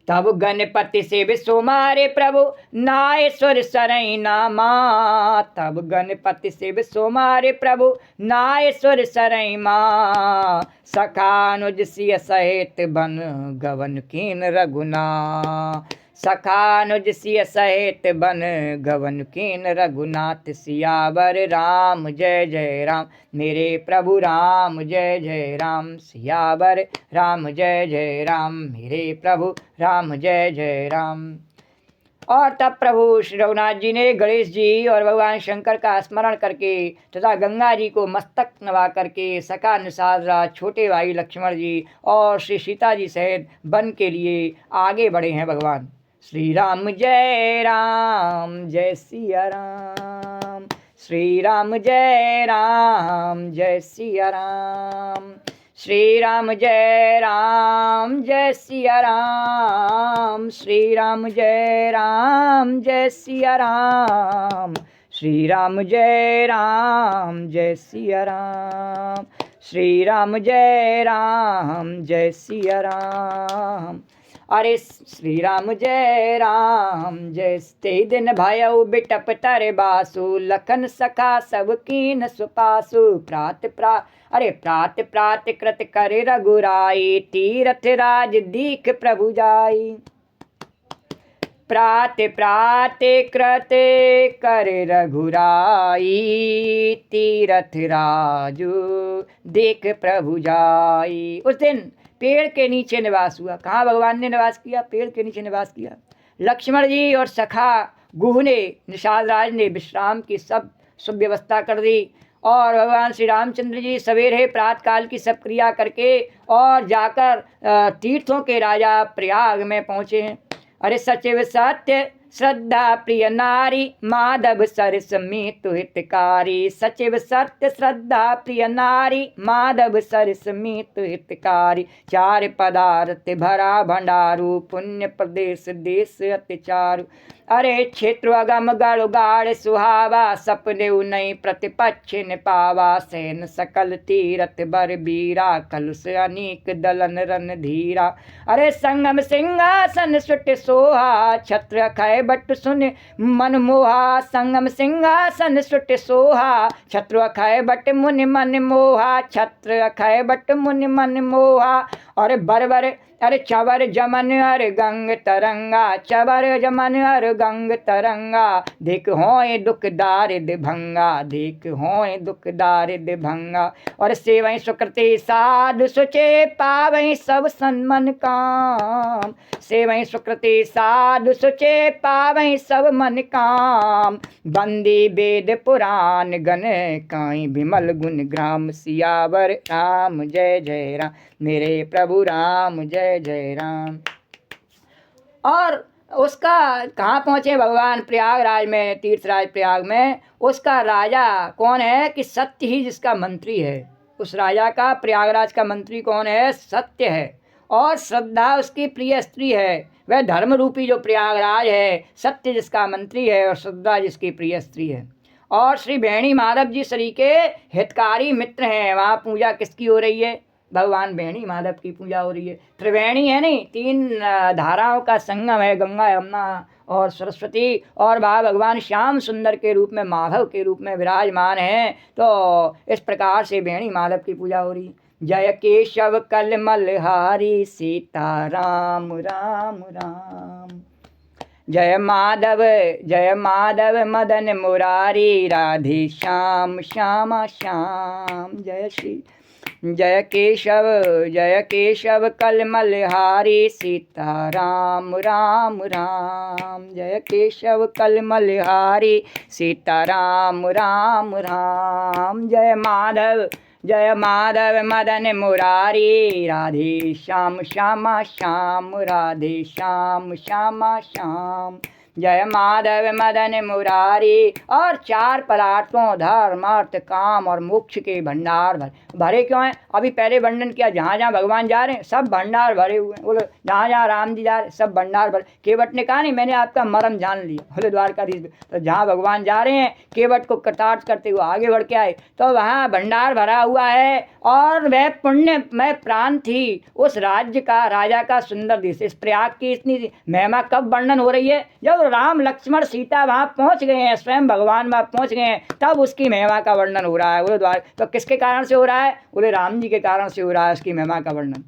तब गणपति से विश्वमारे प्रभु नायेश्वर सरई नामा। तब गणपति से विश्वमारे प्रभु नायेश्वर सरई माँ। सखानुज सिय सहित बन गवन कीन रघुना। सखानुज सिय सहित बन गवन कीन रघुनाथ। सियावर राम जय जय राम मेरे प्रभु राम जय जय राम। सियावर राम जय जय राम मेरे प्रभु राम जय जय राम। और तब प्रभु श्री रघुनाथ जी ने गणेश जी और भगवान शंकर का स्मरण करके तथा गंगा जी को मस्तक नवा करके सखा निषाद राज छोटे भाई लक्ष्मण जी और श्री सीता जी सहित वन के लिए आगे बढ़े हैं भगवान। श्री राम जय सिया राम। श्री राम जय सिया राम। श्री राम जय सिया राम। श्री राम जय सिया राम। श्री राम जय सिया राम। श्री राम जय सिया राम। अरे श्री राम जय राम, जय ते दिन भयउ बिटप तर बासु, लखन सखा सब कीन सुपासु, प्रात प्रात कृत कर रघुराई, तीरथ राज दीख प्रभु जाई। प्रात प्रात कृत कर रघुराई, तीरथ राजू देख प्रभु जाई। उस दिन पेड़ के नीचे निवास हुआ। कहाँ भगवान ने निवास किया? पेड़ के नीचे निवास किया। लक्ष्मण जी और सखा गुह ने, निषाद राज ने विश्राम की सब सुव्यवस्था कर दी और भगवान श्री रामचंद्र जी सवेरे प्रातकाल की सब क्रिया करके और जाकर तीर्थों के राजा प्रयाग में पहुँचे हैं। अरे सचिव सत्य श्रद्धा प्रिय नारी, माधव सरस मीतु हितकारी। सचिव सत्य श्रद्धा प्रिय नारी, माधव सरस मीतु हितकारी। चार पदार्थ भरा भंडारू, पुण्य प्रदेश देश अति चारु। अरे क्षेत्र अगम गढ़ गाढ़ सुहावा, सपने नहीं प्रतिपक्ष निपावा। सैन सकल तीरथ बर बीरा, कलुष अनेक दलन रन धीरा। अरे संगम सिंहासन सुट सोहा, छत्र खय बट सुन मन मोहा। संगम सिंहासन सुट सोहा, छत्र खय बट मुनि मन मोहा। छत्र खय बट मुनि मन मोहा। और बरबर अरे चवर जमन अर गंग तरंगा, चवर जमन अर गंग तरंगा। देख होए दुख दारिद भंगा, देख होए दुख दारिद भंगा। और सेवई सुकृति साधु सुचे, पावई सब सन्मन काम। सेवई सुकृति साधु सुचे, पावई सब मन काम। बंदी वेद पुराण गण, काई विमल गुण ग्राम। सियावर राम जय जय राम, मेरे प्रभु राम जय जय राम। और उसका कहाँ पहुँचे भगवान? प्रयागराज में, तीर्थराज प्रयाग में। उसका राजा कौन है? कि सत्य ही जिसका मंत्री है। उस राजा का, प्रयागराज का मंत्री कौन है? सत्य है। और श्रद्धा उसकी प्रिय स्त्री है। वह धर्म रूपी जो प्रयागराज है, सत्य जिसका मंत्री है और श्रद्धा जिसकी प्रिय स्त्री है। और श्री बेणी माधव जी श्री के हितकारी मित्र हैं। वहाँ पूजा किसकी हो रही है? भगवान बेणी माधव की पूजा हो रही है। त्रिवेणी है नहीं, तीन धाराओं का संगम है, गंगा यमुना और सरस्वती। और वह भगवान श्याम सुंदर के रूप में, माधव के रूप में विराजमान हैं। तो इस प्रकार से बेणी माधव की पूजा हो रही है। जय केशव कल मलहारी, सीता राम राम राम। जय माधव मदन मुरारी, राधे श्याम श्यामा श्याम। जय केशव कल मलहारी, सीता राम राम राम। जय केशव कल मलहारी, सीता राम राम राम। जय माधव मदन मुरारी, राधे श्याम श्यामा श्याम। राधे श्याम श्यामा श्याम। जय माधव मदन मुरारी। और चार पदार्थों धर्म अर्थ काम और मोक्ष के भंडार भरे क्यों हैं? अभी पहले वर्णन किया, जहाँ जहाँ भगवान जा रहे हैं सब भंडार भरे हुए हैं। बोलो जहाँ जहाँ राम जी जा रहे हैं सब भंडार भरे। केवट ने कहा नहीं मैंने आपका मर्म जान लिया, बोले द्वारकाधीश। तो जहाँ भगवान जा रहे हैं केवट को कृतार्थ करते हुए आगे बढ़ के आए, तो वहाँ भंडार भरा हुआ है। और वह पुण्यमय प्राण थी उस राज्य का, राजा का सुंदर देश। इस प्रयाग की इतनी महिमा कब वर्णन हो रही है? जब राम लक्ष्मण सीता वहाँ पहुँच गए हैं, स्वयं भगवान वहाँ पहुँच गए हैं, तब उसकी महिमा का वर्णन हो रहा है। बोले द्वार तो किसके कारण से हो रहा है? बोले राम जी के कारण से हो रहा है उसकी महिमा का वर्णन।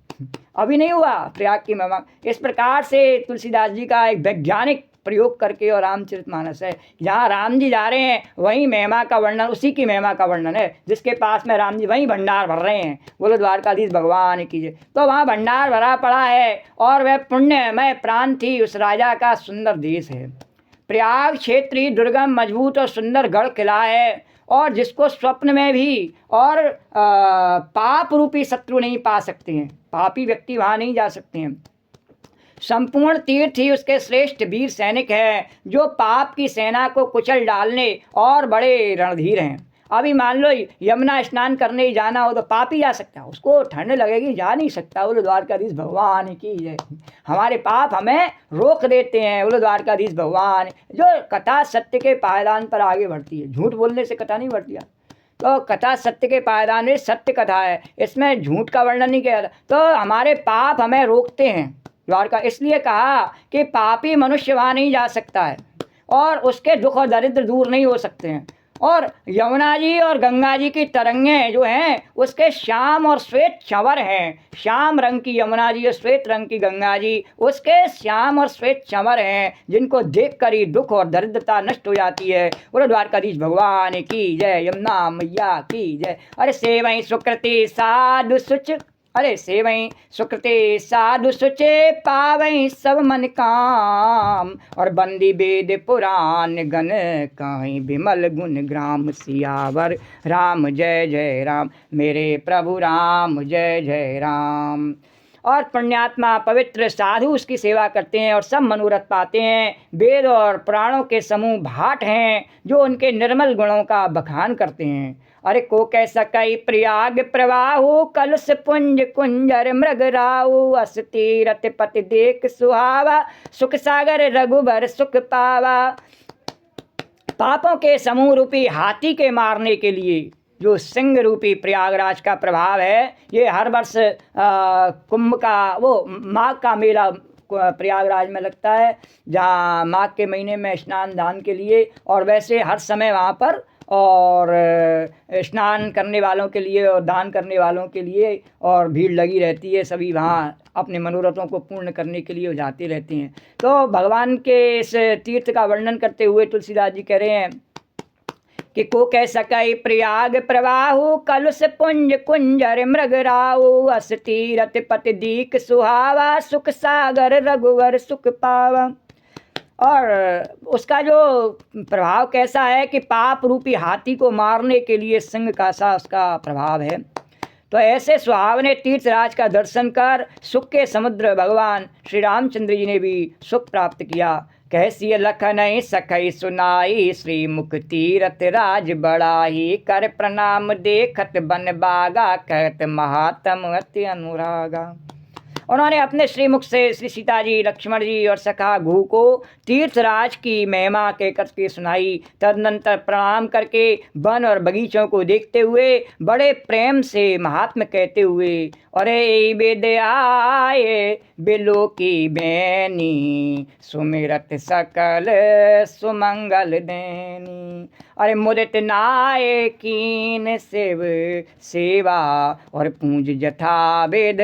अभी नहीं हुआ प्रयाग की महिमा। इस प्रकार से तुलसीदास जी का एक वैज्ञानिक प्रयोग करके और रामचरितमानस है, जहाँ राम जी जा रहे हैं वहीं महिमा का वर्णन, उसी की महिमा का वर्णन है जिसके पास में राम जी वहीं भंडार भर रहे हैं। बोलो द्वारकाधीश भगवान कीजिए। तो वहाँ भंडार भरा पड़ा है और वह पुण्यमय प्राण थी उस राजा का सुंदर देश है। प्रयाग क्षेत्र ही दुर्गम मजबूत और सुंदर गढ़ किला है, और जिसको स्वप्न में भी और पाप रूपी शत्रु नहीं पा सकते हैं। पापी व्यक्ति वहाँ नहीं जा सकते हैं। संपूर्ण तीर्थ ही उसके श्रेष्ठ वीर सैनिक हैं, जो पाप की सेना को कुचल डालने और बड़े रणधीर हैं। अभी मान लो यमुना स्नान करने ही जाना हो तो पापी जा सकता है, उसको ठंड लगेगी जा नहीं सकता। बोलो द्वारकाधीश भगवान की जय। हमारे पाप हमें रोक देते हैं। बोलो द्वारकाधीश भगवान। जो कथा सत्य के पायदान पर आगे बढ़ती है, झूठ बोलने से कथा नहीं बढ़ती है। तो कथा सत्य के पायदान में सत्य कथा है, इसमें झूठ का वर्णन नहीं किया जाता। तो हमारे पाप हमें रोकते हैं, द्वारका इसलिए कहा कि पापी मनुष्य वहाँ नहीं जा सकता है और उसके दुख और दरिद्र दूर नहीं हो सकते हैं। और यमुना जी और गंगा जी की तरंगें जो हैं उसके श्याम और श्वेत चंवर हैं। श्याम रंग की यमुना जी और श्वेत रंग की गंगा जी, उसके श्याम और श्वेत चंवर हैं जिनको देख कर ही दुख और दरिद्रता नष्ट हो जाती है। बोलो द्वारकाधीश भगवान की जय, यमुना मैया की जय। अरे सेवई सुकृति साधु सुच, अरे सेवई सुकृति साधु सुचे पावई सब मन काम। और बंदी वेद पुराण गण कहीं विमल गुण ग्राम। सियावर राम जय जय राम, मेरे प्रभु राम जय जय राम। और पुण्यात्मा पवित्र साधु उसकी सेवा करते हैं और सब मनोरथ पाते हैं। वेद और पुराणों के समूह भाट हैं जो उनके निर्मल गुणों का बखान करते हैं। अरे को कैसा कई प्रयाग प्रवाहु, कलश पुंज कुंजर मृग राहु। अस तीरथ पति देख सुहावा, सुख सागर रघुबर सुख पावा। पापों के समूह रूपी हाथी के मारने के लिए जो सिंह रूपी प्रयागराज का प्रभाव है, ये हर वर्ष कुंभ का वो माघ का मेला प्रयागराज में लगता है, जहाँ माघ के महीने में स्नान दान के लिए और वैसे हर समय वहाँ पर और स्नान करने वालों के लिए और दान करने वालों के लिए और भीड़ लगी रहती है। सभी वहाँ अपने मनोरथों को पूर्ण करने के लिए जाते रहते हैं। तो भगवान के इस तीर्थ का वर्णन करते हुए तुलसीदास जी कह रहे हैं कि को कह सकई प्रयाग प्रवाहु, कलुष पुंज कुंजर मृग राहु। अस तीरथ पति दीक सुहावा, सुख सागर रघुवर सुख पावा। और उसका जो प्रभाव कैसा है कि पाप रूपी हाथी को मारने के लिए सिंह का सा उसका प्रभाव है। तो ऐसे सुहावने तीर्थराज का दर्शन कर सुख के समुद्र भगवान श्री रामचंद्र जी ने भी सुख प्राप्त किया। कहसी लखन सखई सुनाई, श्री मुख तीरथ राज बड़ाई। कर प्रणाम देखत बन बागा, कहत महात्म अति अनुरागा। उन्होंने अपने श्रीमुख से श्री सीता जी, लक्ष्मण जी और सखा घू को तीर्थराज की महिमा कह करके सुनाई। तदनंतर प्रणाम करके वन और बगीचों को देखते हुए बड़े प्रेम से महात्म कहते हुए, अरे वेद आए बिलो की बैनी, सुमिरत सकल सुमंगल देनी। अरे मुदित नाय कीन शिव सेवा, और पूज जथा वेद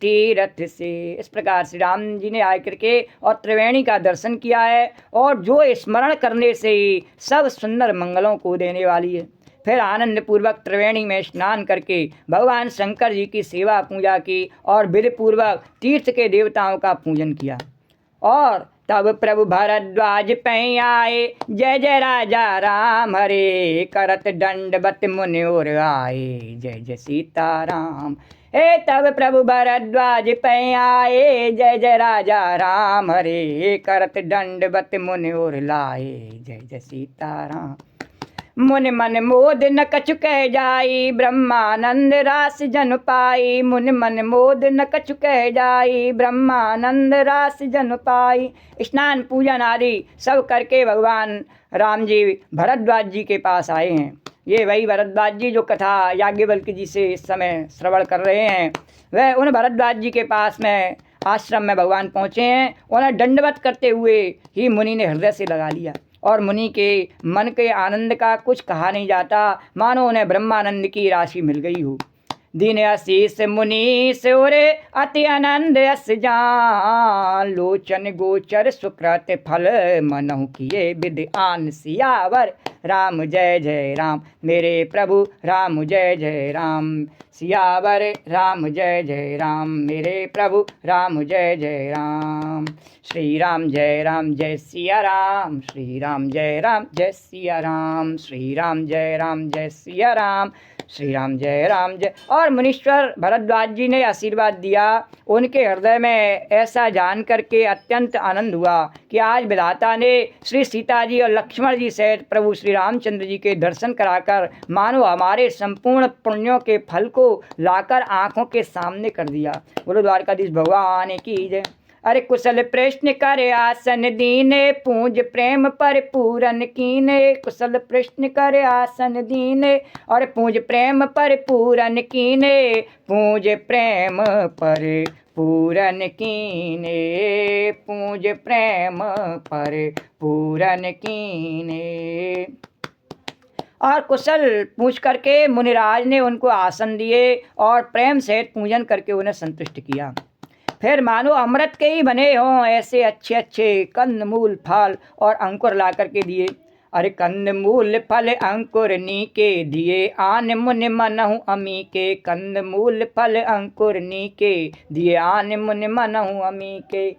तीरथ से। इस प्रकार श्री राम जी ने आकर के और त्रिवेणी का दर्शन किया है, और जो स्मरण करने से ही सब सुंदर मंगलों को देने वाली है। फिर आनंद पूर्वक त्रिवेणी में स्नान करके भगवान शंकर जी की सेवा पूजा की और विधि पूर्वक तीर्थ के देवताओं का पूजन किया। और तब प्रभु भरद्वाज पै आए, जय जय राजा राम हरे। करत दंडवत मुनि और आए, जय जय सीताराम। हे तब प्रभु भरद्वाज पै आए, जय जय राजा राम हरे। करत दंडवत मुनि और लाए, जय जय सीताराम। मुनि मन मोद न कछु कह जाई, ब्रह्मानंद रास जन पाई। मुनि मन मोद न कछु कह जाई, ब्रह्मानंद रास जन पाई। स्नान पूजन आदि सब करके भगवान राम जी भरद्वाज जी के पास आए हैं। ये वही भरद्वाज जी जो कथा याज्ञवल्क्य जी से इस समय श्रवण कर रहे हैं, वह उन भरद्वाज जी के पास में आश्रम में भगवान पहुँचे हैं। उन्हें दंडवत करते हुए ही मुनि ने हृदय से लगा लिया, और मुनि के मन के आनंद का कुछ कहा नहीं जाता, मानो उन्हें ब्रह्मानंद की राशि मिल गई हो। दीन आशीष मुनि सोरे अति आनंद अस जान, लोचन गोचर सुकृत फल मनहु किए विधि आन। सियावर राम जय जय राम, मेरे प्रभु राम जय जय राम। सियावर राम जय जय राम, मेरे प्रभु राम जय जय राम। श्री राम जय सिया राम, श्री राम जय सिया राम। श्री राम जय सिया राम, श्री राम जय। और मुनीश्वर भरद्वाज जी ने आशीर्वाद दिया। उनके हृदय में ऐसा जान करके अत्यंत आनंद हुआ कि आज विधाता ने श्री सीता जी और लक्ष्मण जी सहित प्रभु श्री रामचंद्र जी के दर्शन कराकर मानो हमारे संपूर्ण पुण्यों के फल को लाकर आँखों के सामने कर दिया। बोलो द्वारकाधीश भगवान की जय। अरे कुशल प्रश्न कर आसन दीने, पूज प्रेम पर पूरन कीने। कुशल प्रश्न कर आसन दीने, और पूज प्रेम पर पूरन कीने। पूज प्रेम पर पूरन कीने, पूज प्रेम पर पूरन कीने। और कुशल पूछ करके मुनिराज ने उनको आसन दिए और प्रेम सहित पूजन करके उन्हें संतुष्ट किया। फिर मानो अमृत के ही बने हों ऐसे अच्छे अच्छे कंद मूल फल और अंकुर ला करके दिए। अरे कंद मूल फल अंकुर नीके दिए, आन मुनि मनहु अमी के। कंद मूल फल अंकुर नीके दिए, आन मुनि मनहु अमी के।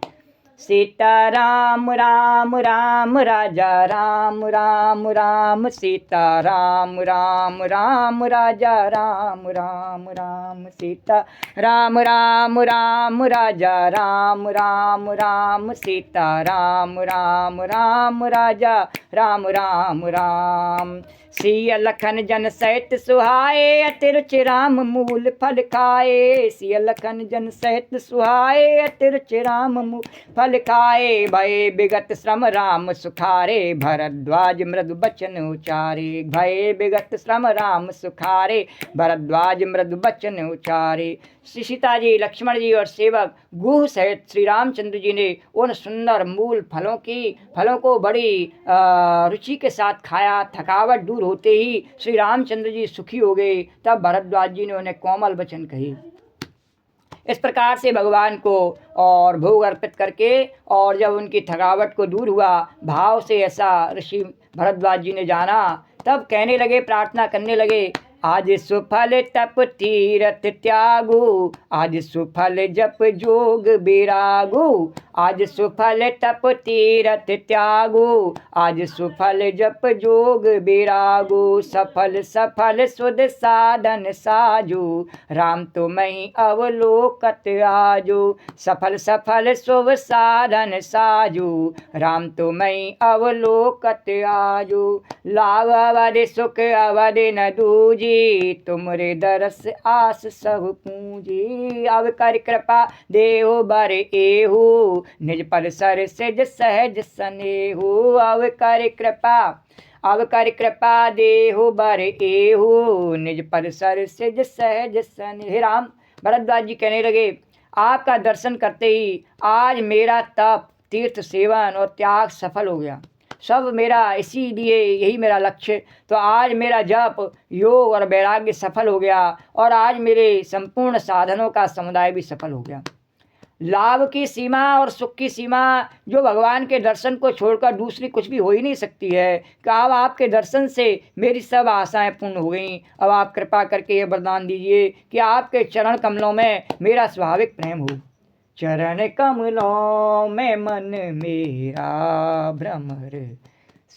सीता राम राम राम राजा राम राम राम। सीता राम राम राम राजा राम राम राम। सीता राम राम राम राजा राम राम राम। सीता राम राम राम राजा राम राम राम। सिय लखन जन सहित सुहाए, अति रुचि राम मूल फल खाए। सिय लखन जन सहित सुहाए, अति रुचि राम मूल फल खाए। भय विगत श्रम राम सुखारे, भरद्वाज मृदु बचन उचारे। भय विगत श्रम राम सुखारे, भरद्वाज मृदु बचन उचारे। श्री सीता जी, लक्ष्मण जी और सेवक गुह सहित श्री रामचंद्र जी ने उन सुंदर मूल फलों को बड़ी रुचि के साथ खाया। थकावट दूर होते ही श्री रामचंद्र जी सुखी हो गए। तब भरद्वाज जी ने उन्हें कोमल वचन कही। इस प्रकार से भगवान को और भोग अर्पित करके, और जब उनकी थकावट को दूर हुआ, भाव से ऐसा ऋषि भरद्वाज जी ने जाना, तब कहने लगे, प्रार्थना करने लगे, आज सुफल तप तीरथ त्यागु, आज सुफल जप जोग बिरागु। आज सुफल तप तीरथ त्यागु, आज सुफल जप जोग बिरागु। सफल सफल सुध साधन साजु, राम तुम्हें अवलोकत आजु। सफल सफल शुभ साधन साजु, राम तुम्हें अवलोकत आजु। लाभ अवधि सुख अवधि न दूजी, तुमरे दरस आस सब पूंजी। अब कर कृपा देहो बर एहू, निज पर सर सिज सहज सनेहू। अब कर कृपा देहो बर एहू, निज पर सर सिज सहज सने। हे राम, भरद्वाज जी कहने लगे, आपका दर्शन करते ही आज मेरा तप, तीर्थ सेवन और त्याग सफल हो गया। सब मेरा इसीलिए, यही मेरा लक्ष्य। तो आज मेरा जप, योग और वैराग्य सफल हो गया, और आज मेरे संपूर्ण साधनों का समुदाय भी सफल हो गया। लाभ की सीमा और सुख की सीमा जो भगवान के दर्शन को छोड़कर दूसरी कुछ भी हो ही नहीं सकती है, कि अब आपके दर्शन से मेरी सब आशाएं पूर्ण हो गईं। अब आप कृपा करके ये वरदान दीजिए कि आपके चरण कमलों में मेरा स्वाभाविक प्रेम हो। चरण कमलों में मन मेरा भ्रमर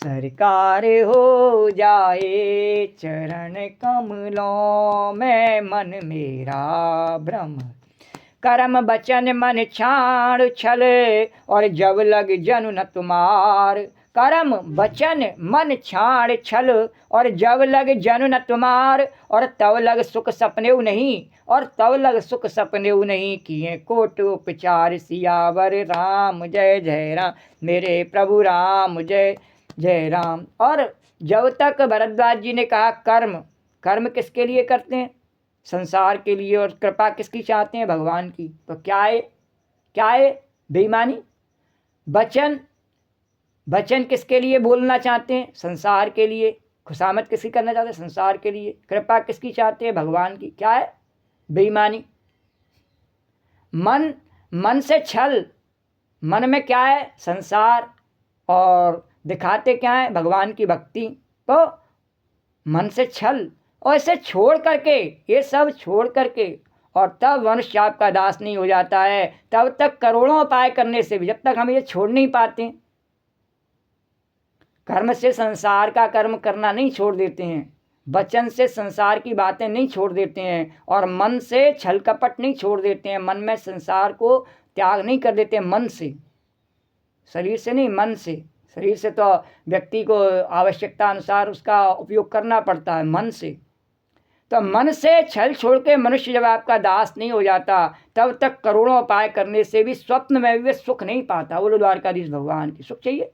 सरकार हो जाए। चरण कमलों में मन मेरा भ्रमर, कर्म बचन मन छाड़ छल, और जब लग जनु न तुम्हार। कर्म वचन मन छाड़ छल, और जब लग जनु न तुम्हार। और तब लग सुख सपने नहीं, और तब लग सुख सपने नहीं। किए कोट उपचार सियावर राम, जय जय राम मेरे प्रभु राम, जय जय राम। और जब तक भरद्वाज जी ने कहा कर्म किसके लिए करते हैं? संसार के लिए। और कृपा किसकी चाहते हैं? भगवान की। तो क्या है? बेईमानी। वचन किसके लिए बोलना चाहते हैं? संसार के लिए। खुशामद किसकी करना चाहते हैं? संसार के लिए। कृपा किसकी चाहते हैं? भगवान की। क्या है? बेईमानी। मन से छल। मन में क्या है? संसार। और दिखाते क्या है? भगवान की भक्ति। तो मन से छल, और इसे छोड़ करके, ये सब छोड़ करके, और तब मनुष्य आपका दास नहीं हो जाता है। तब तक करोड़ों उपाय करने से भी जब तक हम ये छोड़ नहीं पाते, कर्म से संसार का कर्म करना नहीं छोड़ देते हैं, वचन से संसार की बातें नहीं छोड़ देते हैं, और मन से छल कपट नहीं छोड़ देते हैं, मन में संसार को त्याग नहीं कर देते मन से, शरीर से नहीं, मन से। शरीर से तो व्यक्ति को आवश्यकता अनुसार उसका उपयोग करना पड़ता है, मन से। तो मन से छल छोड़ के मनुष्य जब आपका दास नहीं हो जाता, तब तक करोड़ों उपाय करने से भी स्वप्न में भी सुख नहीं पाता। बोलो द्वारकाधीश भगवान की। सुख चाहिए,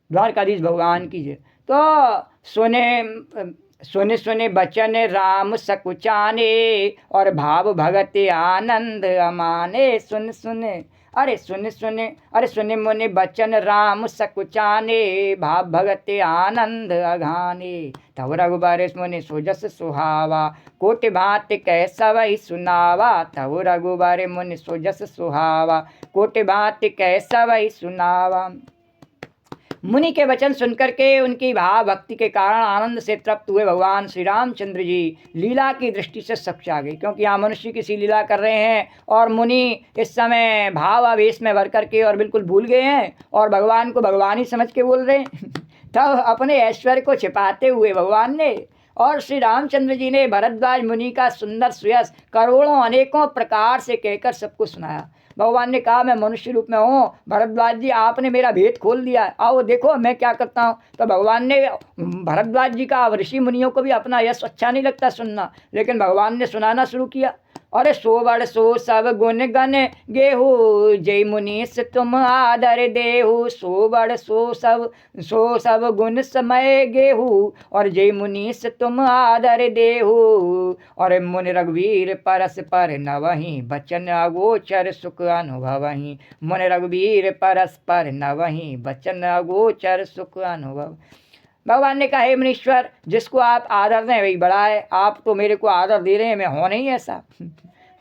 द्वारकाधीश भगवान की। तो सुने सुने बचन राम सकुचाने, और भाव भगत आनंद अमाने। सुन सुने, अरे सुन सुने, अरे सुने मुने बचन राम सकुचाने, भाव भगत आनंद अघाने। तव रघुबर मुनि सुजस सुहावा, कोटि भांति कह सवै सुनावा। तव रघुबर मुनि सुजस सुहावा, कोटि भांति कह सवै सुनावा। मुनि के वचन सुनकर के उनकी भाव भक्ति के कारण आनंद से तृप्त हुए भगवान श्री रामचंद्र जी लीला की दृष्टि से सच आ गई, क्योंकि यहाँ मनुष्य किसी लीला कर रहे हैं और मुनि इस समय भाव आवेश में भर करके और बिल्कुल भूल गए हैं और भगवान को भगवान ही समझ के बोल रहे हैं। तब अपने ऐश्वर्य को छिपाते हुए भगवान ने और श्री रामचंद्र जी ने भरद्वाज मुनि का सुंदर सुयस करोड़ों अनेकों प्रकार से कहकर सबको सुनाया। भगवान ने कहा, मैं मनुष्य रूप में हूँ, भरद्वाज जी आपने मेरा भेद खोल दिया है, आओ देखो मैं क्या करता हूँ। तो भगवान ने भरद्वाज जी का, ऋषि मुनियों को भी अपना यश अच्छा नहीं लगता सुनना, लेकिन भगवान ने सुनाना शुरू किया। अरे सो बड़ सो सब गुण गण गेहू, जय मुनीस तुम आदर देहु। सो बड़ सो सब गुण समय गेहू, और जय मुनीस तुम आदर देहु। और मुनि रघुवीर परस पर नवहि, बचन अगोचर सुख अनुभवहि। मुनि रघुवीर परस पर नवहि, बचन अगोचर सुख अनुभव। भगवान ने कहा, हे मुनीश्वर, जिसको आप आदर दें वही बड़ा है, आप तो मेरे को आदर दे रहे हैं, मैं हो नहीं ऐसा।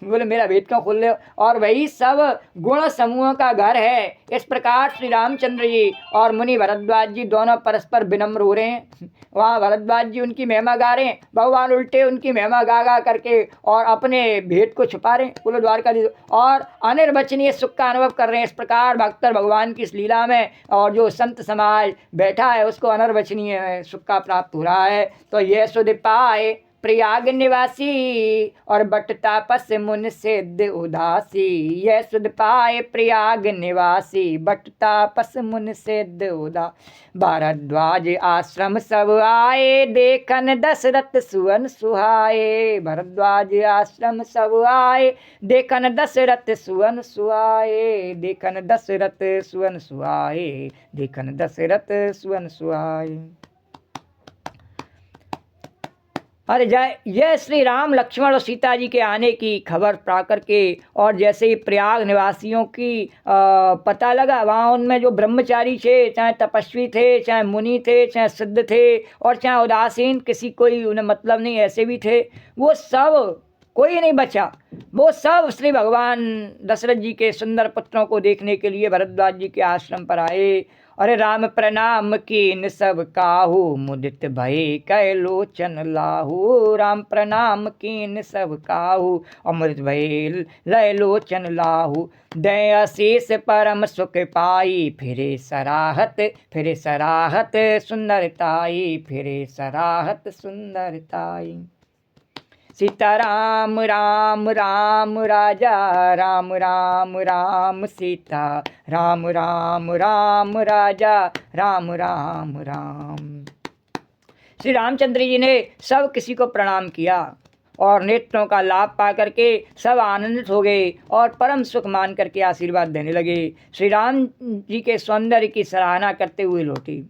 बोले मेरा भेद क्यों खोल रहे हो? और वही सब गुण समूहों का घर है। इस प्रकार श्री रामचंद्र जी और मुनि भरद्वाज जी दोनों परस्पर विनम्र हो रहे हैं। वहाँ भरद्वाज जी उनकी महिमा गा रहे हैं, भगवान उल्टे उनकी महिमा गा गा करके और अपने भेद को छुपा रहे हैं। बोलो द्वारकाधीश, और अनिर्वचनीय सुख का अनुभव कर रहे हैं। इस प्रकार भक्तर भगवान की इस लीला में और जो संत समाज बैठा है उसको अनिर्वचनीय सुख का प्राप्त हो रहा है। तो यह सुध पाए प्रयाग निवासी, और बट तापस मुन सिद्ध उदासी। यह सुध पाए प्रयाग निवासी, बट तापस मुन सिद्ध उदा। भारद्वाज आश्रम सब आए, देखन दशरथ सुवन सुहाए। भरद्वाज आश्रम सब आए, देखन दशरथ सुवन सुहाए। देखन दशरथ सुवन सुहाए, देखन दशरथ सुवन सुहाए। अरे जय, यह श्री राम लक्ष्मण और सीता जी के आने की खबर पा करके और जैसे ही प्रयाग निवासियों की पता लगा, वहाँ उनमें जो ब्रह्मचारी थे, चाहे तपस्वी थे, चाहे मुनि थे, चाहे सिद्ध थे, और चाहे उदासीन, किसी कोई उन्हें मतलब नहीं ऐसे भी थे, वो सब कोई नहीं बचा। वो सब श्री भगवान दशरथ जी के सुंदर पुत्रों को देखने के लिए भरद्वाज जी के आश्रम पर आए। अरे राम प्रणाम कीन सब काहू, मुदित भय कै लोचन लाहू। राम प्रणाम कीन सब काहू, अमृत भय लय लोचन लाहू। दय आशीष परम सुख पाई, फिरे सराहत सुंदरताई। फिरे सराहत सुंदरताई। सीताराम राम राम राजा, राम राम राम सीता। राम राम राम राजा, राम राम राम। श्री रामचंद्र जी ने सब किसी को प्रणाम किया और नेत्रों का लाभ पा करके सब आनंदित हो गए और परम सुख मान करके आशीर्वाद देने लगे। श्री राम जी के सौंदर्य की सराहना करते हुए लौटी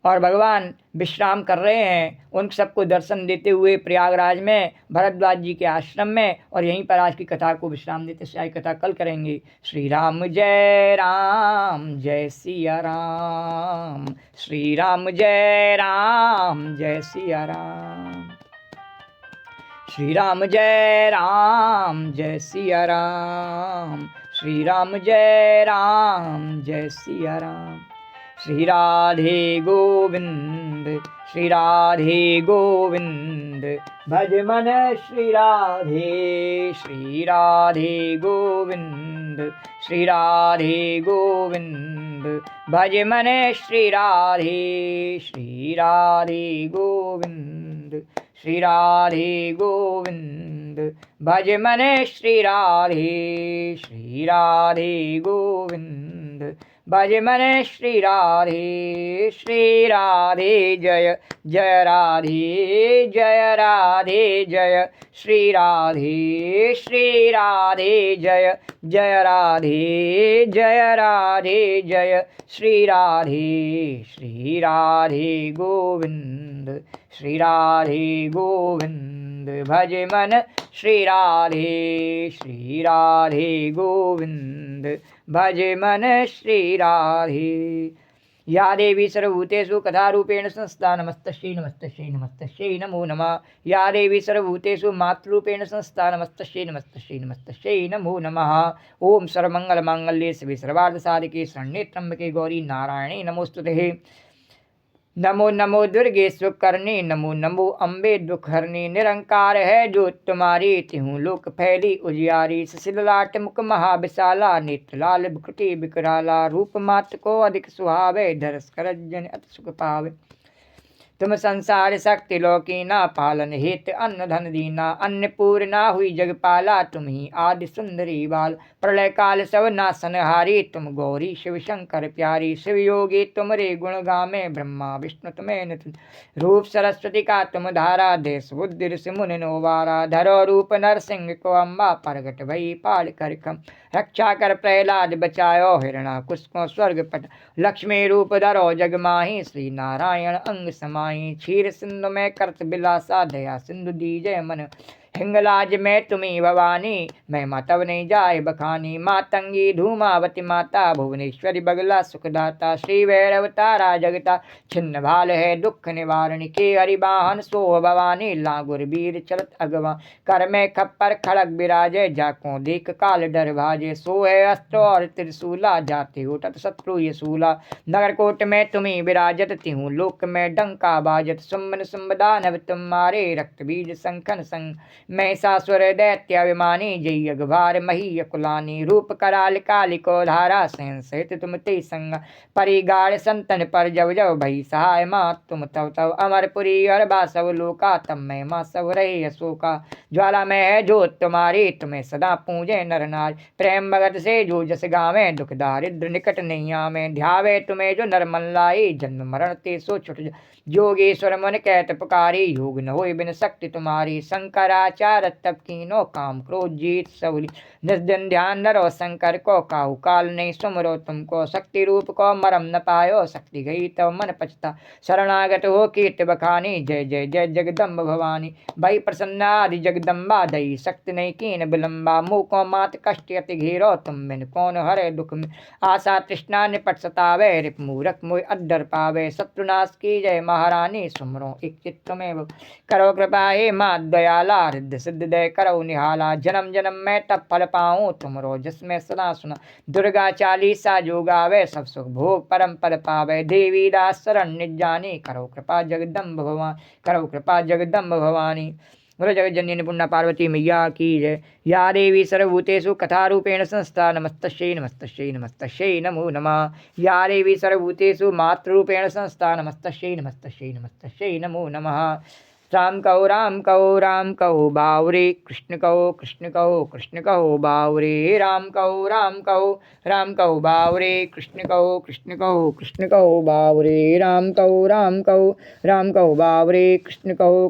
और भगवान विश्राम कर रहे हैं। उन सबको दर्शन देते हुए प्रयागराज में भरद्वाज जी के आश्रम में, और यहीं पर आज की कथा को विश्राम देते से कथा कल करेंगे। श्री राम जय सिया राम। श्री राम जय सिया राम। श्री राम जय सिया राम। श्री राम जय सिया राम। श्री राधे गोविंद, श्री राधे गोविंद, भज मन श्री राधे। श्री राधे गोविंद, श्री राधे गोविंद, भज मन श्री राधे। श्री राधे गोविंद, श्री राधे गोविंद, भज मन श्री राधे। श्री राधे गोविंद, भज मन श्री राधे जय जय राधे जय श्री राधे जय जय राधे जय श्री राधे गोविंद भज मन श्री राधे गोविंद भज मन श्री राधे। या देवी सर्वभूतेषु कथारूपेण संस्था नमस्तस्यै नमो नमः। या देवी सर्वभूतेषु मातृरूपेण संस्था नमस्तस्यै नमो नमः। ओम सर्वमंगलमांगल्ये शिवे सर्वार्थसाधिके शरण्ये त्र्यंबके गौरी नारायणे नमोस्तुते। नमो नमो दुर्गे सुकर्णी नमो नमो अम्बे दुखहरणी। निरंकार है जो तुम्हारी तिहूँ लोक फैली उजियारी। सुशील लाट मुख महाविशाला नेत्र लाल भुकुटी विकराला। रूप मात्र को अधिक सुहावे धरस कर जन अति सुख पावे। तुम संसार शक्ति लौकीना पालन हेत अन्न धन दीना। अन्नपूर्णा हुई जगपाला तुम ही आदि सुंदरी बाल। प्रलय काल सब नासनहारी तुम गौरी शिव शंकर प्यारी। शिव योगी तुम रे गुण गामे ब्रह्मा विष्णु तुम्हें नित। रूप सरस्वती का तुम धारा देश बुद्धि ऋषि मुनि नोवारा। धरो रूप नरसिंह को अम्बा प्रगट भई पाल कर खम। रक्षा कर प्रहलाद बचायो हिरणा कुश स्वर्ग पट। लक्ष्मी रूप धरो जग माही श्री नारायण अंग समाई। क्षीर सिंधु में करत बिलासा दया सिंधु दीजय मन। हिंगलाज में तुम्ही भवानी महिमा तब नहीं जाए बखानी। मातंगी धूमावती माता भुवनेश्वरी बगला सुखदाता। श्री भैरव तारा जगता छिन्न भाल है दुख निवारणी। के हरिवाहन सोह भवानी लागुर वीर चलत अगवा। कर में खप्पर खड़ग विराजे जाको देख काल डर भाजे। सो है अस्त्र और त्रिशूला जाते उठत शत्रु ये सूला। नगर कोट में तुम्ही विराजत तिहूँ लोक में डंका बाजत। सुमन सुमदानव तुम मारे रक्त बीज संखन संग। महिषासुर दैत्याभिमानी जय अगभार मही कुलानी। रूप कराल कालिको धारा सहन सहित तुम ते संग। परिगाढ़ संतन पर जब जब भई सहाय माँ तुम तव तव। अमरपुरी और बासव लोका तब मैं माँ सब रहे अशोका। ज्वाला में है जोत तुम्हारी तुम्हें सदा पूजे नर नार। प्रेम भगत से जो जस गावे दुख दारिद्र निकट नहीं आवे। ध्यावे तुम्हें जो नरमन लाई जन्म मरण ते सो छुट। जोगेश्वर मन कहत पुकारी योग न होय बिन शक्ति तुम्हारी। शंकराचार्य तब कीनो काम क्रोध जीत सहुली। निज दिन ध्यान नरो शंकर को काहू काल नहीं सुमरो तुमको। शक्ति रूप को मरम न पायो शक्ति गई तब मन पछता। शरणागत हो कीर्ति बखानी जय जय जय जगदम्ब भवानी। भई प्रसन्ना आदि जगदम्बा दई शक्ति नहीं कीन विलम्बा। मुँह को मात कष्ट अति घेरो तुम बिन कौन हरे दुख में। आशा तृष्णा निपट सतावे रिप मूरख मोय अड्डर पावे। शत्रुनाश की जय महारानी सुमरो एक चित्त में करो कृपा हे माँ दयाला। रिद्ध सिद्ध दय करो निहाला। जन्म जन्म में तब फल पाऊँ तुमरो जिसमें सदा सुना। दुर्गा चालीसा जो गावे सब सुख भोग परम पद पावे। देवी दास शरण निज जानी करो कृपा जगदम्ब भवानी। बोलो जगत जननी अन्नपूर्णा पार्वती मैया की जय। या देवी सर्वभूतेषु कथारूपेण संस्था नमस्तस्यै नमो नमः। या देवी सर्वभूतेषु मातृरूपेण संस्था नमस्तस्यै नमो नमः। राम कहो बावरे कृष्ण कहो बावरे। राम कहो बावरे कृष्ण कहो बावरे। राम कहो बावरे कृष्ण कहो